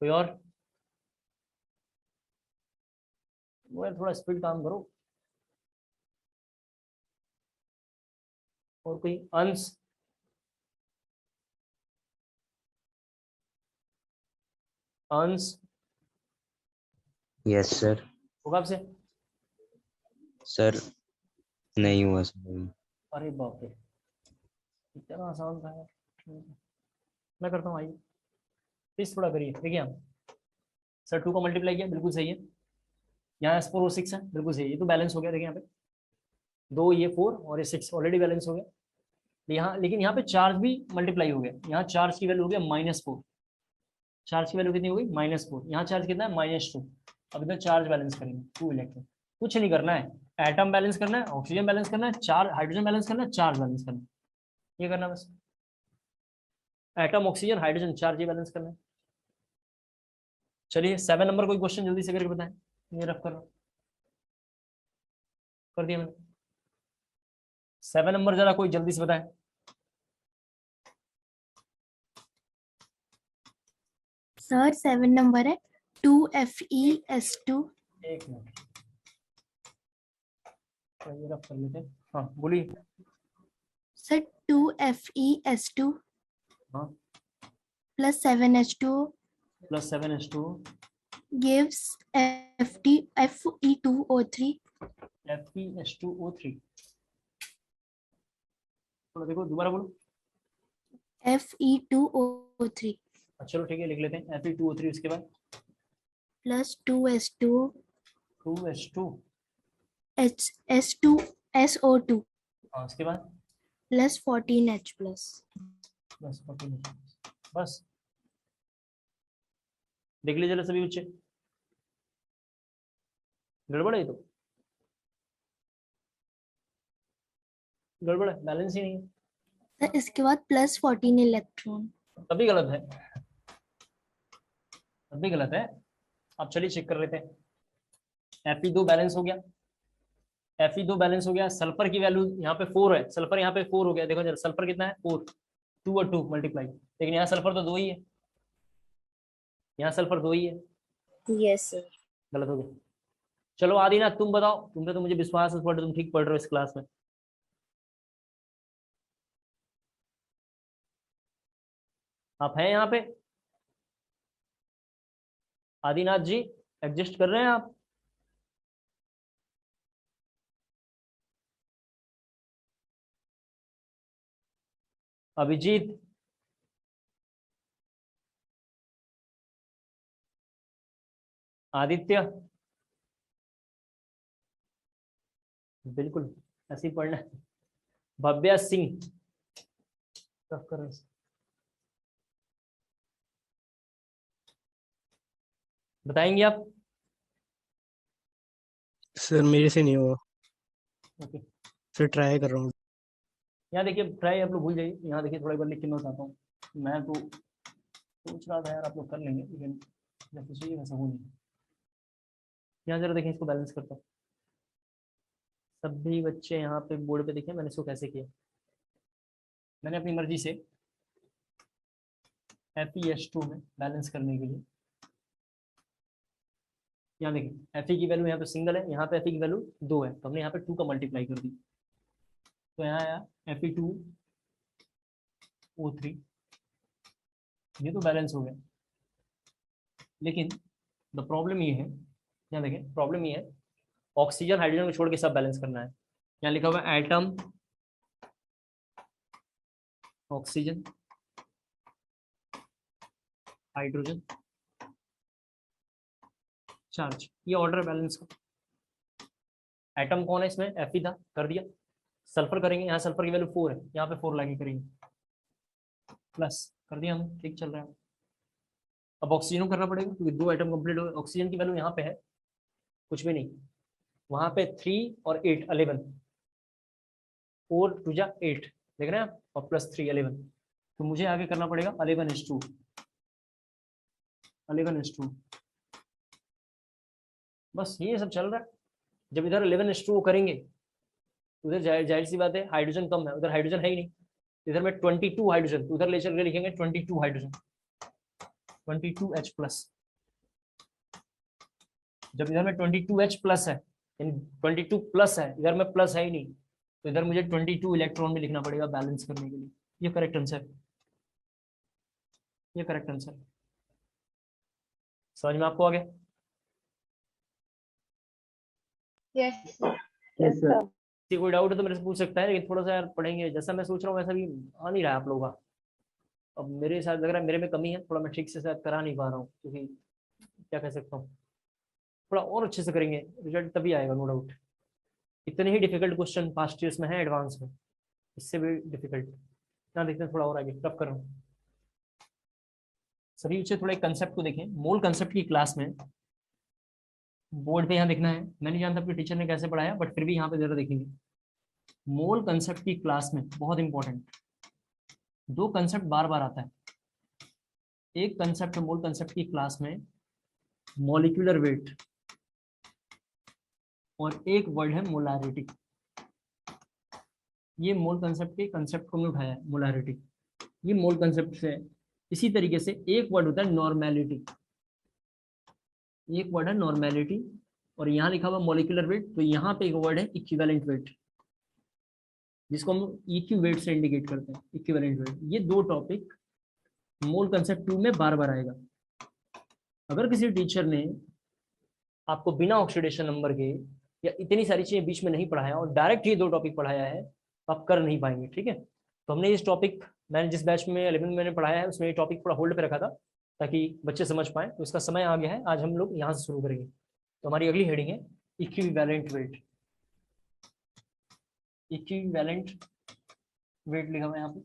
कोई और? वो यार थोड़ा स्पीड काम करो। और कोई? अंश, अंश यस सर। होगा आपसे। सर नहीं हुआ सर। अरे बाप रे, इतना आसान था यार। मैं करता हूँ, आइए प्लीज थोड़ा करिए। देखिए हम सर 2 को मल्टीप्लाई किया, बिल्कुल सही है। यहाँ S4 O6 है, बिल्कुल सही है, ये तो बैलेंस हो गया। देखिए यहाँ पे 2, ये 4 और ये 6 ऑलरेडी बैलेंस हो गया। यहाँ लेकिन यहाँ पे चार्ज भी मल्टीप्लाई हो गया, यहाँ चार्ज की वैल्यू हो गया -4। चार्ज की वैल्यू कितनी हो गई? -4। यहाँ चार्ज कितना है? -2। अब इधर चार्ज बैलेंस करेंगे, 2 इलेक्ट्रॉन। कुछ नहीं करना है, एटम बैलेंस करना है, ऑक्सीजन बैलेंस करना है, चार हाइड्रोजन बैलेंस करना है, चार्ज बैलेंस करना है, ये करना है बस। एटम, ऑक्सीजन, हाइड्रोजन, चार्ज, ये बैलेंस करना है। चलिए 7 नंबर कोई क्वेश्चन जल्दी से करके बताएं। ये रफ कर दिया मैंने। 7 नंबर जरा कोई जल्दी से बताएं। सर 7 नंबर है 2FeS2। एक मिनट, ये रफ कर लेते हैं। हाँ बोलिए। सर 2FeS2 हाँ plus 7H2O plus 7H2 gives Fe2O3। FeH2O3, थोड़ा देखो, दोबारा बोलो। Fe2O3 चलो ठीक है, लिख लेते हैं Fe2O3। उसके बाद plus 2S2 2H2, S2SO2 हाँ उसके बाद plus 14H plus। बस 14। बस देख लीजिए जरा सभी बच्चे, गड़बड़ है ये तो, गड़बड़ है, बैलेंस ही नहीं है, सर इसके बाद plus 14 इलेक्ट्रॉन। तभी गलत है, तभी गलत है। अब चलिए चेक कर लेते हैं। Fe2 बैलेंस हो गया, Fe2 बैलेंस हो गया। सल्फर की वैल्यू यहाँ पे 4 है, सल्फर यहाँ पे 4 हो गया। देखो जरा सल्फर कितना है? 4। 2 और 2 मल्टीप्लाई, लेकिन यहाँ सल्फर तो 2 ही है, यहाँ सल्फर 2 ही है, यस सर। गलत हो गया। चलो आदिना तुम बताओ, तुम पे तो मुझे विश्वास है, तुम ठीक पढ़ रहे हो इस क्लास में। आप हैं यहाँ पे? आदिनाथ जी एडजस्ट कर रहे हैं आप? अभिजीत, आदित्य, बिल्कुल ऐसे ही पढ़ना है। भव्या सिंह टफ कर रहे हैं। बताएंगे आप? सर मेरे से नहीं हुआ, ओके, फिर ट्राई कर रहा हूँ। यहाँ देखिए ट्राई आप लोग भूल जाइए, यहाँ देखिए थोड़ा एक बार लिख के मैं बताता हूँ। मैं तो सोच रहा था यार आप लोग कर लेंगे, लेकिन जैसे चाहिए वैसा हो नहीं। यहाँ जरा देखें, इसको बैलेंस करता हूँ। सभी बच्चे यहाँ पे बोर्ड पे देखें मैंने इसको कैसे किया। मैंने अपनी मर्जी से FeS2 में बैलेंस करने के लिए, यहाँ देखिए Fe की वैल्यू यहाँ पे सिंगल है, यहाँ पे Fe की वैल्यू 2 है, तो हमने यहाँ पे 2 का मल्टीप्लाई कर दी, तो यहाँ आया Fe2O3, ये तो बैलेंस हो गया। लेकिन द प्रॉब्लम ये है, यहाँ देखें प्रॉब्लम ये है, ऑक्सीजन हाइड्रोजन को छोड़ के सब बैलेंस करना है। यहाँ लिखा हुआ है एटम, ऑक्सीजन, हाइड्रोजन, चार्ज, ये ऑर्डर बैलेंस का। एटम कौन है इसमें? Fe था, कर दिया। सल्फर करेंगे, यहाँ सल्फर की वैल्यू 4 है, यहाँ पे 4 लागे करेंगे, प्लस कर दिया हम, ठीक चल रहा है। अब ऑक्सीजन को करना पड़ेगा क्योंकि 2 आइटम कंप्लीट हो गए। ऑक्सीजन की वैल्यू यहाँ पे है कुछ भी नहीं, वहाँ पे 3 और 8 11, 4 2 जा 8 देख रहे हैं आप, और प्लस 3 11, तो मुझे आगे करना पड़ेगा 11s2, 11s2, बस ये सब चल रहा है। जब इधर 11s2 करेंगे उधर जाहिर सी बात है हाइड्रोजन कम है, उधर हाइड्रोजन है ही नहीं, इधर में 22 हाइड्रोजन, तो उधर ले चल के लिखेंगे 22 हाइड्रोजन, 22H प्लस। जब इधर में 22H प्लस है, यानी 22 प्लस है, इधर में प्लस है ही नहीं, तो इधर मुझे 22 इलेक्ट्रॉन भी लिखना पड़ेगा बैलेंस करने के लिए। ये करेक्ट आंसर, ये करेक्ट आंसर। समझ में आपको आ गया? Yes yes sir. किसी कोई डाउट है तो मेरे से पूछ सकता है, लेकिन थोड़ा सा यार पढ़ेंगे, जैसा मैं सोच रहा हूँ वैसा भी आ नहीं रहा है आप लोगों का। अब मेरे साथ लग रहा है मेरे में कमी है, थोड़ा मैं ठीक से शायद करा नहीं पा रहा हूँ, क्योंकि क्या कह सकता हूँ, थोड़ा और अच्छे से करेंगे रिजल्ट तभी आएगा, नो डाउट। इतने ही डिफिकल्ट क्वेश्चन पास्ट ईयर्स में है एडवांस में, इससे भी डिफिकल्ट। ना देखते हैं थोड़ा और आगे, टफ कर रहा हूँ। सभी बच्चे थोड़ा एक कंसेप्ट को देखें। मोल कंसेप्ट की क्लास में बोर्ड पे यहाँ देखना है, मैं नहीं जानता आपके टीचर ने कैसे पढ़ाया, बट फिर भी यहाँ पे जरा देखेंगे। मोल कंसेप्ट की क्लास में बहुत इंपॉर्टेंट 2 कंसेप्ट बार बार आता है। एक कंसेप्ट मोल कंसेप्ट की क्लास में मॉलिक्यूलर वेट, और एक वर्ड है मोलारिटी। ये मोल कंसेप्ट के कंसेप्ट को मैं उठाया है, मोलारिटी, ये मोल कंसेप्ट से है। इसी तरीके से एक वर्ड होता है नॉर्मेलिटी, एक वर्ड है नॉर्मेलिटी, और यहाँ लिखा हुआ मॉलिक्यूलर वेट, तो यहाँ पे एक वर्ड है इक्विवेलेंट वेट, जिसको हम इक्यू वेट से इंडिकेट करते हैं, इक्विवेलेंट वेट। ये 2 टॉपिक मोल कंसेप्ट 2 में बार बार आएगा। अगर किसी टीचर ने आपको बिना ऑक्सीडेशन नंबर के या इतनी सारी चीजें बीच में नहीं पढ़ाया और डायरेक्ट ये 2 टॉपिक पढ़ाया है, तो आप कर नहीं पाएंगे, ठीक है। तो हमने इस टॉपिक, मैंने जिस बैच में 11 में मैंने पढ़ाया है उसमें ये टॉपिक थोड़ा होल्ड पे रखा था ताकि बच्चे समझ पाए, तो इसका समय आ गया है, आज हम लोग यहाँ से शुरू करेंगे। तो हमारी अगली हेडिंग है इक्विवेलेंट वेट। इक्विवेलेंट वेट लिखा हुआ है यहाँ पे,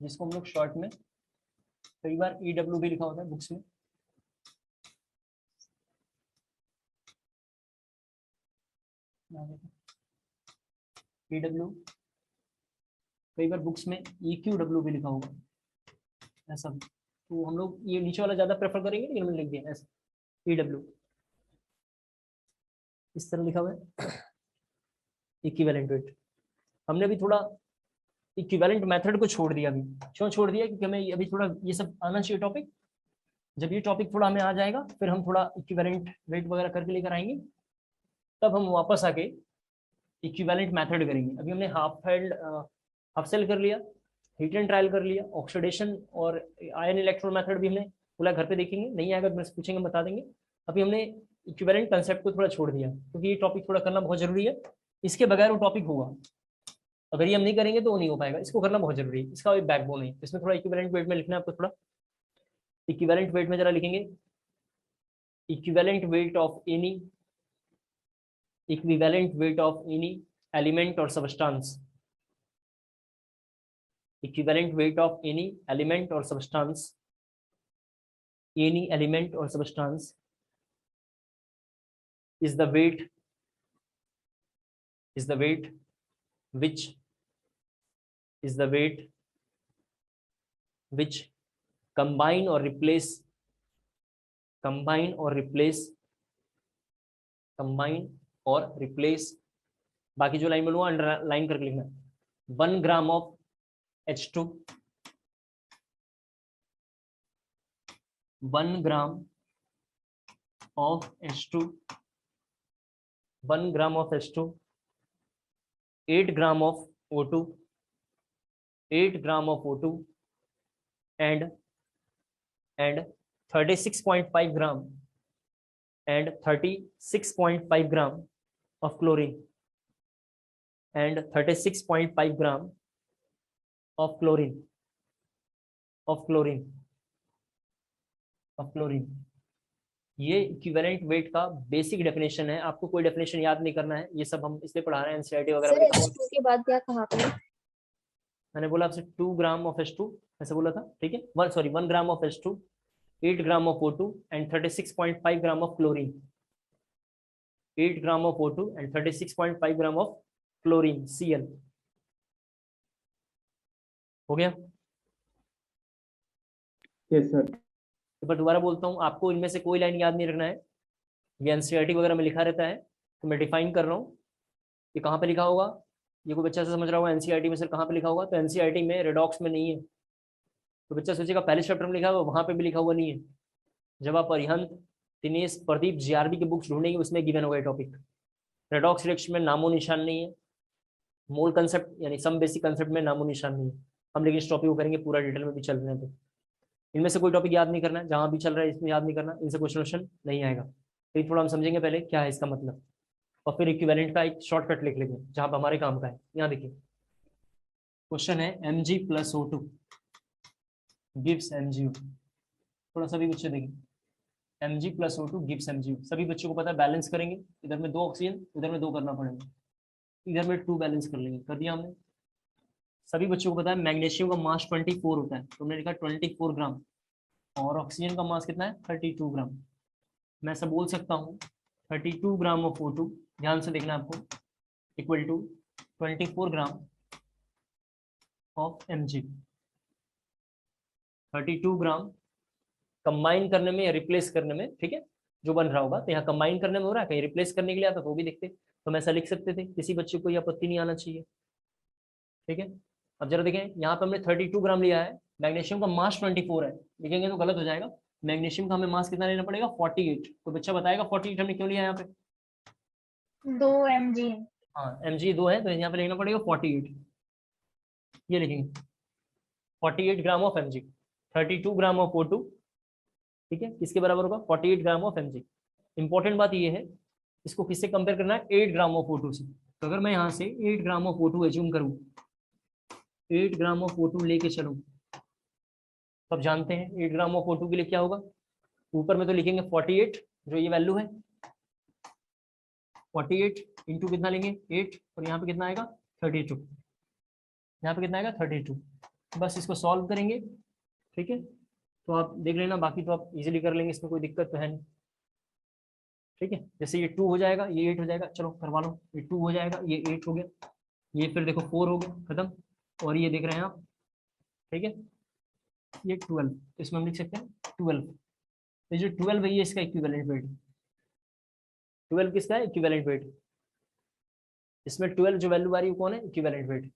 जिसको हम लोग शॉर्ट में कई बार EW भी लिखा होता है बुक्स में। EW कई बार बुक्स में EQW भी लिखा होगा, ऐसा। तो हम लोग ये नीचे वाला ज्यादा प्रेफर करेंगे, लेकिन हमने लिख दिया ऐसा EW, इस तरह लिखा हुआ है इक्विवेलेंट वेट। हमने अभी थोड़ा इक्विवेलेंट मेथड को छोड़ दिया। अभी क्यों छोड़ दिया? क्योंकि हमें अभी थोड़ा ये सब आना चाहिए टॉपिक। जब ये टॉपिक थोड़ा हमें आ जाएगा, फिर हम थोड़ा इक्विवेलेंट वेट वगैरह करके लेकर आएंगे, तब हम वापस आके इक्विवेलेंट मेथड करेंगे। अभी हमने हाफ सेल कर लिया, हीट एंड ट्रायल कर लिया, ऑक्सीडेशन और आयन इलेक्ट्रॉन मेथड भी हमने बोला घर पे देखेंगे, नहीं आएगा मेरे से पूछेंगे बता देंगे। अभी हमने इक्विवेलेंट कंसेप्ट को थोड़ा छोड़ दिया, क्योंकि ये टॉपिक थोड़ा करना बहुत जरूरी है। इसके बगैर वो टॉपिक होगा, अगर ये हम नहीं करेंगे तो वो नहीं हो पाएगा, इसको करना बहुत जरूरी है, इसका एक बैकबोन है। इसमें थोड़ा इक्विवेलेंट वेट में लिखना है आपको, थोड़ा इक्विवेलेंट वेट में जरा लिखेंगे equivalent weight of any, equivalent weight of any element और substance, equivalent weight of any element और सबस्टांस, एनी एलिमेंट और substance is the weight which combine or replace बाकी जो लाइन बोलूंगा अंडरलाइन करके लिखना, 1 gram of H2, 1 gram of H2, 1 gram of H2, 8 gram of O2, 8 gram of O2 and 36.5 gram and 36.5 gram of chlorine and 36.5 gram of chlorine. ये equivalent weight का basic definition है, आपको कोई definition याद नहीं करना है, ये सब हम इसलिए पढ़ा रहे हैं एनसीईआरटी वगैरह सर में। H2 के बाद क्या कहा आपने? मैंने बोला आपसे 2 ग्राम ऑफ H2 ऐसे बोला था, ठीक है, 1 gram of H2, 8 gram of O2 and 36.5 gram of chlorine, 8 gram of O2 and 36.5 gram of chlorine Cl। हो गया? Yes sir. एक बार दोबारा बोलता हूँ, आपको इनमें से कोई लाइन याद नहीं रखना है, ये एनसीईआरटी वगैरह में लिखा रहता है, तो मैं डिफाइन कर रहा हूँ ये कहाँ पे लिखा होगा, ये कोई बच्चा से समझ रहा होगा एनसीईआरटी में सर कहाँ पे लिखा होगा, तो एनसीईआरटी में रेडॉक्स में नहीं है, तो बच्चा सोचेगा पहले चैप्टर में लिखा हुआ, वहाँ पे भी लिखा हुआ नहीं है। जब आप अरिहंत, दिनेश, प्रदीप, जीआरबी के बुक्स ढूंढेंगे उसमें गिवन होगा टॉपिक, रेडॉक्स रिएक्शन में नामो निशान नहीं है, मोल कंसेप्ट यानी सम बेसिक कंसेप्ट में नामो निशान नहीं है। हम लेकिन इस टॉपिक को करेंगे पूरा डिटेल में भी चल रहे हैं, तो इनमें से कोई टॉपिक याद नहीं करना है, जहां भी चल रहा है इसमें याद नहीं करना, इनसे क्वेश्चन नहीं आएगा। तो थोड़ा हम समझेंगे पहले क्या है इसका मतलब, और फिर इक्विवेलेंट का एक शॉर्टकट लिख लेंगे जहां पर हमारे काम का है। यहाँ देखिए क्वेश्चन है Mg + O2 गिव्स MgO। थोड़ा सभी बच्चे देखिए, Mg + O2 गिव्स MgO, सभी बच्चों को पता है बैलेंस करेंगे, इधर में 2 ऑक्सीजन, इधर में 2 करना पड़ेगा, इधर में 2 बैलेंस कर लेंगे, कर दिया हमने। सभी बच्चों को पता है मैग्नीशियम का मास 24 होता है, तो हमने लिखा 24 ग्राम, और ऑक्सीजन का मास कितना है 32 ग्राम। मैं सब बोल सकता हूँ 32 ग्राम ऑफ O2, ध्यान से देखना आपको, equal to 24 gram of Mg। 32 gram combine करने में या रिप्लेस करने में, ठीक है, जो बन रहा होगा, तो यहाँ कंबाइन करने में हो रहा है, कहीं रिप्लेस करने के लिए आता तो वो भी देखते, तो हम ऐसा लिख सकते थे, किसी बच्चे को ये आपत्ति नहीं आना चाहिए, ठीक है। अब जरा देखें, यहाँ पे हमने 32 ग्राम लिया है, मैग्नीशियम का मास 24 है, लिखेंगे तो गलत हो जाएगा, मैग्नीशियम का हमें मास कितना लेना पड़ेगा 48, तो बच्चा बताएगा 48 हमने क्यों लिया यहाँ पे? 2 mg। हाँ Mg 2 है, तो यहाँ पे लिखना पड़ेगा 48, ये लिखेंगे 48 ग्राम of Mg, 32 gram of O2, ठीक है, किसके बराबर होगा 48 ग्राम ऑफ Mg। इंपॉर्टेंट बात ये है, इसको किससे कंपेयर करना है 8 ग्राम ऑफ O2 से, तो अगर मैं यहाँ से 8 ग्राम ऑफ O2 एज्यूम करूँ, 8 ग्राम ऑफ O2 लेके चलूँ, तो आप जानते हैं 8 ग्राम ऑफ O2 के लिए क्या होगा, ऊपर में तो लिखेंगे 48 जो ये वैल्यू है, 48 इंटू कितना लेंगे 8, और यहाँ पे कितना आएगा 32, यहाँ पे कितना आएगा 32, बस इसको सॉल्व करेंगे, ठीक है, तो आप देख लेना, बाकी तो आप इजीली कर लेंगे, इसमें कोई दिक्कत तो है नहीं, ठीक है। जैसे ये 2 हो जाएगा, ये 8 हो जाएगा, चलो करवा लो, ये 2 हो जाएगा, ये 8 हो गया, ये फिर देखो 4 हो गया, खत्म, और ये देख रहे हैं आप, ठीक है, ये 12, इसमें हम लिख सकते हैं 12, तो जो 12 है ये इसका इक्विवेलेंट वेट, 12 किसका है इक्विवेलेंट वेट, इसमें 12 जो वैल्यू आ रही है कौन है इक्विवेलेंट वेट।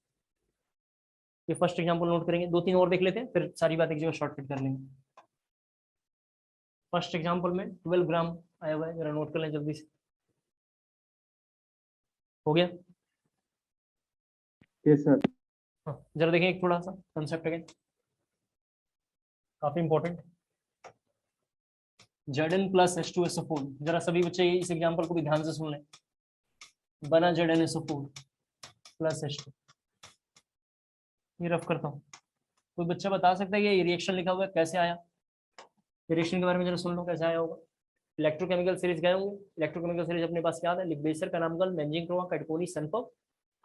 ये फर्स्ट एग्जांपल नोट करेंगे, 2-3 और देख लेते हैं, फिर सारी बात एक जगह शॉर्टकट कर लेंगे। फर्स्ट एग्जांपल में 12 ग्राम आया हुआ है, जरा नोट कर लें जल्दी से, हो गया? Yes sir. हाँ जरा देखें एक थोड़ा सा कंसेप्ट अगेन, काफी इंपॉर्टेंट, Zn + H2SO4, जरा सभी बच्चे इस एग्जांपल को भी ध्यान से सुन लें, बना ZnSO4 + H2, ये रफ करता हूँ, कोई बच्चा बता सकता है ये रिएक्शन लिखा हुआ है कैसे आया, रिएक्शन के बारे में जरा सुन लो कैसे आया होगा। इलेक्ट्रोकेमिकल सीरीज गए होंगे, इलेक्ट्रोकेमिकल सीरीज अपने पास याद है, लिग्बेसर, कनामगल, बेंजीन क्रोमा, कैटकोनी, सनफॉक,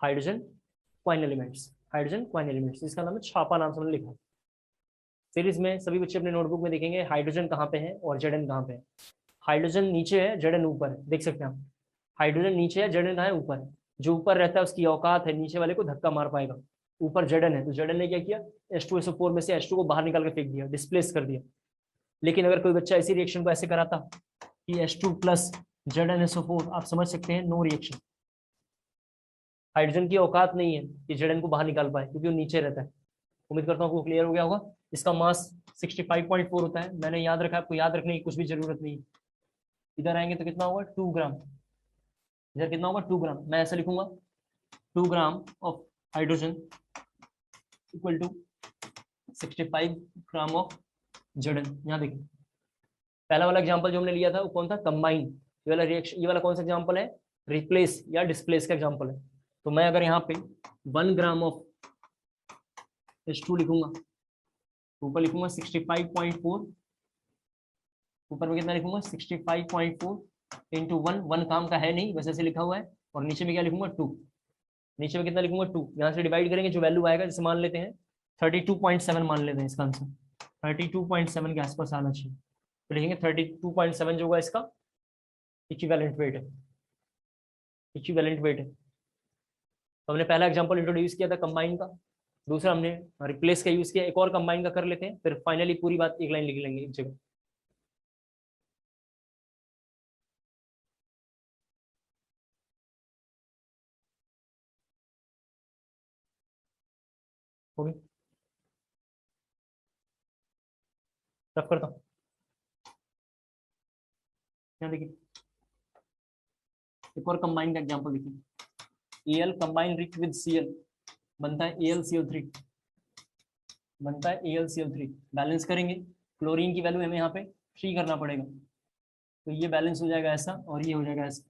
हाइड्रोजन क्वाइन एलिमेंट्स, हाइड्रोजन क्वाइन एलिमेंट्स, इसका नाम है छापा, नाम से हमने लिखा। सीरीज में सभी बच्चे अपने नोटबुक में देखेंगे हाइड्रोजन कहाँ पे है और जेडन कहाँ पे है। हाइड्रोजन नीचे है, जेडन ऊपर है, देख सकते हैं आप। हाइड्रोजन नीचे है, जेडन कहाँ है, ऊपर है। जो ऊपर रहता है उसकी औकात है नीचे वाले को धक्का मार पाएगा। ऊपर जेडन है तो जेडन ने क्या किया, H2SO4 में से H2 को बाहर निकाल के फेंक दिया, डिस्प्लेस कर दिया। लेकिन अगर कोई बच्चा ऐसी रिएक्शन को ऐसे कराता कि H2 प्लस ZnSO4, आप समझ सकते हैं नो रिएक्शन। हाइड्रोजन की औकात नहीं है कि जेडन को बाहर निकाल पाए क्योंकि वो नीचे रहता है। उम्मीद करता हूँ आपको क्लियर हो गया होगा। इसका मास 65.4 होता है, मैंने याद रखा, आपको याद रखने की कुछ भी जरूरत नहीं है। इधर आएंगे तो कितना होगा, 2 ग्राम। इधर कितना होगा, 2 ग्राम। मैं ऐसा लिखूंगा 2 gram of hydrogen equal to 65 gram of Z N. यहाँ देखिए पहला वाला एग्जांपल जो हमने लिया था वो कौन था, कंबाइन। ये वाला रिएक्शन, ये वाला कौन सा एग्जांपल है, रिप्लेस या डिस्प्लेस का एग्जांपल है। तो मैं अगर यहाँ पे 1 ग्राम ऑफ H2 लिखूंगा, ऊपर लिखूंगा 65.4, ऊपर में कितना लिखूंगा 65.4 इंटू 1 काम का है नहीं, वैसे से लिखा हुआ है। और नीचे में क्या लिखूंगा 2, नीचे में कितना लिखूंगा 2। यहाँ से डिवाइड करेंगे, जो वैल्यू आएगा, जैसे मान लेते हैं 32.7 मान लेते हैं, इसका आंसर 32.7 के आसपास आना चाहिए। तो लिखेंगे 32.7 जो होगा इसका इक्विवेलेंट वेट है, इक्विवेलेंट वेट है। तो हमने पहला एग्जांपल इंट्रोड्यूस किया था कंबाइन का, दूसरा हमने रिप्लेस का यूज किया। एक और कंबाइन का कर लेते हैं, फिर फाइनली पूरी बात एक लाइन लिख लेंगे एक जगह। हो गई, रफ करता हूँ। यहाँ देखिए एक और कंबाइन का एग्जांपल देखिए, Al combine rich with Cl बनता है AlCO3, बनता है AlCO3। बैलेंस करेंगे, क्लोरीन की वैल्यू हमें यहाँ पे 3 करना पड़ेगा, तो ये बैलेंस हो जाएगा ऐसा और ये हो जाएगा ऐसा।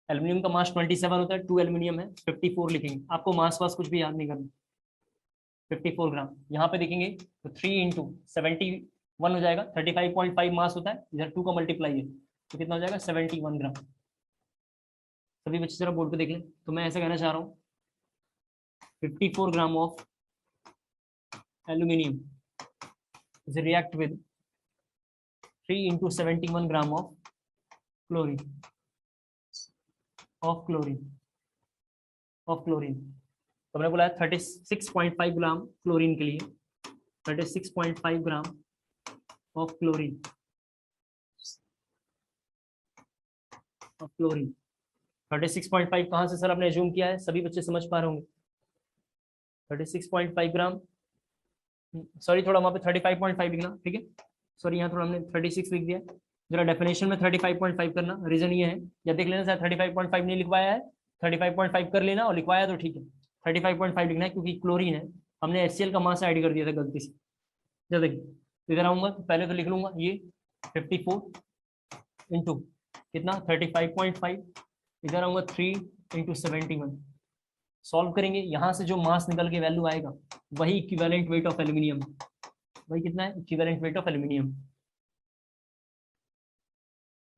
एल्यूमिनियम का मास 27 होता है, 2 एल्यूमिनियम है, 54 लिखेंगे। आपको मास वास कुछ भी याद नहीं करना, 54 ग्राम। यहाँ पे देखेंगे तो 3 इंटू 71 हो जाएगा, 35.5 मास होता है, इधर 2 का मल्टीप्लाई है तो कितना हो जाएगा 71 ग्राम। सभी बच्चे जरा बोर्ड पे देख लें। तो मैं ऐसा कहना चाह रहा हूँ 54 gram of aluminium is react with 3 into 71 gram of chlorine, of chlorine. तो मैंने बोला 36.5 ग्राम क्लोरीन के लिए, 36.5 gram of chlorine, of chlorine. 36.5 कहाँ से सर आपने एज्यूम किया है, सभी बच्चे समझ पा रहे होंगे। 36.5 ग्राम, सॉरी थोड़ा वहाँ पे 35.5 लिखना, ठीक है। सॉरी यहाँ थोड़ा हमने 36 लिख दिया, जरा डेफिनेशन में 35.5 करना। रीजन ये है, या देख लेना सर 35.5 नहीं लिखवाया है, 35.5 कर लेना, और लिखवाया तो ठीक है 35.5 लिखना है, क्योंकि क्लोरीन है, हमने HCl का मास ऐड कर दिया था गलती से। जब देखिए इधर आऊंगा तो पहले तो लिख लूंगा ये 54 इंटू कितना 35.5, इधर आऊंगा 3 इंटू 71। सॉल्व करेंगे, यहाँ से जो मास निकल के वैल्यू आएगा वही इक्विवेलेंट वेट ऑफ एल्यूमिनियम, वही कितना है इक्विवेलेंट वेट ऑफ एल्यूमिनियम।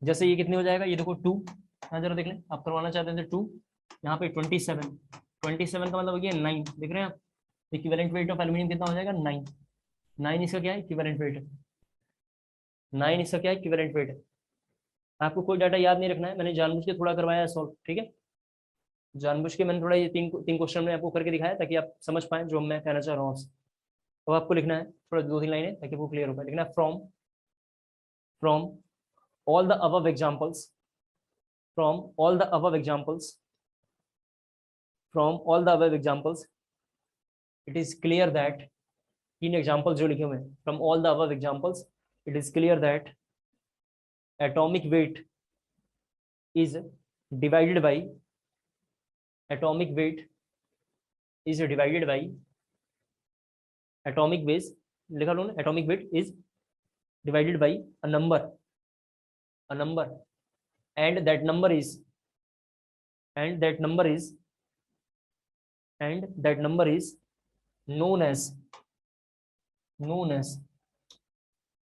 जैसे ये कितने हो जाएगा, ये देखो 2, यहाँ जरा देख लें, आप करवाना चाहते हैं तो 2, यहाँ पे 27 का मतलब ये 9, देख रहे हैं आप। इक्विवेलेंट वेट ऑफ एल्यूमिनियम कितना हो जाएगा 9 इसका क्या है इक्विवेलेंट वेट है, 9 इसका क्या है इक्विवेलेंट वेट है। आपको कोई डाटा याद नहीं रखना है, मैंने जानबूझ के थोड़ा करवाया है सॉल्व, ठीक है। जानबूझ के मैंने थोड़ा ये तीन क्वेश्चन में आपको करके दिखाया ताकि आप समझ पाए जो मैं कहना चाह रहा हूँ आपसे। तो आपको लिखना है थोड़ा 2-3 लाइनें ताकि वो क्लियर हो पाए। लिखना है from all the above examples, from all the above examples, it is clear that, तीन एग्जाम्पल्स जो लिखे हुए हैं, from all the above examples it is clear that atomic weight is divided by atomic base, लिखा लो ना, atomic weight is divided by a number, and that number is known as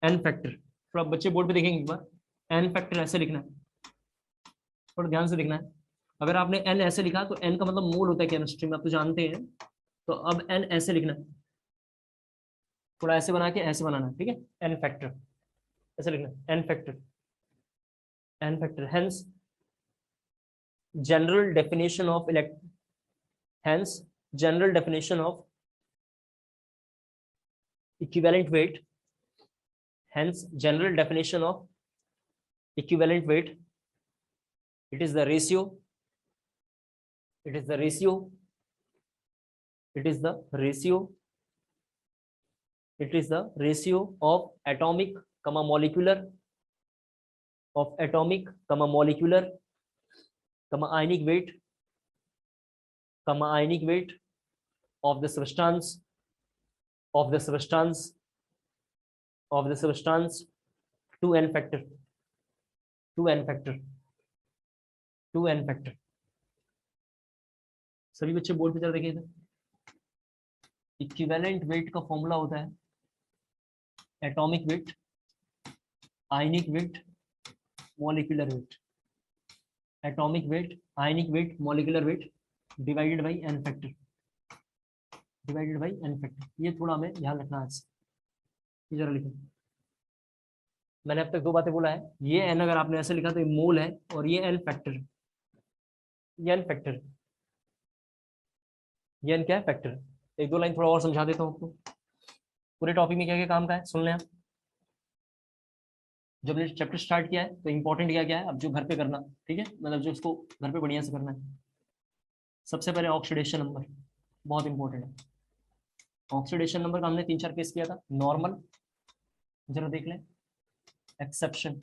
n factor. थोड़ा बच्चे board पे देखेंगे एक बार, n factor ऐसे लिखना है, थोड़ा ध्यान से लिखना है। अगर आपने n ऐसे लिखा तो n का मतलब मोल होता है केमिस्ट्री में, आप तो जानते हैं। तो अब n ऐसे लिखना है, थोड़ा ऐसे बना के ऐसे बनाना है, ठीक है, n फैक्टर ऐसे लिखना, n factor hence general definition of hence general definition of equivalent weight, hence general definition of equivalent weight, it is the ratio it is the ratio it is the ratio it is the ratio of atomic comma molecular comma ionic weight of the substance to n factor सभी बच्चे board पे जरा देखिए इधर। Equivalent weight का formula होता है atomic weight, ionic weight, molecular weight, atomic weight, ionic weight, molecular weight divided by n factor, ये थोड़ा हमें ध्यान रखना है। ये जरा लिखो, मैंने अब तक दो बातें बोला है, ये n अगर आपने ऐसे लिखा तो ये मोल है और ये n फैक्टर, ये n फैक्टर, ये n क्या है, फैक्टर। एक दो लाइन थोड़ा और समझा देता हूँ आपको, पूरे टॉपिक में क्या क्या काम का है सुन लें आप। जब हमने चैप्टर स्टार्ट किया है तो इंपॉर्टेंट क्या है, अब जो घर पे करना, ठीक है, मतलब जो उसको घर पे बढ़िया से करना है। सबसे पहले ऑक्सीडेशन नंबर बहुत इंपॉर्टेंट है। ऑक्सीडेशन नंबर का हमने 3-4 केस किया था। नॉर्मल जरा देख लें, एक्सेप्शन,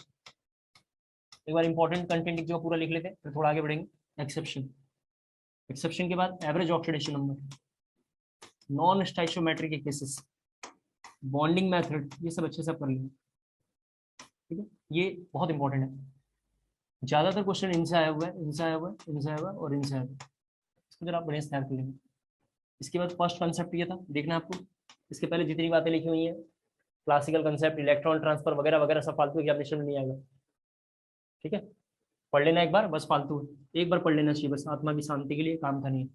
एक बार इंपॉर्टेंट कंटेंट जो पूरा लिख लेते फिर थोड़ा आगे बढ़ेंगे। एक्सेप्शन के बाद average oxidation number, non stoichiometric के केसेस, बॉन्डिंग मेथड, ये सब अच्छे से कर लेंगे, ठीक है, ये बहुत इंपॉर्टेंट है। ज्यादातर क्वेश्चन इनसे आया हुआ है और इनसे आया हुआ है, इसको जरा आप बढ़िया से तैयार कर लेंगे। इसके बाद फर्स्ट कंसेप्ट ये था, देखना आपको इसके पहले जितनी बातें लिखी हुई हैं, क्लासिकल कंसेप्ट, इलेक्ट्रॉन ट्रांसफर वगैरह वगैरह, सब फालतू एग्जामिनेशन में नहीं आएगा, ठीक है, पढ़ लेना एक बार, बस फालतू एक बार पढ़ लेना चाहिए, बस आत्मा की शांति के लिए, काम का नहीं।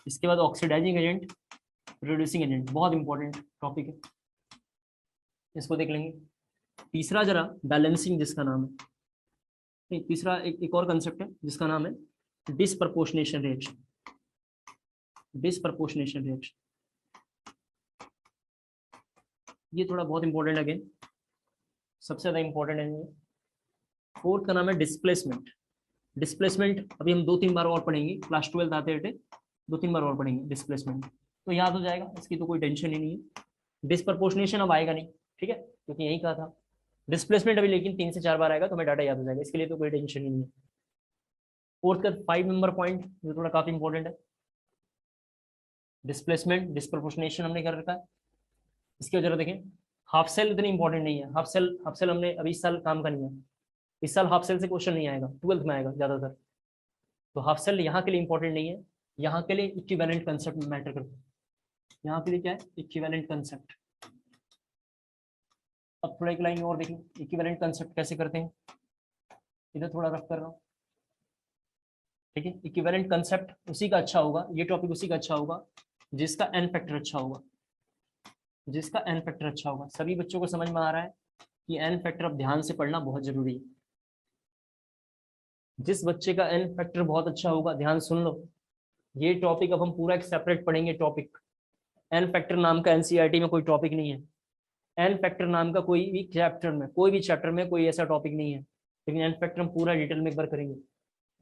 इसके बाद ऑक्सीडाइजिंग एजेंट, रिड्यूसिंग एजेंट, बहुत इंपॉर्टेंट टॉपिक है, इसको देख लेंगे। तीसरा जरा बैलेंसिंग, जिसका नाम है, नहीं तीसरा एक और कंसेप्ट है जिसका नाम है डिसप्रपोर्शनेशन रिएक्शन। ये थोड़ा बहुत इंपॉर्टेंट है, सबसे ज्यादा इंपॉर्टेंट है। फोर्थ का नाम है डिस्प्लेसमेंट। अभी हम 2-3 बार और पढ़ेंगे, क्लास 12 आते आते 2-3 बार और पढ़ेंगे डिस्प्लेसमेंट, तो याद हो जाएगा, इसकी तो कोई टेंशन ही नहीं है। डिसप्रपोर्शनेशन अब आएगा नहीं, ठीक है, क्योंकि यही कहा था। डिस्प्लेसमेंट अभी लेकिन 3 से 4 बार आएगा तो हमें डाटा याद हो जाएगा, इसके लिए तो कोई टेंशन ही नहीं है। फोर्थ का 5 नंबर पॉइंट जो थोड़ा काफी इंपॉर्टेंट है, डिस्प्लेसमेंट, डिसप्रपोर्शनेशन हमने कर रखा है। इसकी वजह देखें, हाफ सेल इतनी इंपॉर्टेंट नहीं है। हाफ सेल हमने अभी इस साल काम का नहीं है, इस साल हाफ सेल से क्वेश्चन नहीं आएगा, 12th में आएगा ज्यादातर, तो हाफ सेल यहाँ के लिए इंपॉर्टेंट नहीं है, यहाँ के लिए इक्विवेलेंट कंसेप्ट मैटर करता है। यहाँ के लिए क्या है, इक्विवेलेंट कंसेप्ट। अब थोड़ा एक लाइन और देखें, इक्विवेलेंट कंसेप्ट कैसे करते हैं, इधर थोड़ा रफ कर रहा हूँ, ठीक है। इक्विवेलेंट कंसेप्ट उसी का अच्छा होगा, ये टॉपिक उसी का अच्छा होगा जिसका n फैक्टर अच्छा होगा, सभी बच्चों को समझ में आ रहा है कि n फैक्टर अब ध्यान से पढ़ना बहुत जरूरी है। जिस बच्चे का n फैक्टर बहुत अच्छा होगा, ध्यान सुन लो, ये टॉपिक अब हम पूरा एक सेपरेट पढ़ेंगे टॉपिक। n फैक्टर नाम का एनसीईआरटी में कोई टॉपिक नहीं है, n फैक्टर नाम का कोई भी चैप्टर में कोई ऐसा टॉपिक नहीं है, लेकिन n फैक्टर हम पूरा डिटेल में एक बार करेंगे।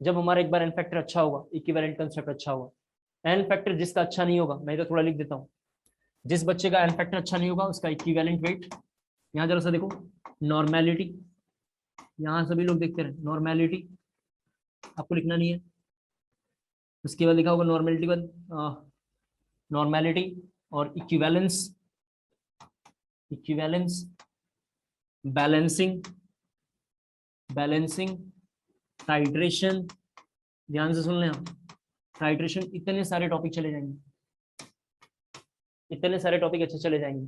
जब हमारा एक बार n फैक्टर अच्छा होगा, इक्विवेलेंट कंसेप्ट अच्छा होगा। n फैक्टर जिसका अच्छा नहीं होगा, मैं तो थोड़ा लिख देता हूँ, जिस बच्चे का n फैक्टर अच्छा नहीं होगा उसका इक्विवेलेंट वेट, यहाँ जरा सा देखो, नॉर्मेलिटी, यहाँ सभी लोग देखते रहे, नॉर्मेलिटी आपको लिखना नहीं है। उसके बाद लिखा होगा नॉर्मेलिटी बाद नॉर्मेलिटी और इक्विवेलेंस, बैलेंसिंग, टाइट्रेशन, ध्यान से सुन लें आप, टाइट्रेशन, इतने सारे टॉपिक चले जाएंगे, इतने सारे टॉपिक अच्छे चले जाएंगे।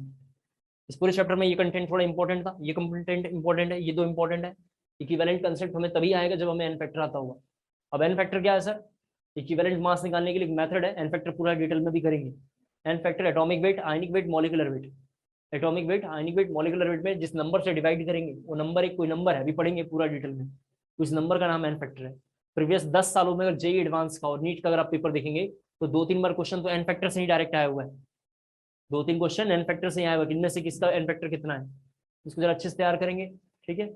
इस पूरे चैप्टर में ये कंटेंट थोड़ा इंपॉर्टेंट था, ये कंटेंट इंपॉर्टेंट है, ये दो इंपॉर्टेंट है। इक्विवेलेंट कंसेप्ट हमें तभी आएगा जब हमें n फैक्टर आता होगा, अब एन फैक्टर क्या है सर? इक्विवेलेंट मास निकालने के लिए मेथड है, एन फैक्टर पूरा डिटेल में भी करेंगे। N factor atomic weight, ionic weight, molecular weight. Atomic weight, ionic weight, molecular weight में जिस नंबर से डिवाइड करेंगे वो नंबर एक कोई नंबर है, अभी पढ़ेंगे पूरा डिटेल में, उस नंबर का नाम एन फैक्टर है। प्रीवियस 10 सालों में अगर जेई एडवांस का और नीट का अगर आप पेपर देखेंगे तो 2-3 बार क्वेश्चन तो एन फैक्टर से ही डायरेक्ट आया हुआ है। 2-3 क्वेश्चन एन फैक्टर से ही आया हुआ है, इनमें से किसका एन फैक्टर कितना है, इसको जरा अच्छे से तैयार करेंगे। ठीक है,